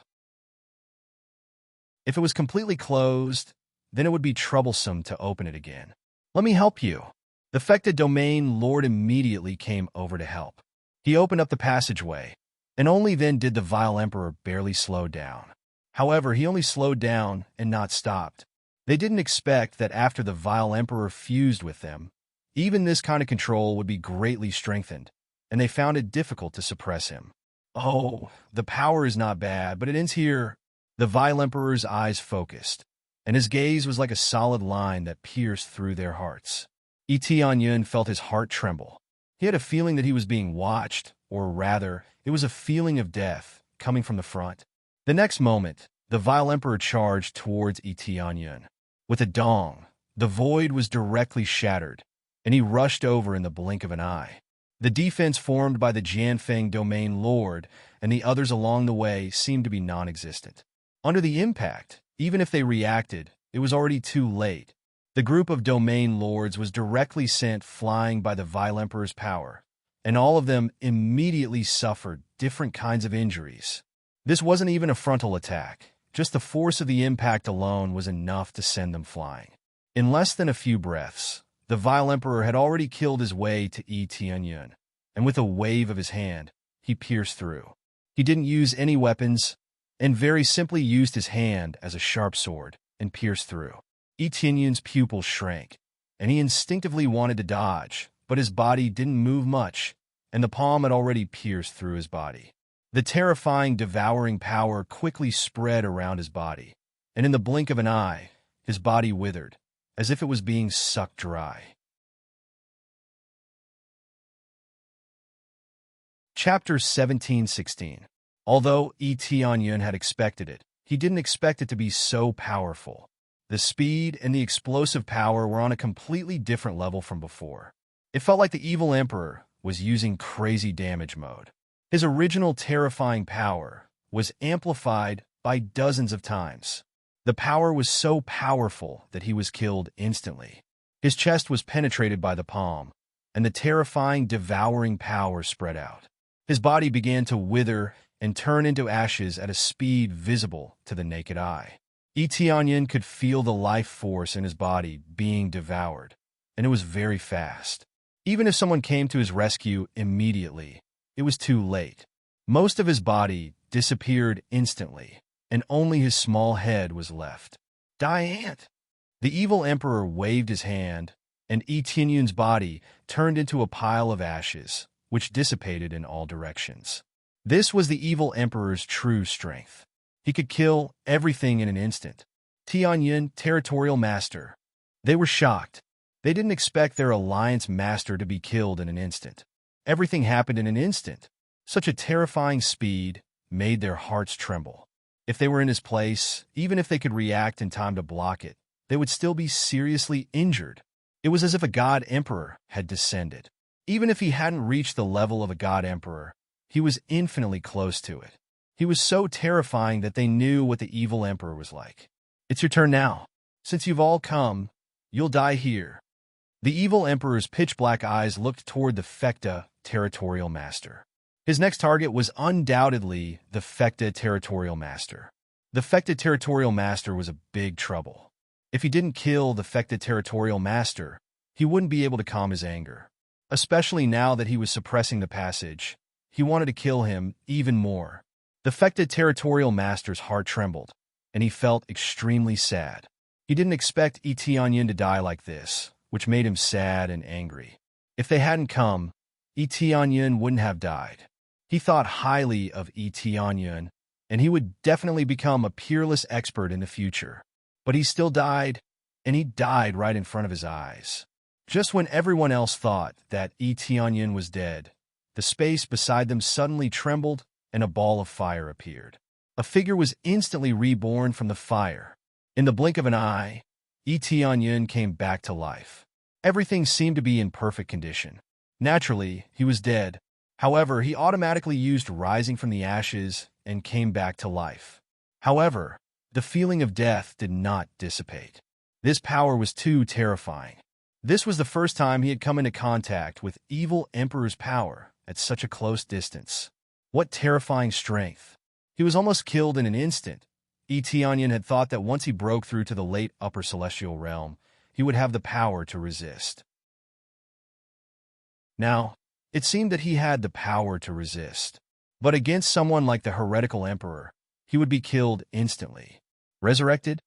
If it was completely closed, then it would be troublesome to open it again. "Let me help you." The affected domain lord immediately came over to help. He opened up the passageway, and only then did the Vile Emperor barely slow down. However, he only slowed down and not stopped. They didn't expect that after the Vile Emperor fused with them, even this kind of control would be greatly strengthened, and they found it difficult to suppress him. "Oh, the power is not bad, but it ends here." The Vile Emperor's eyes focused, and his gaze was like a solid line that pierced through their hearts. Etienne felt his heart tremble. He had a feeling that he was being watched, or rather, it was a feeling of death coming from the front. The next moment, the Vile Emperor charged towards Etienne. With a dong, the void was directly shattered, and he rushed over in the blink of an eye. The defense formed by the Jianfeng domain lord and the others along the way seemed to be non-existent. Under the impact, even if they reacted, it was already too late. The group of domain lords was directly sent flying by the Vile Emperor's power, and all of them immediately suffered different kinds of injuries. This wasn't even a frontal attack. Just the force of the impact alone was enough to send them flying. In less than a few breaths, the Vile Emperor had already killed his way to Etienne, and with a wave of his hand, he pierced through. He didn't use any weapons, and very simply used his hand as a sharp sword and pierced through. Etienne's pupils shrank, and he instinctively wanted to dodge, but his body didn't move much, and the palm had already pierced through his body. The terrifying, devouring power quickly spread around his body, and in the blink of an eye, his body withered, as if it was being sucked dry. Chapter 17:16. Although Etienne had expected it, he didn't expect it to be so powerful. The speed and the explosive power were on a completely different level from before. It felt like the evil emperor was using crazy damage mode. His original terrifying power was amplified by dozens of times. The power was so powerful that he was killed instantly. His chest was penetrated by the palm, and the terrifying, devouring power spread out. His body began to wither and turn into ashes at a speed visible to the naked eye. Etienne could feel the life force in his body being devoured, and it was very fast. Even if someone came to his rescue immediately, it was too late. Most of his body disappeared instantly, and only his small head was left. "Diane!" The evil emperor waved his hand, and Etienne's body turned into a pile of ashes, which dissipated in all directions. This was the evil emperor's true strength. He could kill everything in an instant. Tianyin, territorial master. They were shocked. They didn't expect their alliance master to be killed in an instant. Everything happened in an instant. Such a terrifying speed made their hearts tremble. If they were in his place, even if they could react in time to block it, they would still be seriously injured. It was as if a god emperor had descended. Even if he hadn't reached the level of a god emperor, he was infinitely close to it. He was so terrifying that they knew what the evil emperor was like. "It's your turn now. Since you've all come, you'll die here." The evil emperor's pitch-black eyes looked toward the Fekta territorial master. His next target was undoubtedly the Fekta territorial master. The Fekta territorial master was a big trouble. If he didn't kill the Fekta territorial master, he wouldn't be able to calm his anger. Especially now that he was suppressing the passage, he wanted to kill him even more. The Fekta territorial master's heart trembled. and he felt extremely sad. He didn't expect Yi Tianyin to die like this, which made him sad and angry. If they hadn't come, Yi Tianyin wouldn't have died. He thought highly of Yi Tianyin, and he would definitely become a peerless expert in the future. But he still died, and he died right in front of his eyes. Just when everyone else thought that Yi Tianyin was dead, the space beside them suddenly trembled and a ball of fire appeared. A figure was instantly reborn from the fire. In the blink of an eye, Yi Tianyin came back to life. Everything seemed to be in perfect condition. Naturally, he was dead. However, he automatically used rising from the ashes and came back to life. However, the feeling of death did not dissipate. This power was too terrifying. This was the first time he had come into contact with evil Emperor's power at such a close distance. What terrifying strength! He was almost killed in an instant. Yi Tianyin had thought that once he broke through to the late upper celestial realm, he would have the power to resist. Now, it seemed that he had the power to resist. But against someone like the heretical emperor, he would be killed instantly. Resurrected?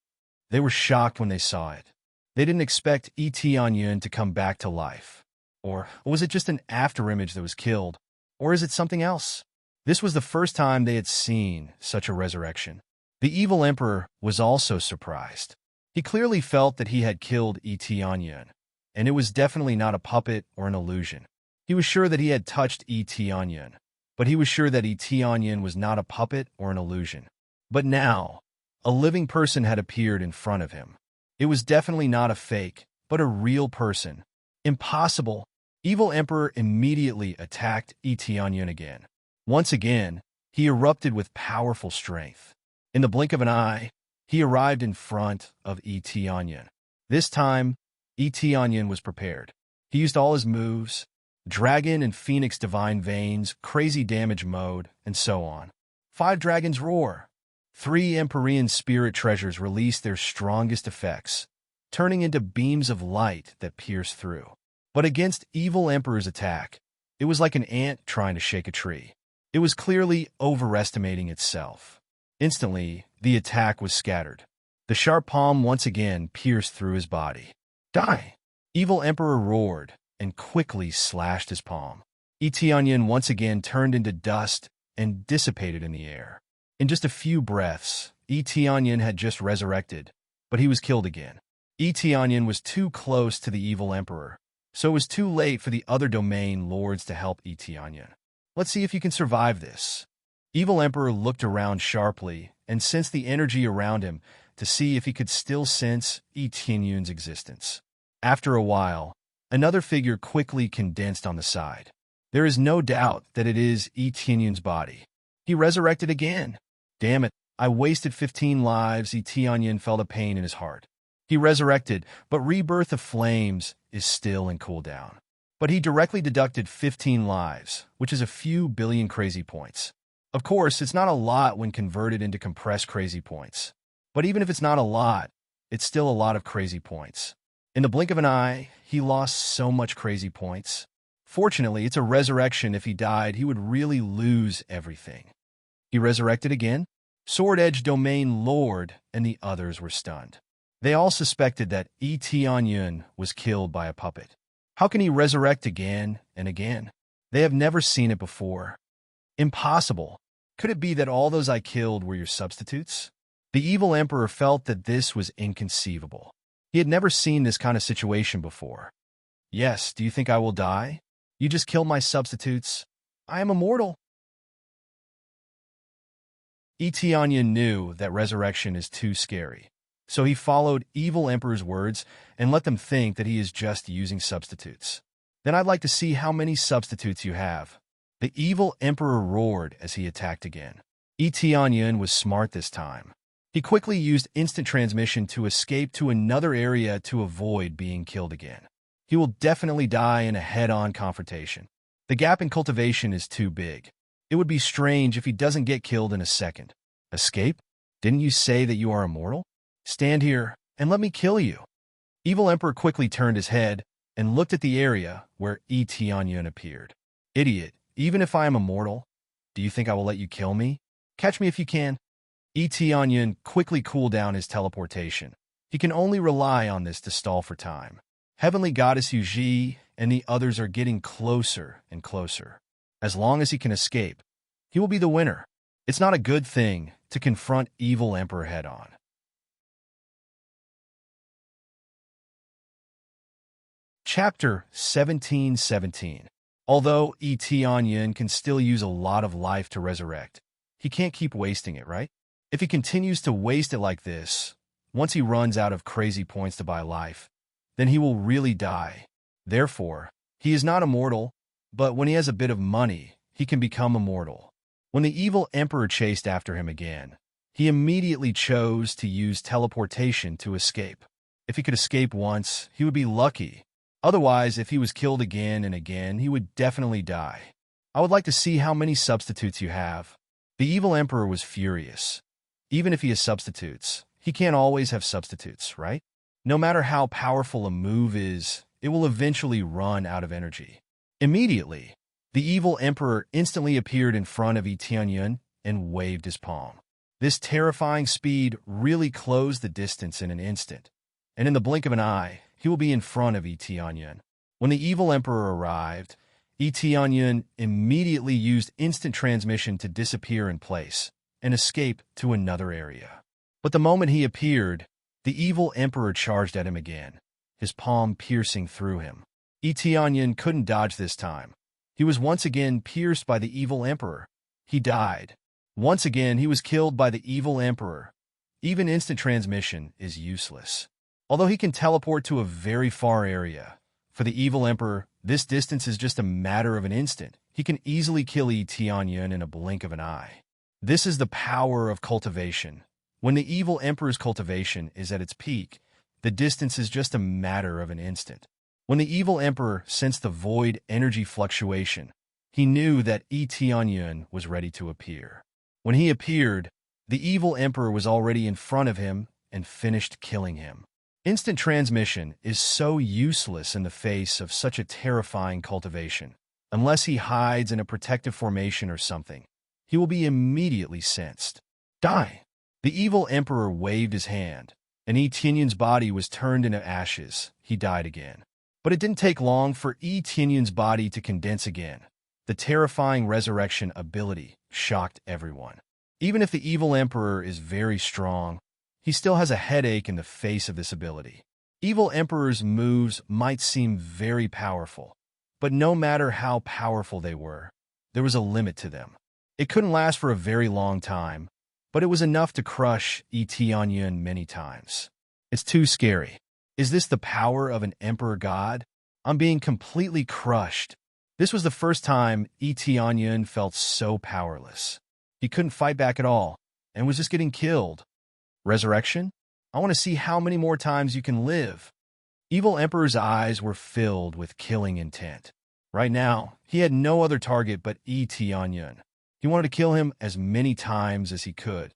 They were shocked when they saw it. They didn't expect Yi Tianyin to come back to life. Or was it just an afterimage that was killed? Or is it something else? This was the first time they had seen such a resurrection. The evil emperor was also surprised. He clearly felt that he had killed Yi Tianyin, and it was definitely not a puppet or an illusion. He was sure that he had touched Yi Tianyin, but he was sure that Yi Tianyin was not a puppet or an illusion. But now, a living person had appeared in front of him. It was definitely not a fake, but a real person. Impossible! Evil Emperor immediately attacked Yi Tianyin again. Once again, he erupted with powerful strength. In the blink of an eye, he arrived in front of Yi Tianyin. This time, Yi Tianyin was prepared. He used all his moves, Dragon and Phoenix Divine Veins, Crazy Damage Mode, and so on. 5 Dragons Roar. 3 Empyrean Spirit Treasures released their strongest effects, turning into beams of light that pierce through. But against Evil Emperor's attack, it was like an ant trying to shake a tree. It was clearly overestimating itself. Instantly, the attack was scattered. The sharp palm once again pierced through his body. Die! Evil Emperor roared and quickly slashed his palm. Yi Tianyin once again turned into dust and dissipated in the air. In just a few breaths, Yi Tianyin had just resurrected, but he was killed again. Yi Tianyin was too close to the evil emperor, so it was too late for the other domain lords to help Yi Tianyin. Let's see if you can survive this. Evil Emperor looked around sharply and sensed the energy around him to see if he could still sense Yi Tianyin's existence. After a while, another figure quickly condensed on the side. There is no doubt that it is Yi Tianyin's body. He resurrected again. Damn it, I wasted 15 lives. Yi Tianyin felt a pain in his heart. He resurrected, but Rebirth of Flames is still in cooldown. But he directly deducted 15 lives, which is a few billion crazy points. Of course, it's not a lot when converted into compressed crazy points. But even if it's not a lot, it's still a lot of crazy points. In the blink of an eye, he lost so much crazy points. Fortunately, it's a resurrection. If he died, he would really lose everything. He resurrected again. Sword Edge Domain Lord and the others were stunned. They all suspected that Yi Tianyin was killed by a puppet. How can he resurrect again and again? They have never seen it before. Impossible. Could it be that all those I killed were your substitutes? The evil emperor felt that this was inconceivable. He had never seen this kind of situation before. Yes, do you think I will die? You just killed my substitutes. I am immortal. Yi Tianyin knew that resurrection is too scary, so he followed Evil Emperor's words and let them think that he is just using substitutes. Then I'd like to see how many substitutes you have. The Evil Emperor roared as he attacked again. Yi Tianyin was smart this time. He quickly used instant transmission to escape to another area to avoid being killed again. He will definitely die in a head-on confrontation. The gap in cultivation is too big. It would be strange if he doesn't get killed in a second. Escape? Didn't you say that you are immortal? Stand here and let me kill you. Evil Emperor quickly turned his head and looked at the area where Yi Tianyin appeared. Idiot, even if I am immortal, do you think I will let you kill me? Catch me if you can. Tianyun quickly cooled down his teleportation. He can only rely on this to stall for time. Heavenly Goddess Yuji and the others are getting closer and closer. As long as he can escape, he will be the winner. It's not a good thing to confront evil Emperor head-on. Chapter 1717. Although Tianyun can still use a lot of life to resurrect, he can't keep wasting it, right? If he continues to waste it like this, once he runs out of crazy points to buy life, then he will really die. Therefore, he is not immortal, but when he has a bit of money, he can become immortal. When the evil emperor chased after him again, he immediately chose to use teleportation to escape. If he could escape once, he would be lucky. Otherwise, if he was killed again and again, he would definitely die. I would like to see how many substitutes you have. The evil emperor was furious. Even if he has substitutes, he can't always have substitutes, right? No matter how powerful a move is, it will eventually run out of energy. Immediately, the evil emperor instantly appeared in front of Tianyun and waved his palm. This terrifying speed really closed the distance in an instant, and in the blink of an eye, he will be in front of Tianyun. When the evil emperor arrived, Tianyun immediately used instant transmission to disappear in place and escape to another area. But the moment he appeared, the evil emperor charged at him again, his palm piercing through him. Tianyun couldn't dodge this time. He was once again pierced by the evil emperor. He died. Once again, he was killed by the evil emperor. Even instant transmission is useless. Although he can teleport to a very far area, for the evil emperor, this distance is just a matter of an instant. He can easily kill Tianyun in a blink of an eye. This is the power of cultivation. When the evil emperor's cultivation is at its peak, the distance is just a matter of an instant. When the evil emperor sensed the void energy fluctuation, he knew that Tianyun was ready to appear. When he appeared, the evil emperor was already in front of him and finished killing him. Instant transmission is so useless in the face of such a terrifying cultivation. Unless he hides in a protective formation or something, he will be immediately sensed. Die! The evil emperor waved his hand, and Tianyun's body was turned into ashes. He died again. But it didn't take long for Tianyun's body to condense again. The terrifying resurrection ability shocked everyone. Even if the evil emperor is very strong, he still has a headache in the face of this ability. Evil Emperor's moves might seem very powerful, but no matter how powerful they were, there was a limit to them. It couldn't last for a very long time, but it was enough to crush Tianyun many times. It's too scary. Is this the power of an Emperor God? I'm being completely crushed. This was the first time Tianyun felt so powerless. He couldn't fight back at all, and was just getting killed. Resurrection? I want to see how many more times you can live. Evil Emperor's eyes were filled with killing intent. Right now, he had no other target but Tianyun. He wanted to kill him as many times as he could.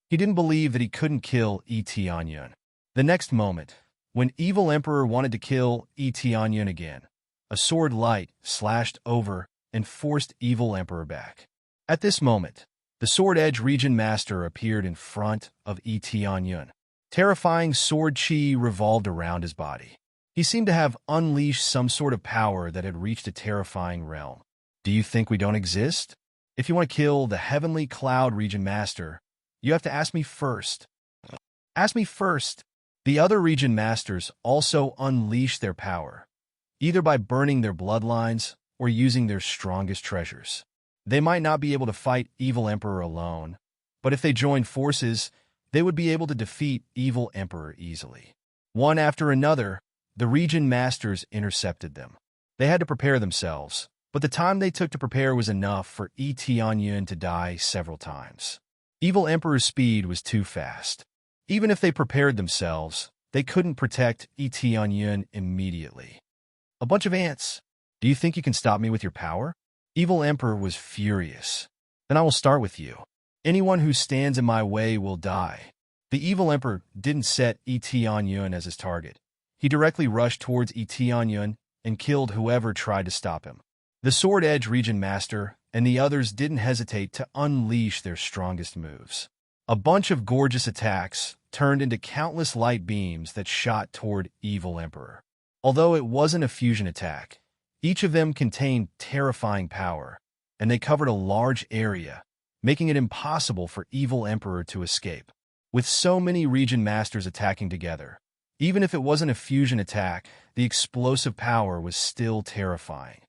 He didn't believe that he couldn't kill Tianyun. The next moment, when Evil Emperor wanted to kill Tianyun again, a sword light slashed over and forced Evil Emperor back. At this moment, the Sword Edge Region Master appeared in front of Tianyun. Terrifying sword chi revolved around his body. He seemed to have unleashed some sort of power that had reached a terrifying realm. Do you think we don't exist? If you want to kill the Heavenly Cloud Region Master, you have to ask me first. Ask me first. The other Region Masters also unleashed their power, either by burning their bloodlines or using their strongest treasures. They might not be able to fight Evil Emperor alone, but if they joined forces, they would be able to defeat Evil Emperor easily. One after another, the Region Masters intercepted them. They had to prepare themselves, but the time they took to prepare was enough for Tianyun to die several times. Evil Emperor's speed was too fast. Even if they prepared themselves, they couldn't protect Tianyun immediately. A bunch of ants. Do you think you can stop me with your power? Evil Emperor was furious. Then I will start with you. Anyone who stands in my way will die. The Evil Emperor didn't set Tianyun as his target. He directly rushed towards Tianyun and killed whoever tried to stop him. The Sword Edge Region Master and the others didn't hesitate to unleash their strongest moves. A bunch of gorgeous attacks turned into countless light beams that shot toward Evil Emperor. Although it wasn't a fusion attack, each of them contained terrifying power, and they covered a large area, making it impossible for Evil Emperor to escape. With so many region masters attacking together, even if it wasn't a fusion attack, the explosive power was still terrifying.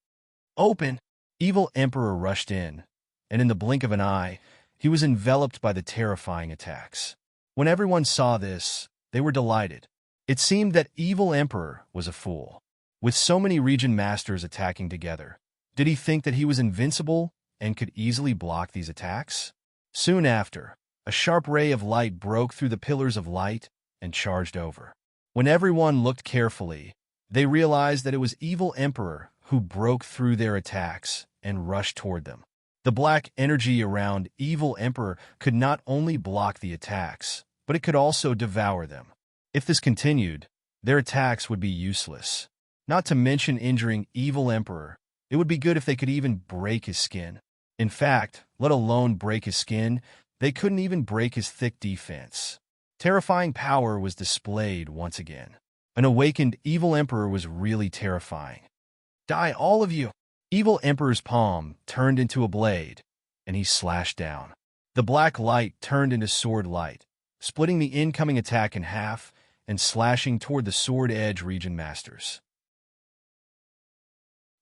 Open! Evil Emperor rushed in, and in the blink of an eye, he was enveloped by the terrifying attacks. When everyone saw this, they were delighted. It seemed that Evil Emperor was a fool. With so many region masters attacking together, did he think that he was invincible and could easily block these attacks? Soon after, a sharp ray of light broke through the pillars of light and charged over. When everyone looked carefully, they realized that it was Evil Emperor who broke through their attacks and rushed toward them. The black energy around Evil Emperor could not only block the attacks, but it could also devour them. If this continued, their attacks would be useless. Not to mention injuring Evil Emperor, it would be good if they could even break his skin. In fact, let alone break his skin, they couldn't even break his thick defense. Terrifying power was displayed once again. An awakened Evil Emperor was really terrifying. Die, all of you! Evil Emperor's palm turned into a blade, and he slashed down. The black light turned into sword light, splitting the incoming attack in half and slashing toward the Sword Edge region masters.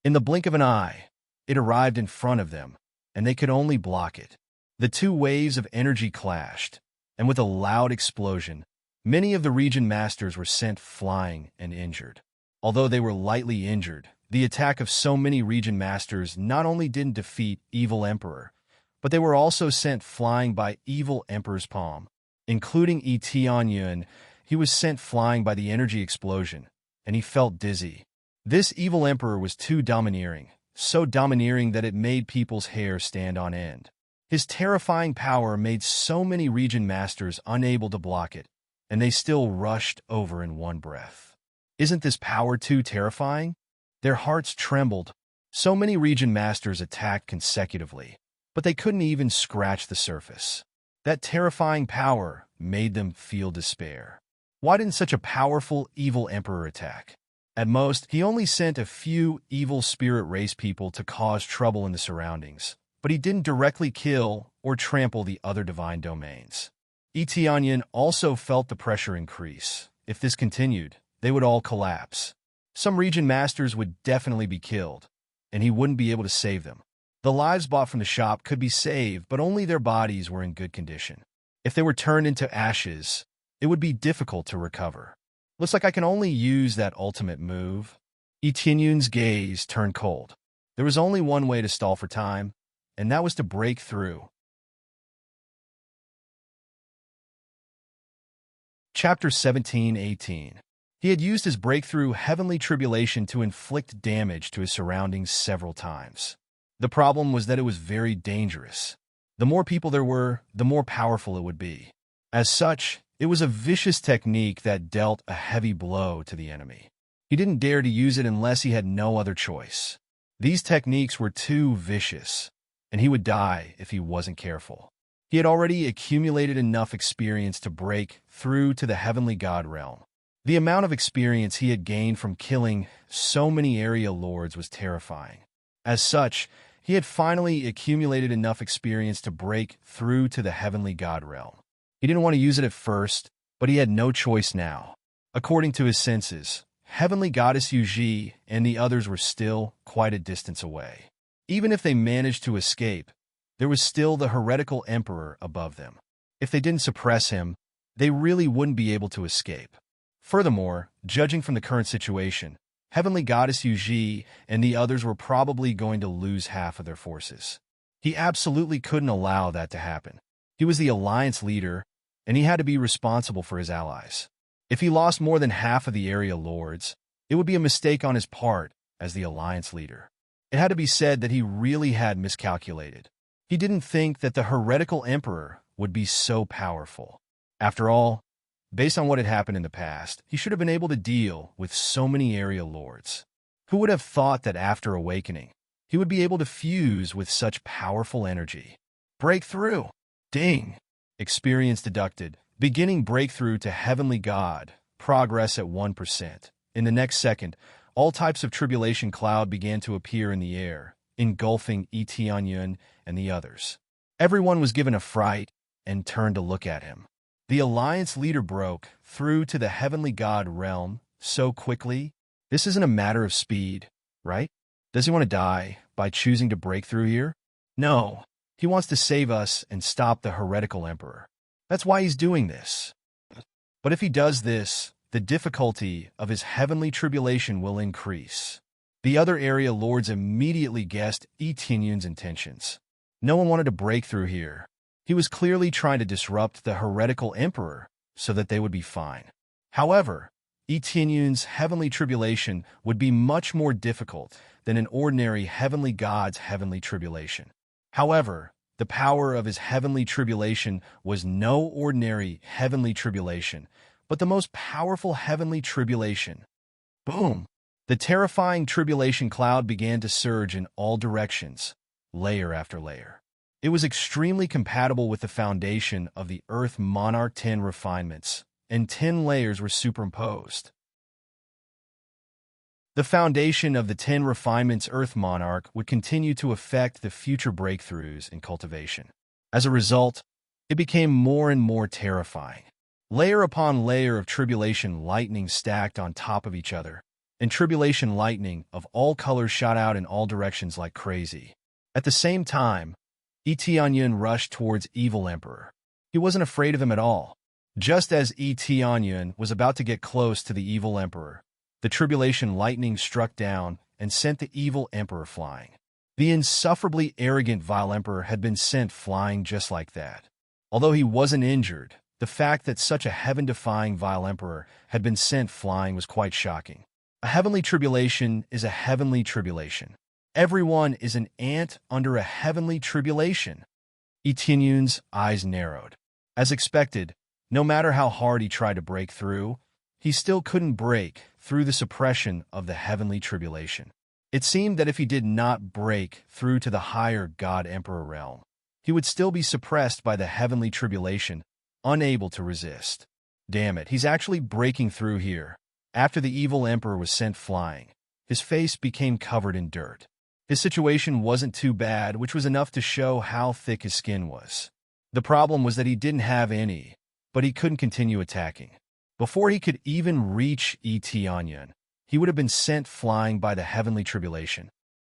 In the blink of an eye, it arrived in front of them, and they could only block it. The two waves of energy clashed, and with a loud explosion, many of the region masters were sent flying and injured. Although they were lightly injured, the attack of so many region masters not only didn't defeat Evil Emperor, but they were also sent flying by Evil Emperor's palm, including Yun. He was sent flying by the energy explosion, and he felt dizzy. This Evil Emperor was too domineering, so domineering that it made people's hair stand on end. His terrifying power made so many region masters unable to block it, and they still rushed over in one breath. Isn't this power too terrifying? Their hearts trembled. So many region masters attacked consecutively, but they couldn't even scratch the surface. That terrifying power made them feel despair. Why didn't such a powerful Evil Emperor attack? At most, he only sent a few evil spirit race people to cause trouble in the surroundings, but he didn't directly kill or trample the other divine domains. Yun also felt the pressure increase. If this continued, they would all collapse. Some region masters would definitely be killed, and he wouldn't be able to save them. The lives bought from the shop could be saved, but only their bodies were in good condition. If they were turned into ashes, it would be difficult to recover. Looks like I can only use that ultimate move. Yun's gaze turned cold. There was only one way to stall for time, and that was to break through. Chapter 17-18. He had used his breakthrough heavenly tribulation to inflict damage to his surroundings several times. The problem was that it was very dangerous. The more people there were, the more powerful it would be. As such, it was a vicious technique that dealt a heavy blow to the enemy. He didn't dare to use it unless he had no other choice. These techniques were too vicious, and he would die if he wasn't careful. He had already accumulated enough experience to break through to the heavenly god realm. The amount of experience he had gained from killing so many area lords was terrifying. As such, he had finally accumulated enough experience to break through to the heavenly god realm. He didn't want to use it at first, but he had no choice now. According to his senses, heavenly goddess Yuji and the others were still quite a distance away. Even if they managed to escape, there was still the heretical emperor above them. If they didn't suppress him, they really wouldn't be able to escape. Furthermore, judging from the current situation, heavenly goddess Yuji and the others were probably going to lose half of their forces. He absolutely couldn't allow that to happen. He was the alliance leader, and he had to be responsible for his allies. If he lost more than half of the area lords, it would be a mistake on his part as the alliance leader. It had to be said that he really had miscalculated. He didn't think that the heretical emperor would be so powerful. After all, based on what had happened in the past, he should have been able to deal with so many area lords. Who would have thought that after awakening, he would be able to fuse with such powerful energy. Breakthrough. Ding. Experience deducted. Beginning breakthrough to heavenly God. Progress at 1%. In the next second, all types of tribulation cloud began to appear in the air, engulfing Etianyun and the others. Everyone was given a fright and turned to look at him. The alliance leader broke through to the heavenly God realm so quickly. This isn't a matter of speed, right? Does he want to die by choosing to break through here? No, he wants to save us and stop the heretical emperor. That's why he's doing this. But if he does this, the difficulty of his heavenly tribulation will increase. The other area lords immediately guessed Etianyun's intentions. No one wanted to break through here. He was clearly trying to disrupt the heretical emperor so that they would be fine. However, Etianyun's heavenly tribulation would be much more difficult than an ordinary heavenly god's heavenly tribulation. However, the power of his heavenly tribulation was no ordinary heavenly tribulation, but the most powerful heavenly tribulation. Boom! The terrifying tribulation cloud began to surge in all directions, layer after layer. It was extremely compatible with the foundation of the Earth Monarch 10 refinements, and 10 layers were superimposed. The foundation of the 10 refinements Earth Monarch would continue to affect the future breakthroughs in cultivation. As a result, it became more and more terrifying. Layer upon layer of tribulation lightning stacked on top of each other, and tribulation lightning of all colors shot out in all directions like crazy. At the same time, Etianyun rushed towards Evil Emperor. He wasn't afraid of him at all. Just as Etianyun was about to get close to the Evil Emperor, the tribulation lightning struck down and sent the Evil Emperor flying. The insufferably arrogant Vile Emperor had been sent flying just like that. Although he wasn't injured, the fact that such a heaven-defying Vile Emperor had been sent flying was quite shocking. A heavenly tribulation is a heavenly tribulation. Everyone is an ant under a heavenly tribulation. Etianyun's eyes narrowed. As expected, no matter how hard he tried to break through, he still couldn't break through the suppression of the heavenly tribulation. It seemed that if he did not break through to the higher God-Emperor realm, he would still be suppressed by the heavenly tribulation, unable to resist. Damn it, he's actually breaking through here. After the Evil Emperor was sent flying, his face became covered in dirt. His situation wasn't too bad, which was enough to show how thick his skin was. The problem was that he didn't have any, but he couldn't continue attacking. Before he could even reach Etianyun, he would have been sent flying by the heavenly tribulation.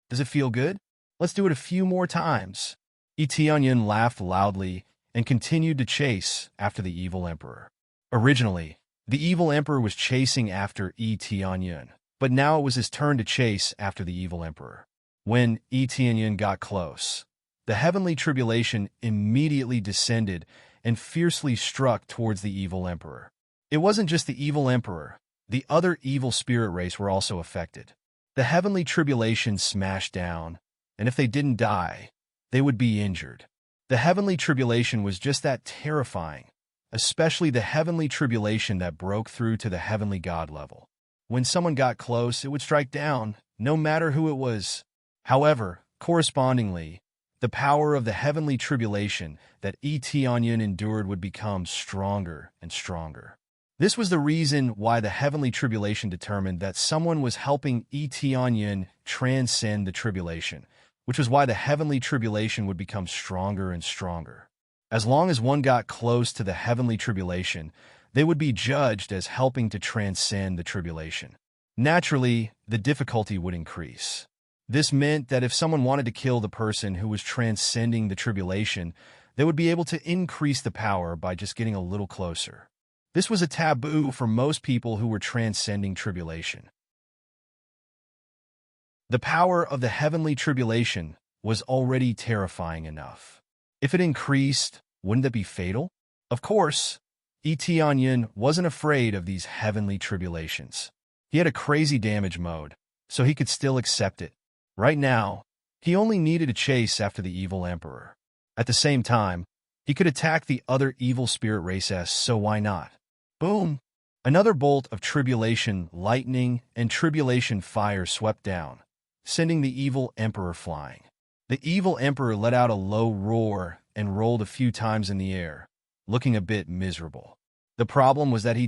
Does it feel good? Let's do it a few more times. Etianyun laughed loudly and continued to chase after the Evil Emperor. Originally, the Evil Emperor was chasing after Etianyun, but now it was his turn to chase after the Evil Emperor. When Etianyun got close, the heavenly tribulation immediately descended and fiercely struck towards the Evil Emperor. It wasn't just the Evil Emperor. The other evil spirit race were also affected. The heavenly tribulation smashed down, and if they didn't die, they would be injured. The heavenly tribulation was just that terrifying, especially the heavenly tribulation that broke through to the heavenly God level. When someone got close, it would strike down, no matter who it was. However, correspondingly, the power of the heavenly tribulation that Etianyun endured would become stronger and stronger. This was the reason why the heavenly tribulation determined that someone was helping Etianyun transcend the tribulation, which was why the heavenly tribulation would become stronger and stronger. As long as one got close to the heavenly tribulation, they would be judged as helping to transcend the tribulation. Naturally, the difficulty would increase. This meant that if someone wanted to kill the person who was transcending the tribulation, they would be able to increase the power by just getting a little closer. This was a taboo for most people who were transcending tribulation. The power of the heavenly tribulation was already terrifying enough. If it increased, wouldn't that be fatal? Of course, Etianyun wasn't afraid of these heavenly tribulations. He had a crazy damage mode, so he could still accept it. Right now, he only needed to chase after the Evil Emperor. At the same time, he could attack the other evil spirit races, so why not? Boom! Another bolt of tribulation lightning and tribulation fire swept down, sending the evil emperor flying. The evil emperor let out a low roar and rolled a few times in the air, looking a bit miserable. The problem was that he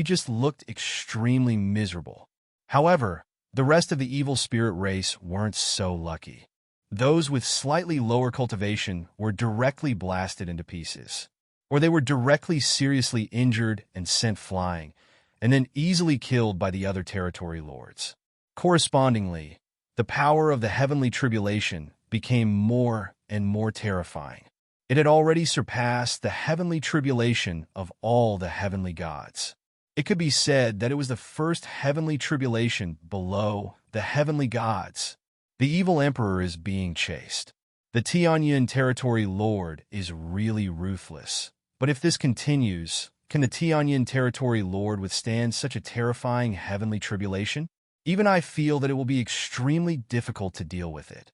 just looked extremely miserable. However, the rest of the evil spirit race weren't so lucky. Those with slightly lower cultivation were directly blasted into pieces, or they were directly seriously injured and sent flying, and then easily killed by the other territory lords. Correspondingly, the power of the heavenly tribulation became more and more terrifying. It had already surpassed the heavenly tribulation of all the heavenly gods. It could be said that it was the first heavenly tribulation below the heavenly gods. The evil emperor is being chased. The Tianyun territory lord is really ruthless. But if this continues, can the Tianyun territory lord withstand such a terrifying heavenly tribulation? Even I feel that it will be extremely difficult to deal with it.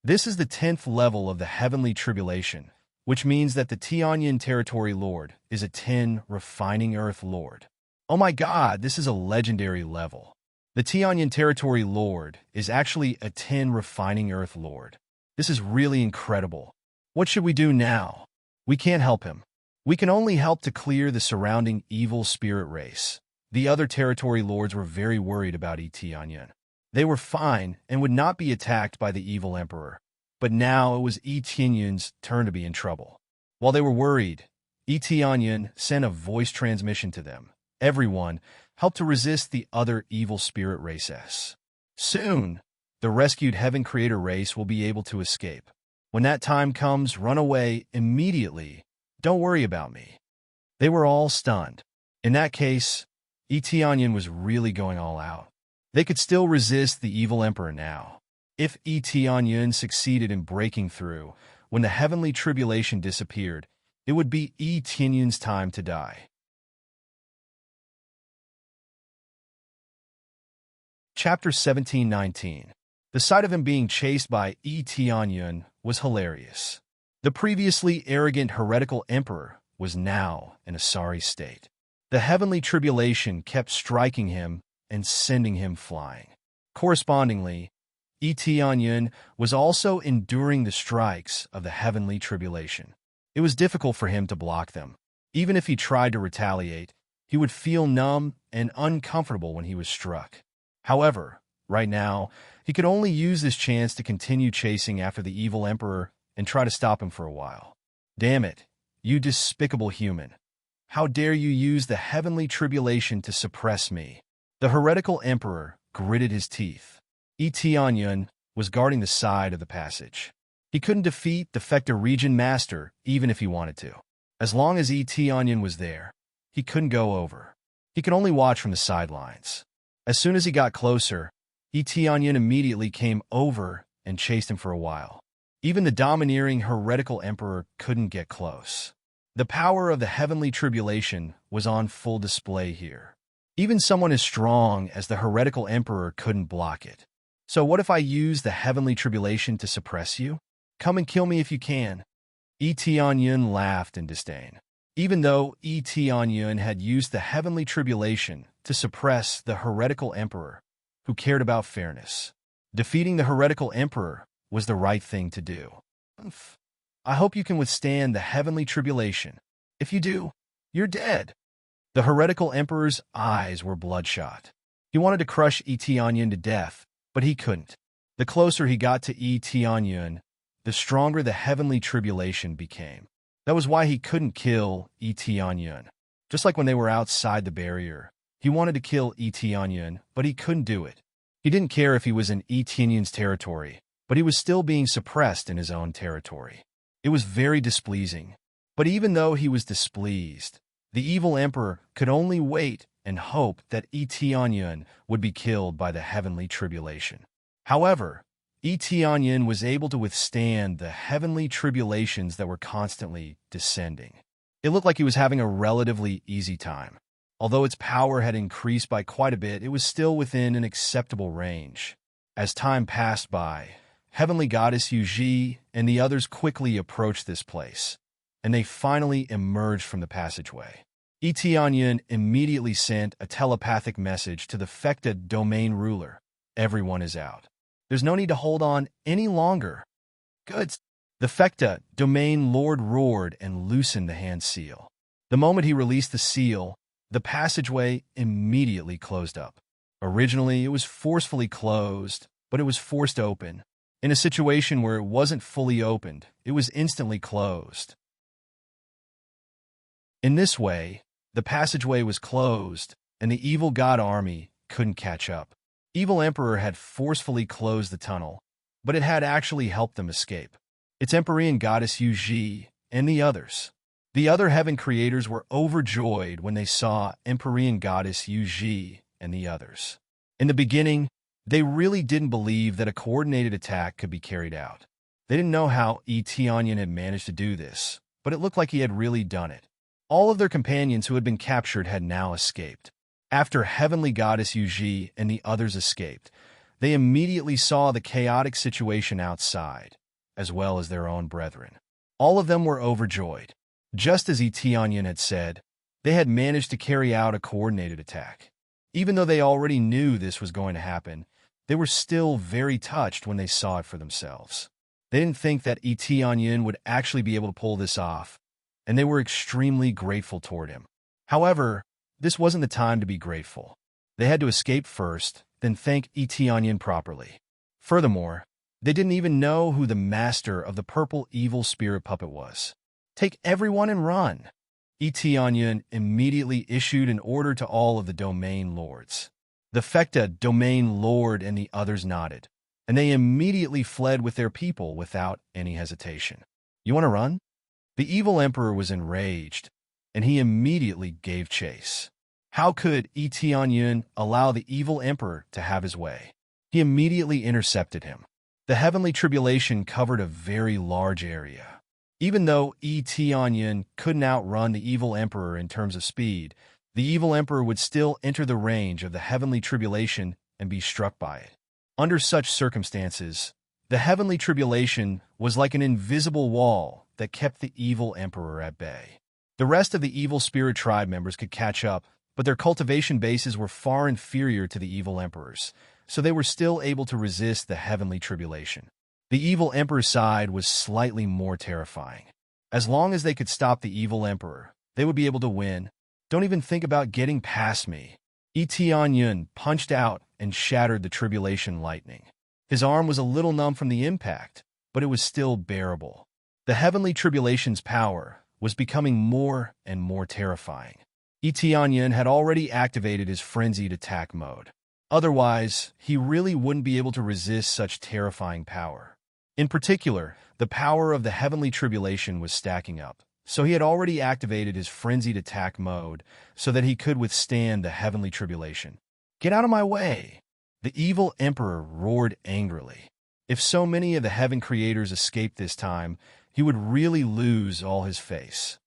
This is the 10th level of the heavenly tribulation, which means that the Tianyun territory lord is a 10 refining earth lord. Oh my god, this is a legendary level. The Tianyun territory lord is actually a 10 refining earth lord. This is really incredible. What should we do now? We can't help him. We can only help to clear the surrounding evil spirit race. The other territory lords were very worried about Tianyun. They were fine and would not be attacked by the evil emperor. But now it was Tianyun's turn to be in trouble. While they were worried, Tianyun sent a voice transmission to them. Everyone helped to resist the other evil spirit races. Soon, the rescued Heaven Creator race will be able to escape. When that time comes, run away immediately. Don't worry about me. They were all stunned. In that case, Tianyun was really going all out. They could still resist the evil emperor now. If Tianyun succeeded in breaking through, when the heavenly tribulation disappeared, it would be Tianyun's time to die. Chapter 17:19. The sight of him being chased by Tianyun was hilarious. The previously arrogant heretical emperor was now in a sorry state. The heavenly tribulation kept striking him and sending him flying. Correspondingly, Tianyun was also enduring the strikes of the heavenly tribulation. It was difficult for him to block them. Even if he tried to retaliate, he would feel numb and uncomfortable when he was struck. However, right now, he could only use this chance to continue chasing after the evil emperor and try to stop him for a while. Damn it, you despicable human. How dare you use the heavenly tribulation to suppress me? The heretical emperor gritted his teeth. Tianyun was guarding the side of the passage. He couldn't defeat the Fecta region master even if he wanted to. As long as Tianyun was there, he couldn't go over. He could only watch from the sidelines. As soon as he got closer, Tianyun immediately came over and chased him for a while. Even the domineering heretical emperor couldn't get close. The power of the heavenly tribulation was on full display here. Even someone as strong as the heretical emperor couldn't block it. So what if I use the heavenly tribulation to suppress you? Come and kill me if you can. Tianyun laughed in disdain. Even though Tianyun had used the heavenly tribulation to suppress the heretical emperor, who cared about fairness, defeating the heretical emperor was the right thing to do. I hope you can withstand the heavenly tribulation. If you do, you're dead. The heretical emperor's eyes were bloodshot. He wanted to crush Tianyun to death, but he couldn't. The closer he got to Tianyun, the stronger the heavenly tribulation became. That was why he couldn't kill Tianyun. Just like when they were outside the barrier, he wanted to kill Tianyun, but he couldn't do it. He didn't care if he was in Tianyun's territory, but he was still being suppressed in his own territory. It was very displeasing. But even though he was displeased, the evil emperor could only wait and hope that Tianyun would be killed by the heavenly tribulation. However, Tianyun was able to withstand the heavenly tribulations that were constantly descending. It looked like he was having a relatively easy time. Although its power had increased by quite a bit, it was still within an acceptable range. As time passed by, Heavenly Goddess Yuji and the others quickly approached this place, and they finally emerged from the passageway. Tianyun immediately sent a telepathic message to the Fecta domain ruler, everyone is out. There's no need to hold on any longer. Good. The Fecta, domain lord, roared and loosened the hand seal. The moment he released the seal, the passageway immediately closed up. Originally, it was forcefully closed, but it was forced open. In a situation where it wasn't fully opened, it was instantly closed. In this way, the passageway was closed, and the evil god army couldn't catch up. Evil Emperor had forcefully closed the tunnel, but it had actually helped them escape. It's Empyrean goddess Yu Ji and the others. The other heaven creators were overjoyed when they saw Empyrean goddess Yu Ji and the others. In the beginning, they really didn't believe that a coordinated attack could be carried out. They didn't know how Tianyan had managed to do this, but it looked like he had really done it. All of their companions who had been captured had now escaped. After Heavenly Goddess Yu Ji and the others escaped, they immediately saw the chaotic situation outside, as well as their own brethren. All of them were overjoyed. Just as Tianyan had said, they had managed to carry out a coordinated attack. Even though they already knew this was going to happen, they were still very touched when they saw it for themselves. They didn't think that Tianyan would actually be able to pull this off, and they were extremely grateful toward him. However, this wasn't the time to be grateful. They had to escape first, then thank Tianyan properly. Furthermore, they didn't even know who the master of the purple evil spirit puppet was. Take everyone and run. Tianyan immediately issued an order to all of the domain lords. The Fecta domain lord and the others nodded, and they immediately fled with their people without any hesitation. You want to run? The evil emperor was enraged, and he immediately gave chase. How could Tianyan allow the evil emperor to have his way? He immediately intercepted him. The heavenly tribulation covered a very large area. Even though Tianyan couldn't outrun the evil emperor in terms of speed, the evil emperor would still enter the range of the heavenly tribulation and be struck by it. Under such circumstances, the heavenly tribulation was like an invisible wall that kept the evil emperor at bay. The rest of the evil spirit tribe members could catch up, but their cultivation bases were far inferior to the evil emperors, so they were still able to resist the heavenly tribulation. The evil emperor's side was slightly more terrifying. As long as they could stop the evil emperor, they would be able to win. Don't even think about getting past me. Tianyan punched out and shattered the tribulation lightning. His arm was a little numb from the impact, but it was still bearable. The heavenly tribulation's power was becoming more and more terrifying. Tianyan had already activated his frenzied attack mode. Otherwise, he really wouldn't be able to resist such terrifying power. In particular, the power of the heavenly tribulation was stacking up, so he had already activated his frenzied attack mode so that he could withstand the heavenly tribulation. Get out of my way! The evil emperor roared angrily. If so many of the heaven creators escaped this time, he would really lose all his face.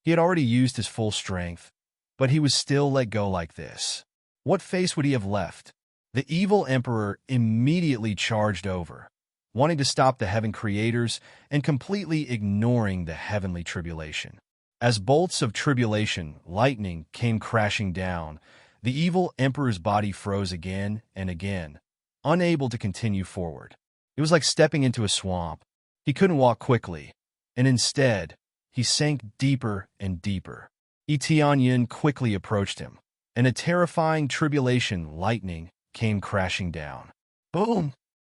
He had already used his full strength, but he was still let go like this. What face would he have left? The evil emperor immediately charged over, wanting to stop the heaven creators and completely ignoring the heavenly tribulation. As bolts of tribulation, lightning came crashing down, the evil emperor's body froze again and again, unable to continue forward. It was like stepping into a swamp. He couldn't walk quickly, and instead, he sank deeper and deeper. Tianyan quickly approached him, and a terrifying tribulation lightning came crashing down. Boom!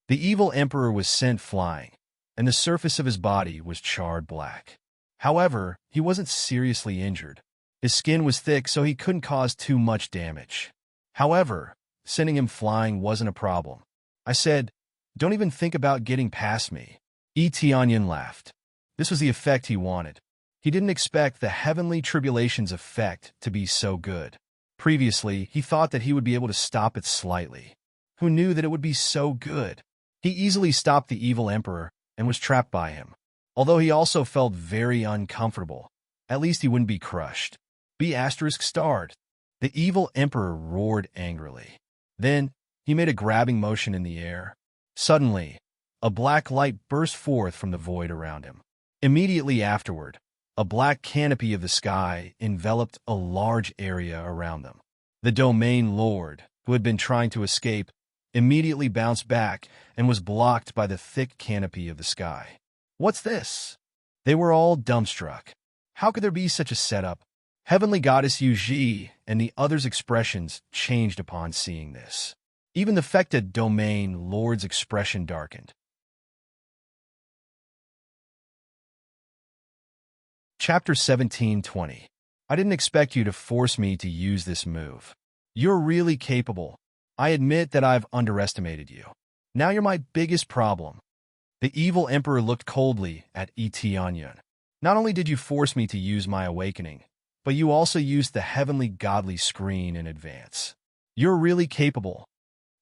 The evil emperor was sent flying, and the surface of his body was charred black. However, he wasn't seriously injured. His skin was thick, so he couldn't cause too much damage. However, sending him flying wasn't a problem. I said, "Don't even think about getting past me." Tianyan laughed. This was the effect he wanted. He didn't expect the heavenly tribulation's effect to be so good. Previously, he thought that he would be able to stop it slightly. Who knew that it would be so good? He easily stopped the evil emperor and was trapped by him. Although he also felt very uncomfortable, at least he wouldn't be crushed. ****. The evil emperor roared angrily. Then, he made a grabbing motion in the air. Suddenly, a black light burst forth from the void around him. Immediately afterward, a black canopy of the sky enveloped a large area around them. The domain lord, who who had been trying to escape, immediately bounced back and was blocked by the thick canopy of the sky. "What's this?" They were all dumbstruck. How could there be such a setup? Heavenly Goddess Yuji and the others' expressions changed upon seeing this. Even the Fecta Domain Lord's expression darkened. Chapter 17:20. I didn't expect you to force me to use this move. You're really capable. I admit that I've underestimated you. Now you're my biggest problem. The evil emperor looked coldly at Etianyun. Not only did you force me to use my awakening, but you also used the heavenly godly screen in advance. You're really capable.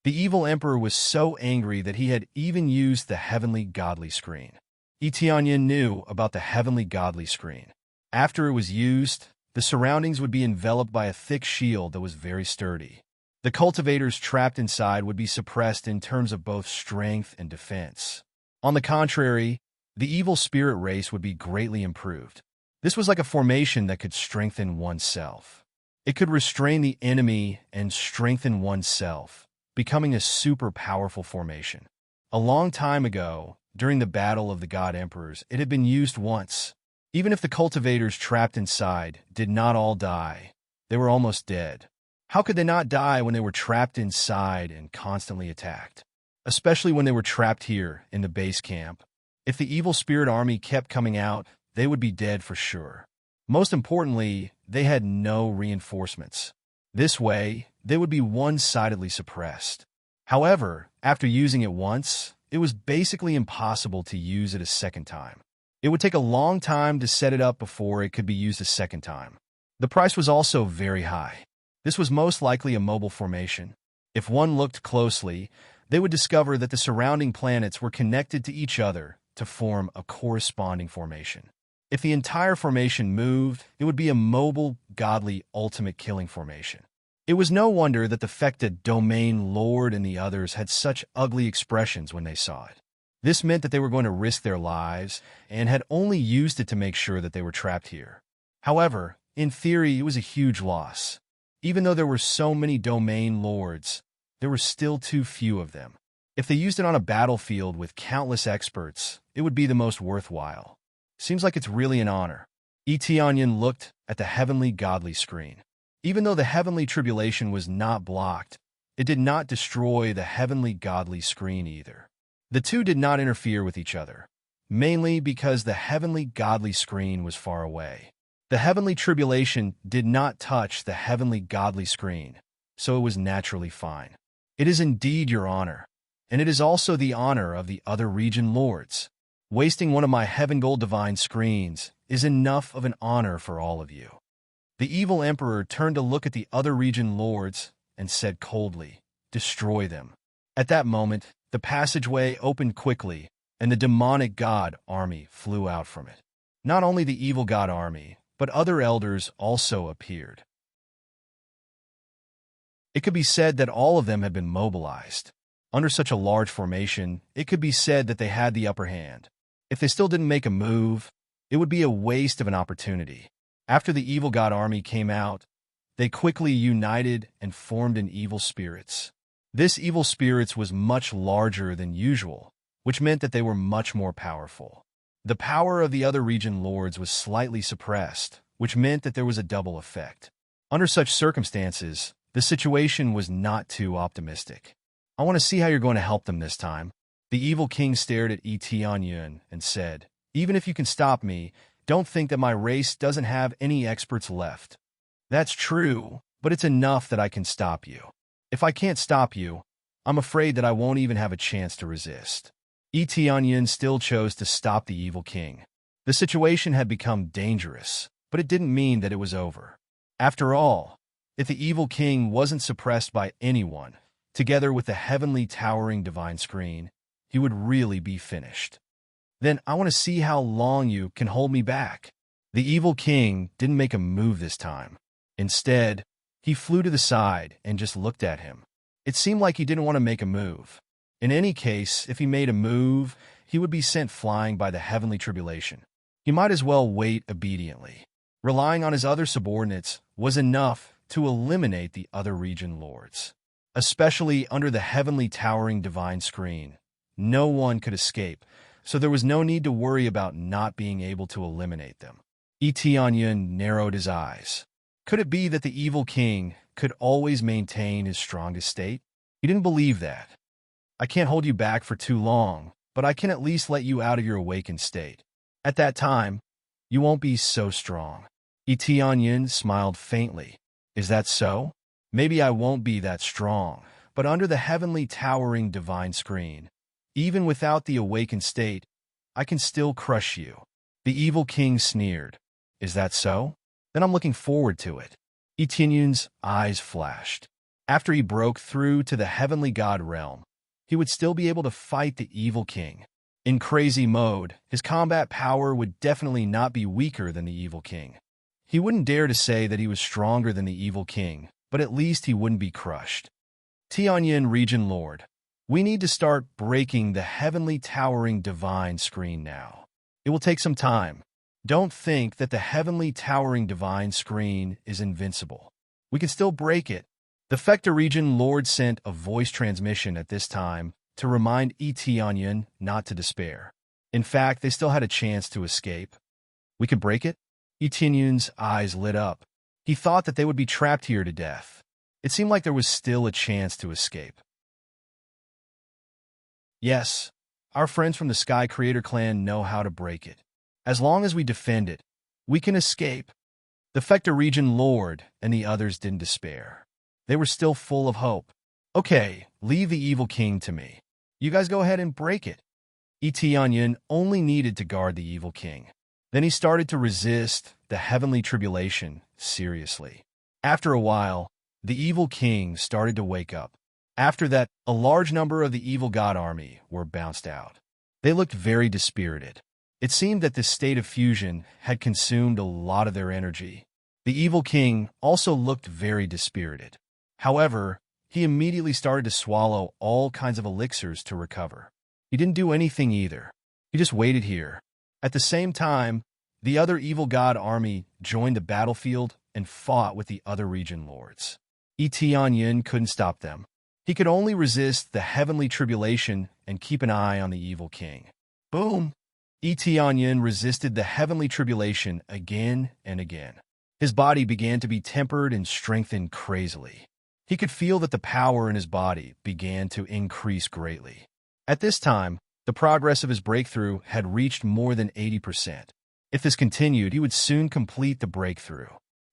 The evil emperor was so angry that he had even used the heavenly godly screen. Etianyun knew about the heavenly godly screen. After it was used, the surroundings would be enveloped by a thick shield that was very sturdy. The cultivators trapped inside would be suppressed in terms of both strength and defense. On the contrary, the evil spirit race would be greatly improved. This was like a formation that could strengthen oneself. It could restrain the enemy and strengthen oneself, becoming a super powerful formation. A long time ago, during the Battle of the God Emperors, it had been used once. Even if the cultivators trapped inside did not all die, they were almost dead. How could they not die when they were trapped inside and constantly attacked? Especially when they were trapped here in the base camp. If the evil spirit army kept coming out, they would be dead for sure. Most importantly, they had no reinforcements. This way, they would be one-sidedly suppressed. However, after using it once, it was basically impossible to use it a second time. It would take a long time to set it up before it could be used a second time. The price was also very high. This was most likely a mobile formation. If one looked closely, they would discover that the surrounding planets were connected to each other to form a corresponding formation. If the entire formation moved, it would be a mobile, godly, ultimate killing formation. It was no wonder that the Fecta Domain Lord and the others had such ugly expressions when they saw it. This meant that they were going to risk their lives and had only used it to make sure that they were trapped here. However, in theory, it was a huge loss. Even though there were so many Domain Lords, there were still too few of them. If they used it on a battlefield with countless experts, it would be the most worthwhile. Seems like it's really an honor. Etianyun looked at the heavenly godly screen. Even though the heavenly tribulation was not blocked, it did not destroy the heavenly godly screen either. The two did not interfere with each other, mainly because the heavenly godly screen was far away. The heavenly tribulation did not touch the heavenly godly screen, so it was naturally fine. It is indeed your honor, and it is also the honor of the other region lords. Wasting one of my heaven gold divine screens is enough of an honor for all of you. The evil emperor turned to look at the other region lords and said coldly, "Destroy them." At that moment, the passageway opened quickly, and the demonic god army flew out from it. Not only the evil god army, but other elders also appeared. It could be said that all of them had been mobilized. Under such a large formation, it could be said that they had the upper hand. If they still didn't make a move, it would be a waste of an opportunity. After the evil god army came out, they quickly united and formed an evil spirits. This evil spirits was much larger than usual, which meant that they were much more powerful. The power of the other region lords was slightly suppressed, which meant that there was a double effect. Under such circumstances, the situation was not too optimistic. I want to see how you're going to help them this time. The evil king stared at Etianyun and said, "Even if you can stop me, don't think that my race doesn't have any experts left. That's true, but it's enough that I can stop you. If I can't stop you, I'm afraid that I won't even have a chance to resist." Etianyun still chose to stop the evil king. The situation had become dangerous, but it didn't mean that it was over. After all, if the evil king wasn't suppressed by anyone, together with the heavenly towering divine screen, he would really be finished. Then I want to see how long you can hold me back. The evil king didn't make a move this time. Instead, he flew to the side and just looked at him. It seemed like he didn't want to make a move. In any case, if he made a move, he would be sent flying by the heavenly tribulation. He might as well wait obediently. Relying on his other subordinates was enough to eliminate the other region lords. especially under the heavenly towering divine screen. No one could escape, so there was no need to worry about not being able to eliminate them. Etion narrowed his eyes. Could it be that the evil king could always maintain his strongest state? He didn't believe that. I can't hold you back for too long, but I can at least let you out of your awakened state. At that time, you won't be so strong. Etion smiled faintly. Is that so? Maybe I won't be that strong, but under the heavenly towering divine screen, even without the awakened state, I can still crush you. The evil king sneered. Is that so? Then I'm looking forward to it. Etion's eyes flashed. After he broke through to the heavenly god realm, he would still be able to fight the evil king. In crazy mode, his combat power would definitely not be weaker than the evil king. He wouldn't dare to say that he was stronger than the evil king, but at least he wouldn't be crushed. Tianyin Region Lord, we need to start breaking the heavenly towering divine screen now. It will take some time. Don't think that the heavenly towering divine screen is invincible. We can still break it. The Fecta Region Lord sent a voice transmission at this time to remind Tianyin not to despair. In fact, they still had a chance to escape. We could break it? Tianyin's eyes lit up. He thought that they would be trapped here to death. It seemed like there was still a chance to escape. Yes, our friends from the Sky Creator Clan know how to break it. As long as we defend it, we can escape. The Fecta Region Lord and the others didn't despair. They were still full of hope. Okay, leave the evil king to me. You guys go ahead and break it. Tianyin only needed to guard the evil king. Then he started to resist the heavenly tribulation seriously. After a while, the evil king started to wake up. After that, a large number of the evil god army were bounced out. They looked very dispirited. It seemed that this state of fusion had consumed a lot of their energy. The evil king also looked very dispirited. However, he immediately started to swallow all kinds of elixirs to recover. He didn't do anything either. He just waited here. At the same time, the other evil god army joined the battlefield and fought with the other region lords. Tianyin couldn't stop them. He could only resist the heavenly tribulation and keep an eye on the evil king. Boom! Tianyin resisted the heavenly tribulation again and again. His body began to be tempered and strengthened crazily. He could feel that the power in his body began to increase greatly. At this time, the progress of his breakthrough had reached more than 80%. If this continued, he would soon complete the breakthrough.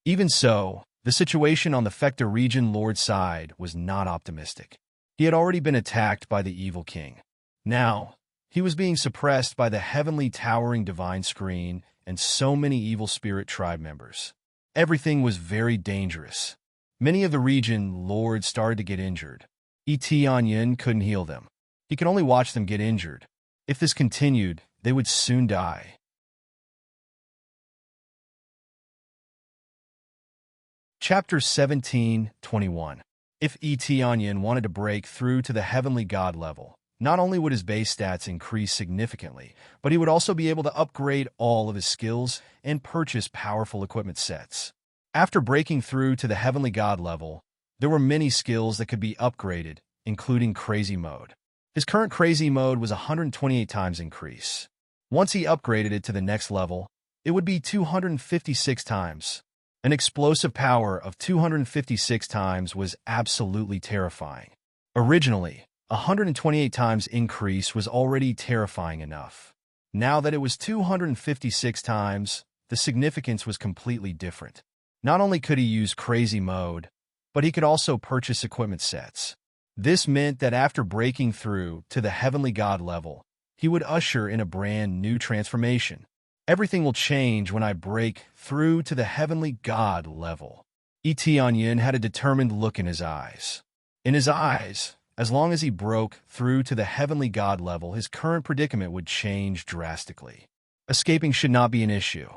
Even so, the situation on the Fecta Region Lord's side was not optimistic. He had already been attacked by the evil king. Now, he was being suppressed by the heavenly towering divine screen and so many evil spirit tribe members. Everything was very dangerous. Many of the region lords started to get injured. Tianyin couldn't heal them. He could only watch them get injured. If this continued, they would soon die. Chapter 17:21. If Tianyin wanted to break through to the heavenly god level, not only would his base stats increase significantly, but he would also be able to upgrade all of his skills and purchase powerful equipment sets. After breaking through to the heavenly god level, there were many skills that could be upgraded, including crazy mode. His current crazy mode was 128 times increase. Once he upgraded it to the next level, it would be 256 times. An explosive power of 256 times was absolutely terrifying. Originally, 128 times increase was already terrifying enough. Now that it was 256 times, the significance was completely different. Not only could he use crazy mode, but he could also purchase equipment sets. This meant that after breaking through to the heavenly god level, he would usher in a brand new transformation. Everything will change when I break through to the heavenly god level. Tianyin had a determined look in his eyes. In his eyes, as long as he broke through to the heavenly god level, his current predicament would change drastically. Escaping should not be an issue.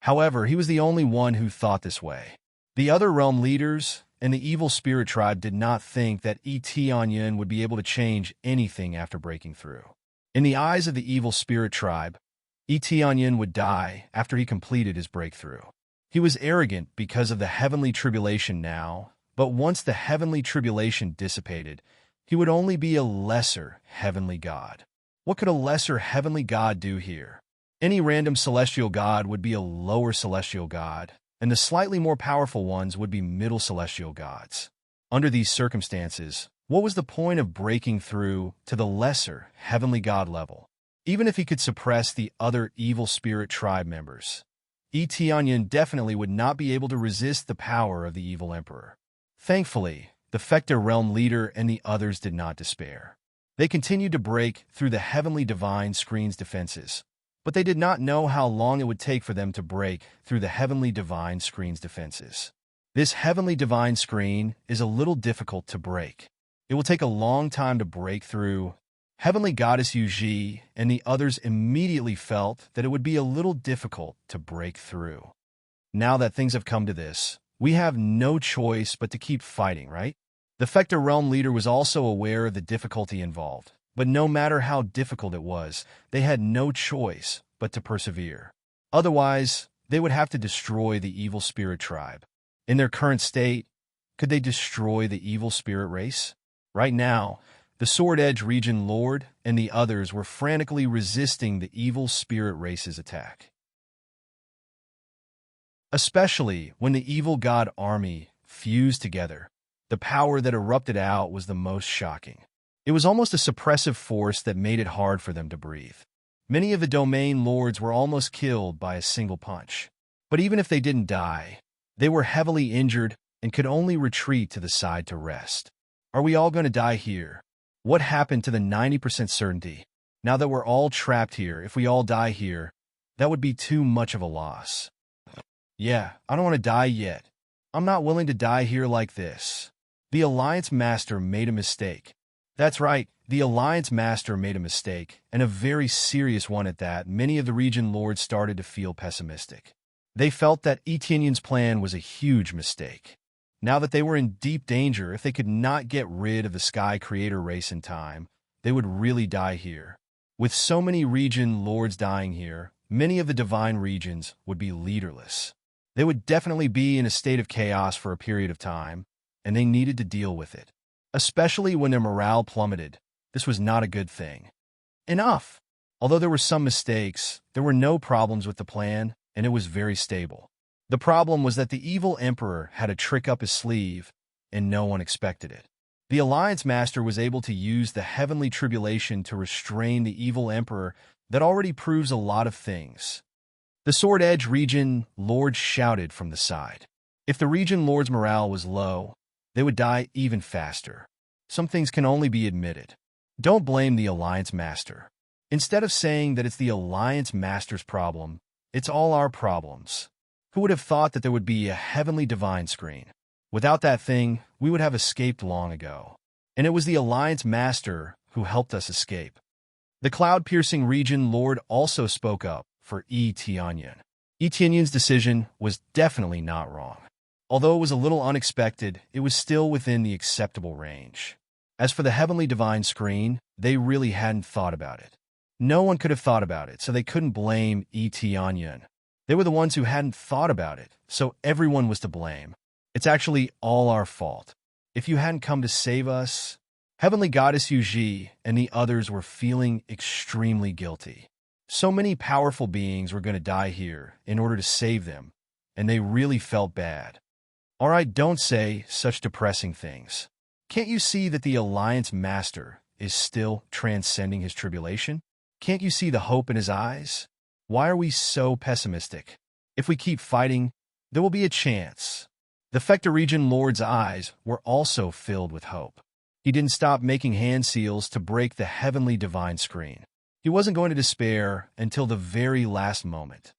However, he was the only one who thought this way. The other realm leaders and the evil spirit tribe did not think that Tianyin would be able to change anything after breaking through. In the eyes of the evil spirit tribe, Tianyin would die after he completed his breakthrough. He was arrogant because of the heavenly tribulation now, But once the heavenly tribulation dissipated, he would only be a lesser heavenly god. What could a lesser heavenly god do here? Any random celestial god would be a lower celestial god, and the slightly more powerful ones would be middle celestial gods. Under these circumstances, what was the point of breaking through to the lesser heavenly god level? Even if he could suppress the other evil spirit tribe members, Eteonyan definitely would not be able to resist the power of the evil emperor. Thankfully, the Fecta realm leader and the others did not despair. They continued to break through the heavenly divine screen's defenses, but they did not know how long it would take for them to break through the heavenly divine screen's defenses. This heavenly divine screen is a little difficult to break. It will take a long time to break through. Heavenly Goddess Yuji and the others immediately felt that it would be a little difficult to break through. Now that things have come to this, we have no choice but to keep fighting, right? The Fecta realm leader was also aware of the difficulty involved, but no matter how difficult it was, they had no choice but to persevere. Otherwise, they would have to destroy the evil spirit tribe. In their current state, could they destroy the evil spirit race? Right now, the Sword Edge region lord and the others were frantically resisting the evil spirit race's attack. Especially when the evil god army fused together, the power that erupted out was the most shocking. It was almost a suppressive force that made it hard for them to breathe. Many of the domain lords were almost killed by a single punch. But even if they didn't die, they were heavily injured and could only retreat to the side to rest. Are we all going to die here? What happened to the 90% certainty? Now that we're all trapped here, if we all die here, that would be too much of a loss. Yeah, I don't want to die yet. I'm not willing to die here like this. The Alliance Master made a mistake. That's right, the Alliance Master made a mistake, and a very serious one at that. Many of the region lords started to feel pessimistic. They felt that Eteonyan's plan was a huge mistake. Now that they were in deep danger, if they could not get rid of the Sky Creator race in time, they would really die here. With so many region lords dying here, many of the divine regions would be leaderless. They would definitely be in a state of chaos for a period of time, and they needed to deal with it. Especially when their morale plummeted, this was not a good thing. Enough! Although there were some mistakes, there were no problems with the plan, and it was very stable. The problem was that the evil emperor had a trick up his sleeve, and no one expected it. The Alliance Master was able to use the heavenly tribulation to restrain the evil emperor that already proves a lot of things. The Sword Edge region lord shouted from the side. If the region lord's morale was low, they would die even faster. Some things can only be admitted. Don't blame the Alliance Master. Instead of saying that it's the Alliance Master's problem, it's all our problems. Who would have thought that there would be a heavenly divine screen? Without that thing, we would have escaped long ago. And it was the Alliance Master who helped us escape. The cloud-piercing region lord also spoke up for Eteonyan. Eteonyan's decision was definitely not wrong. Although it was a little unexpected, it was still within the acceptable range. As for the heavenly divine screen, they really hadn't thought about it. No one could have thought about it, so they couldn't blame Eteonyan. They were the ones who hadn't thought about it, so everyone was to blame. It's actually all our fault. If you hadn't come to save us, Heavenly Goddess Yuji and the others were feeling extremely guilty. So many powerful beings were going to die here in order to save them, and they really felt bad. All right, don't say such depressing things. Can't you see that the Alliance Master is still transcending his tribulation? Can't you see the hope in his eyes? Why are we so pessimistic? If we keep fighting, there will be a chance. The Fecta region lord's eyes were also filled with hope. He didn't stop making hand seals to break the heavenly divine screen. He wasn't going to despair until the very last moment.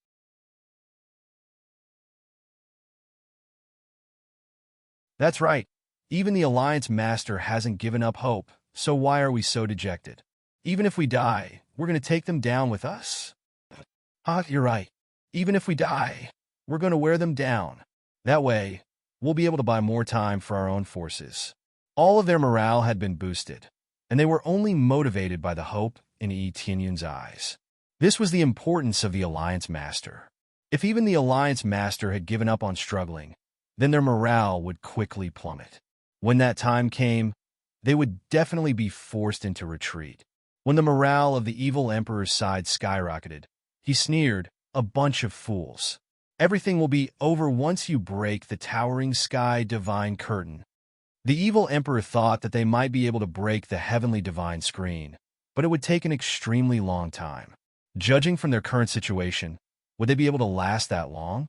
That's right. Even the Alliance Master hasn't given up hope, so why are we so dejected? Even if we die, we're going to take them down with us? You're right. Even if we die, we're going to wear them down. That way, we'll be able to buy more time for our own forces. All of their morale had been boosted, and they were only motivated by the hope in Eteonyan's eyes. This was the importance of the Alliance Master. If even the Alliance Master had given up on struggling, then their morale would quickly plummet. When that time came, they would definitely be forced into retreat. When the morale of the evil emperor's side skyrocketed, he sneered, "A bunch of fools. Everything will be over once you break the towering sky divine curtain." The evil emperor thought that they might be able to break the heavenly divine screen, but it would take an extremely long time. Judging from their current situation, would they be able to last that long?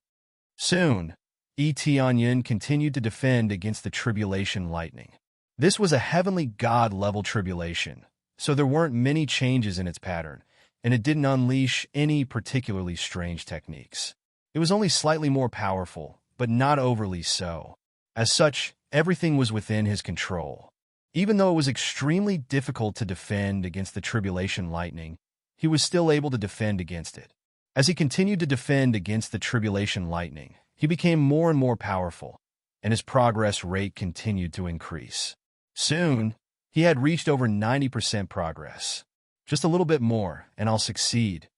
Soon, Tianyun continued to defend against the tribulation lightning. This was a heavenly god-level tribulation, so there weren't many changes in its pattern, and it didn't unleash any particularly strange techniques. It was only slightly more powerful, but not overly so. As such, everything was within his control. Even though it was extremely difficult to defend against the tribulation lightning, he was still able to defend against it. As he continued to defend against the tribulation lightning, he became more and more powerful, and his progress rate continued to increase. Soon, he had reached over 90% progress. Just a little bit more, and I'll succeed.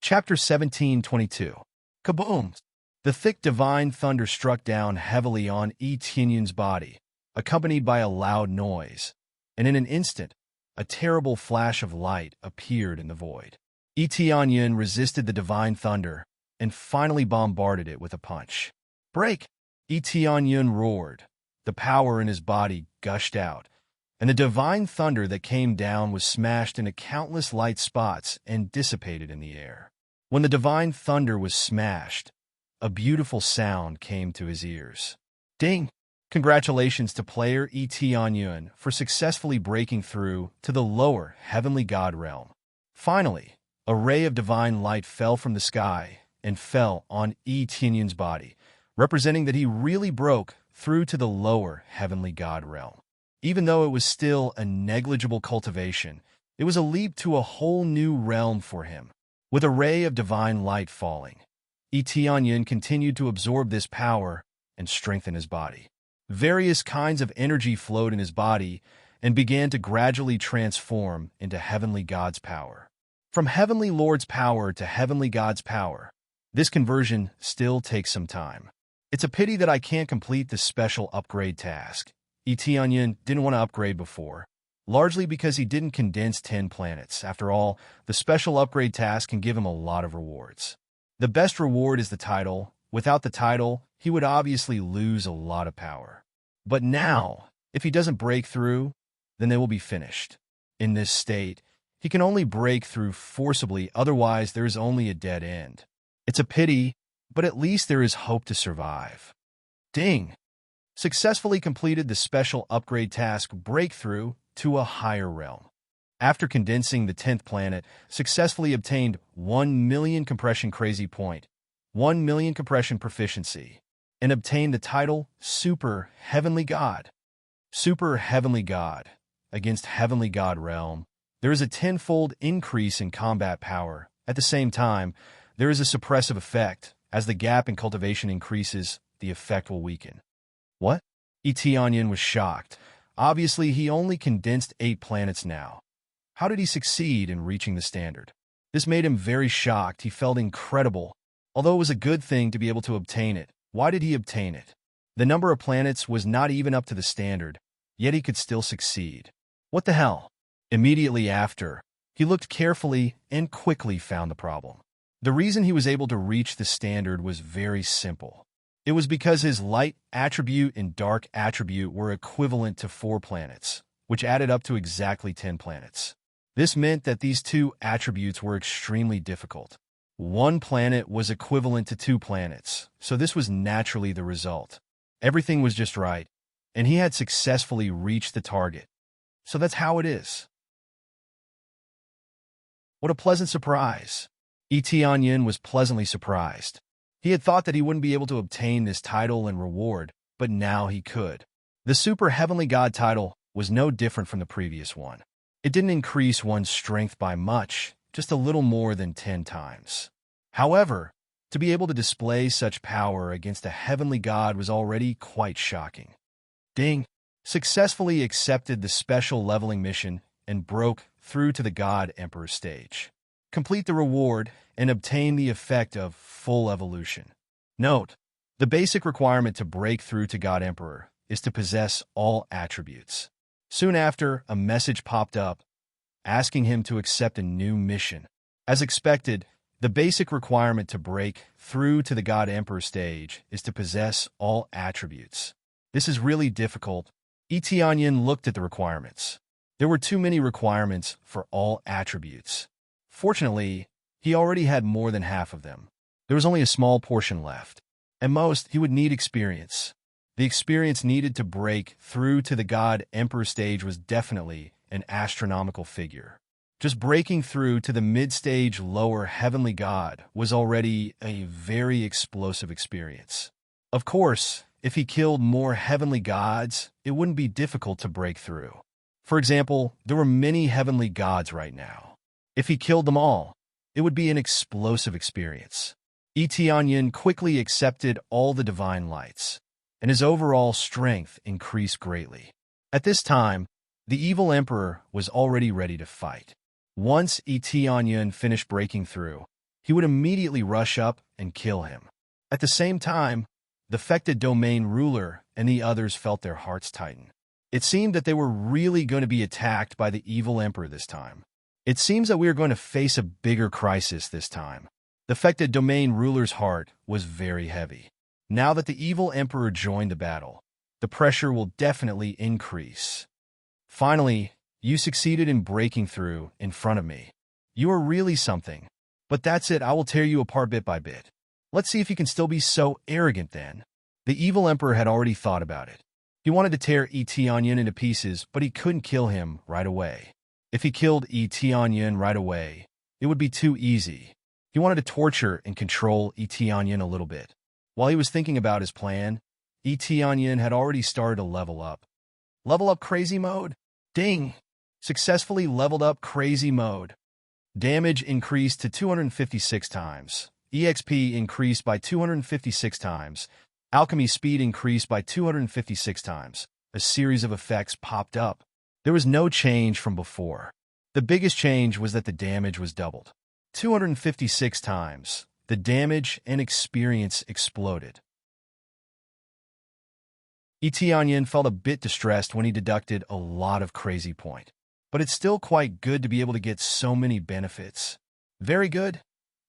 Chapter 17:22. Kaboom! The thick divine thunder struck down heavily on Tianyun's body, accompanied by a loud noise, and in an instant, a terrible flash of light appeared in the void. Tianyun resisted the divine thunder and finally bombarded it with a punch. "Break!" Tianyun roared. The power in his body gushed out, and the divine thunder that came down was smashed into countless light spots and dissipated in the air. When the divine thunder was smashed, a beautiful sound came to his ears. Ding! Congratulations to player Tianyun for successfully breaking through to the lower heavenly god realm. Finally, a ray of divine light fell from the sky and fell on Tianyun's body, representing that he really broke through to the lower heavenly god realm. Even though it was still a negligible cultivation, it was a leap to a whole new realm for him. With a ray of divine light falling, Tianyun continued to absorb this power and strengthen his body. Various kinds of energy flowed in his body and began to gradually transform into heavenly god's power. From heavenly lord's power to heavenly god's power, this conversion still takes some time. It's a pity that I can't complete the special upgrade task. Tianyun didn't want to upgrade before, largely because he didn't condense 10 planets. After all, the special upgrade task can give him a lot of rewards. The best reward is the title. Without the title, he would obviously lose a lot of power. But now, if he doesn't break through, then they will be finished. In this state, he can only break through forcibly, otherwise there is only a dead end. It's a pity, but at least there is hope to survive. Ding! Successfully completed the special upgrade task Breakthrough to a higher realm. After condensing the 10th planet, successfully obtained 1 million compression crazy point, 1 million compression proficiency, and obtained the title Super Heavenly God. Super Heavenly God. Against Heavenly God realm, there is a tenfold increase in combat power. At the same time, there is a suppressive effect. As the gap in cultivation increases, the effect will weaken. What? Tianyun was shocked. Obviously, he only condensed 8 planets now. How did he succeed in reaching the standard? This made him very shocked. He felt incredible. Although it was a good thing to be able to obtain it, why did he obtain it? The number of planets was not even up to the standard, yet he could still succeed. What the hell? Immediately after, he looked carefully and quickly found the problem. The reason he was able to reach the standard was very simple. It was because his light attribute and dark attribute were equivalent to 4 planets, which added up to exactly 10 planets. This meant that these 2 attributes were extremely difficult. 1 planet was equivalent to 2 planets, so this was naturally the result. Everything was just right, and he had successfully reached the target. So that's how it is. What a pleasant surprise. Tianyun was pleasantly surprised. He had thought that he wouldn't be able to obtain this title and reward, but now he could. The Super Heavenly God title was no different from the previous one. It didn't increase one's strength by much, just a little more than 10 times. However, to be able to display such power against a heavenly god was already quite shocking. Ding! Successfully accepted the special leveling mission and broke through to the God Emperor stage. complete the reward, and obtain the effect of full evolution. Note: the basic requirement to break through to God Emperor is to possess all attributes. Soon after, a message popped up, asking him to accept a new mission. As expected, the basic requirement to break through to the God Emperor stage is to possess all attributes. This is really difficult. Etianyin looked at the requirements. There were too many requirements for all attributes. Fortunately, he already had more than half of them. There was only a small portion left. At most, he would need experience. The experience needed to break through to the God Emperor stage was definitely an astronomical figure. Just breaking through to the mid-stage lower heavenly god was already a very explosive experience. Of course, if he killed more heavenly gods, it wouldn't be difficult to break through. For example, there were many heavenly gods right now. If he killed them all, it would be an explosive experience. Etianyin quickly accepted all the divine lights, and his overall strength increased greatly. At this time, the evil emperor was already ready to fight. Once Etianyin finished breaking through, he would immediately rush up and kill him. At the same time, the affected domain ruler and the others felt their hearts tighten. It seemed that they were really going to be attacked by the evil emperor this time. It seems that we are going to face a bigger crisis this time. The affected domain ruler's heart was very heavy. Now that the evil emperor joined the battle, the pressure will definitely increase. Finally, you succeeded in breaking through in front of me. You are really something. But that's it, I will tear you apart bit by bit. Let's see if you can still be so arrogant then. The evil emperor had already thought about it. He wanted to tear Etianyin into pieces, but he couldn't kill him right away. If he killed Etianyin right away, it would be too easy. He wanted to torture and control Etianyin a little bit. While he was thinking about his plan, Etianyin had already started to level up. Level up crazy mode? Ding! Successfully leveled up crazy mode. Damage increased to 256 times. EXP increased by 256 times. Alchemy speed increased by 256 times. A series of effects popped up. There was no change from before. The biggest change was that the damage was doubled. 256 times. The damage and experience exploded. Etianyin felt a bit distressed when he deducted a lot of crazy point. But it's still quite good to be able to get so many benefits. Very good.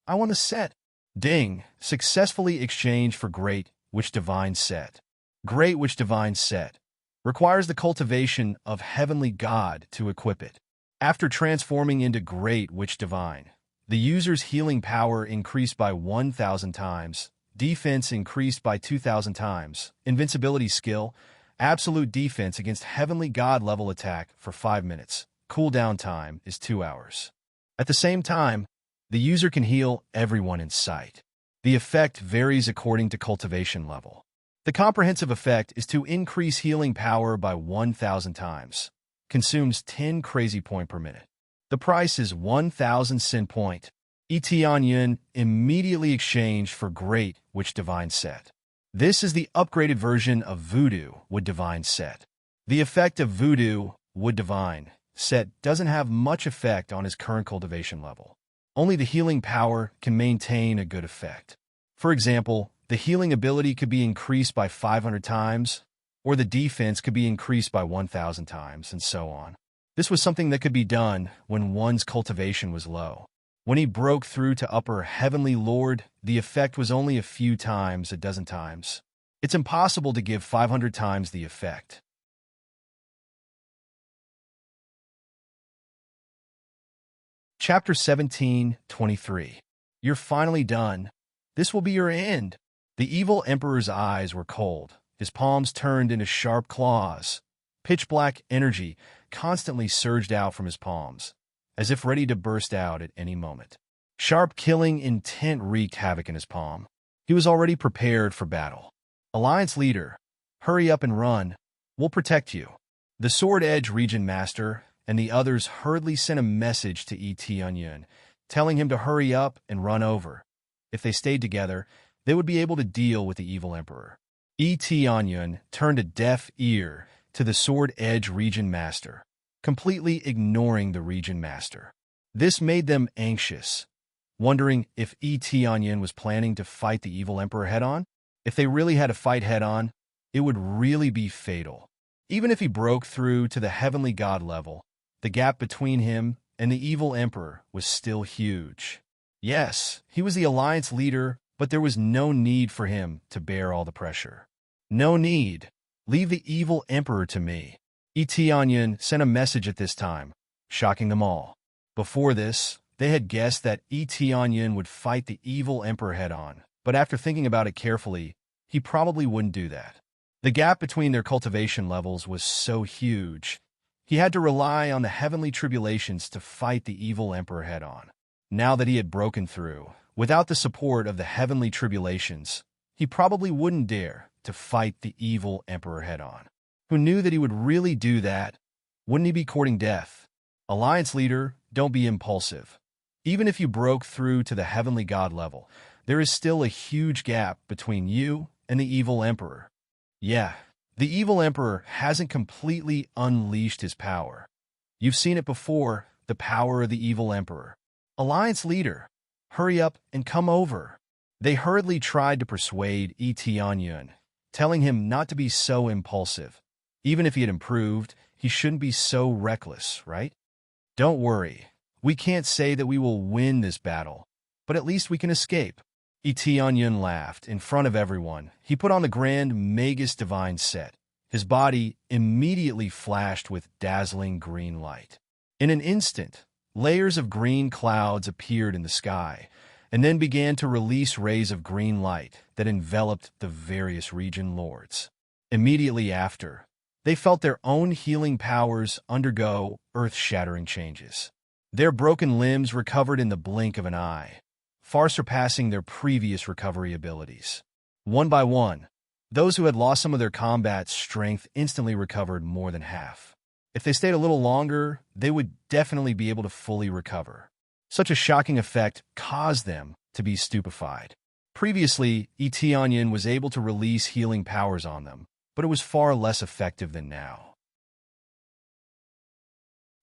I want a set. Ding. Successfully exchanged for Great Witch Divine Set. Great Witch Divine Set requires the cultivation of Heavenly God to equip it. After transforming into Great Witch Divine, the user's healing power increased by 1,000 times, defense increased by 2,000 times, invincibility skill, absolute defense against Heavenly God level attack for 5 minutes. Cooldown time is 2 hours. At the same time, the user can heal everyone in sight. The effect varies according to cultivation level. The comprehensive effect is to increase healing power by 1,000 times. Consumes 10 crazy point per minute. The price is 1,000 sin point. Etianyin immediately exchanged for Great Witch Divine Set. This is the upgraded version of Voodoo Wood Divine Set. The effect of Voodoo Wood Divine Set doesn't have much effect on his current cultivation level. Only the healing power can maintain a good effect. For example, the healing ability could be increased by 500 times, or the defense could be increased by 1,000 times, and so on. This was something that could be done when one's cultivation was low. When he broke through to Upper Heavenly Lord, the effect was only a few times, a dozen times. It's impossible to give 500 times the effect. Chapter 17:23. You're finally done. This will be your end. The evil emperor's eyes were cold. His palms turned into sharp claws. Pitch-black energy constantly surged out from his palms, as if ready to burst out at any moment. Sharp killing intent wreaked havoc in his palm. He was already prepared for battle. Alliance leader, hurry up and run. We'll protect you. The Sword Edge Region Master and the others hurriedly sent a message to Etianyin, telling him to hurry up and run over. If they stayed together, they would be able to deal with the evil emperor. Etianyin turned a deaf ear to the Sword Edge Region Master, completely ignoring the Region Master. This made them anxious, wondering if Tianyin was planning to fight the evil emperor head-on. If they really had to fight head-on, it would really be fatal. Even if he broke through to the heavenly god level, the gap between him and the evil emperor was still huge. Yes, he was the alliance leader, but there was no need for him to bear all the pressure. No need. Leave the evil emperor to me. Tianyin sent a message at this time, shocking them all. Before this, they had guessed that Tianyin would fight the evil emperor head-on, but after thinking about it carefully, he probably wouldn't do that. The gap between their cultivation levels was so huge, he had to rely on the heavenly tribulations to fight the evil emperor head-on. Now that he had broken through, without the support of the heavenly tribulations, he probably wouldn't dare to fight the evil emperor head-on. Who knew that he would really do that? Wouldn't he be courting death? Alliance leader, don't be impulsive. Even if you broke through to the heavenly god level, there is still a huge gap between you and the evil emperor. Yeah, the evil emperor hasn't completely unleashed his power. You've seen it before, the power of the evil emperor. Alliance leader, hurry up and come over. They hurriedly tried to persuade Tianyin, telling him not to be so impulsive. Even if he had improved, he shouldn't be so reckless, right? Don't worry. We can't say that we will win this battle, but at least we can escape. Tianyin laughed in front of everyone. He put on the grand Magus Divine set. His body immediately flashed with dazzling green light. In an instant, layers of green clouds appeared in the sky, and then began to release rays of green light that enveloped the various region lords. Immediately after, they felt their own healing powers undergo earth-shattering changes. Their broken limbs recovered in the blink of an eye, far surpassing their previous recovery abilities. One by one, those who had lost some of their combat strength instantly recovered more than half. If they stayed a little longer, they would definitely be able to fully recover. Such a shocking effect caused them to be stupefied. Previously, Tianyin was able to release healing powers on them, but it was far less effective than now.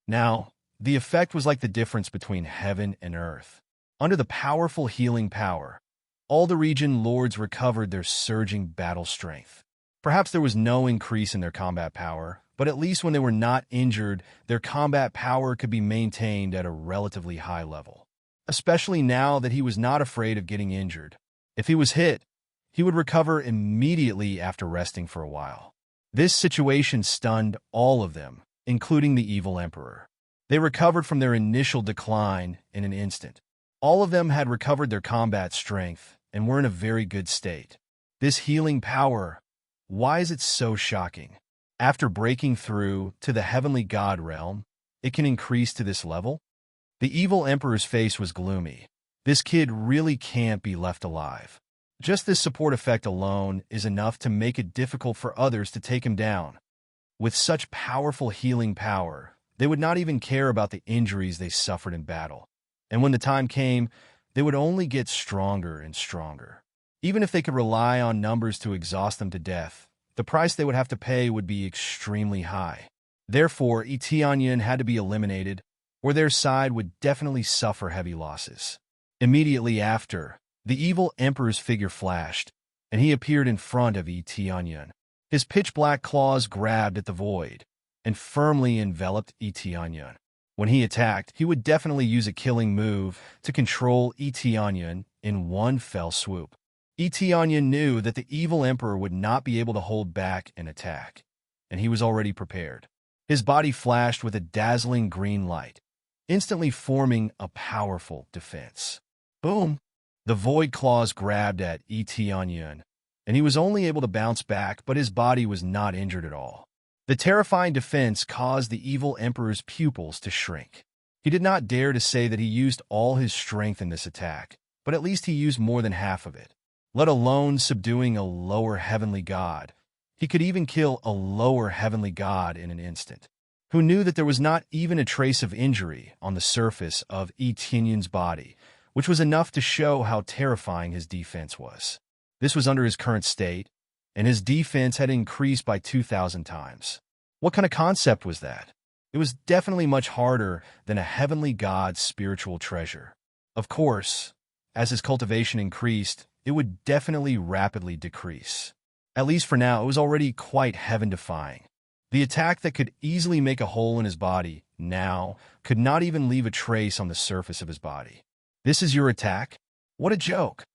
Now, the effect was like the difference between heaven and earth. Under the powerful healing power, all the region lords recovered their surging battle strength. Perhaps there was no increase in their combat power, but at least when they were not injured, their combat power could be maintained at a relatively high level. Especially now that he was not afraid of getting injured. If he was hit, he would recover immediately after resting for a while. This situation stunned all of them, including the evil emperor. They recovered from their initial decline in an instant. All of them had recovered their combat strength and were in a very good state. This healing power, why is it so shocking? After breaking through to the heavenly god realm, it can increase to this level? The evil emperor's face was gloomy. This kid really can't be left alive. Just this support effect alone is enough to make it difficult for others to take him down. With such powerful healing power, they would not even care about the injuries they suffered in battle. And when the time came, they would only get stronger and stronger. Even if they could rely on numbers to exhaust them to death, the price they would have to pay would be extremely high. Therefore, Tianyin had to be eliminated, or their side would definitely suffer heavy losses. Immediately after, the evil emperor's figure flashed, and he appeared in front of Tianyin. His pitch-black claws grabbed at the void and firmly enveloped Tianyin. When he attacked, he would definitely use a killing move to control Tianyin in one fell swoop. Tianyin knew that the evil emperor would not be able to hold back an attack, and he was already prepared. His body flashed with a dazzling green light, instantly forming a powerful defense. Boom! The void claws grabbed at Tianyin, and he was only able to bounce back, but his body was not injured at all. The terrifying defense caused the evil emperor's pupils to shrink. He did not dare to say that he used all his strength in this attack, but at least he used more than half of it. Let alone subduing a lower heavenly god. He could even kill a lower heavenly god in an instant. Who knew that there was not even a trace of injury on the surface of Tianyin's body, which was enough to show how terrifying his defense was. This was under his current state, and his defense had increased by 2,000 times. What kind of concept was that? It was definitely much harder than a heavenly god's spiritual treasure. Of course, as his cultivation increased, it would definitely rapidly decrease. At least for now, it was already quite heaven-defying. The attack that could easily make a hole in his body, now, could not even leave a trace on the surface of his body. This is your attack? What a joke!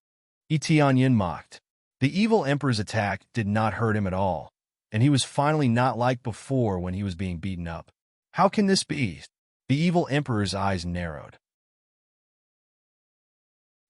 Etianyin mocked. The evil emperor's attack did not hurt him at all, and he was finally not like before when he was being beaten up. How can this be? The evil emperor's eyes narrowed.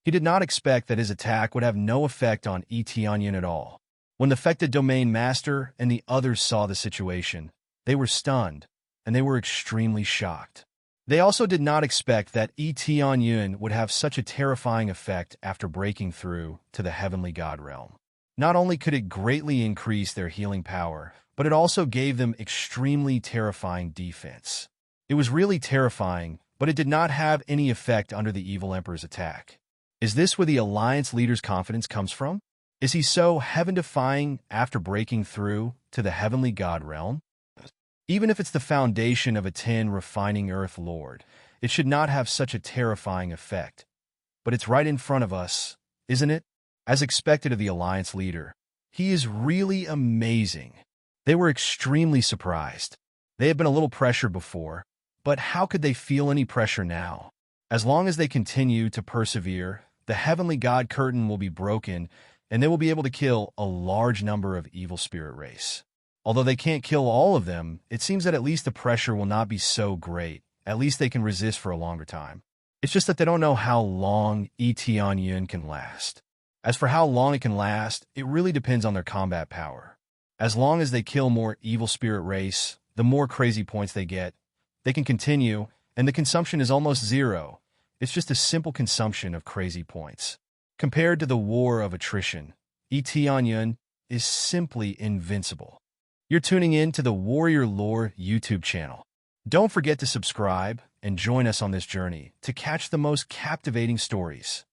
He did not expect that his attack would have no effect on Etianyin at all. When the affected domain master and the others saw the situation, they were stunned, and they were extremely shocked. They also did not expect that Etianyin would have such a terrifying effect after breaking through to the heavenly god realm. Not only could it greatly increase their healing power, but it also gave them extremely terrifying defense. It was really terrifying, but it did not have any effect under the evil emperor's attack. Is this where the alliance leader's confidence comes from? Is he so heaven-defying after breaking through to the heavenly god realm? Even if it's the foundation of a 10 refining earth lord, it should not have such a terrifying effect. But it's right in front of us, isn't it? As expected of the alliance leader, he is really amazing. They were extremely surprised. They had been a little pressured before, but how could they feel any pressure now? As long as they continue to persevere, the heavenly god curtain will be broken, and they will be able to kill a large number of evil spirit race. Although they can't kill all of them, it seems that at least the pressure will not be so great. At least they can resist for a longer time. It's just that they don't know how long Etianyin can last. As for how long it can last, it really depends on their combat power. As long as they kill more evil spirit race, the more crazy points they get, they can continue, and the consumption is almost zero. It's just a simple consumption of crazy points. Compared to the war of attrition, Etianyin is simply invincible. You're tuning in to the Warrior Lore YouTube channel. Don't forget to subscribe and join us on this journey to catch the most captivating stories.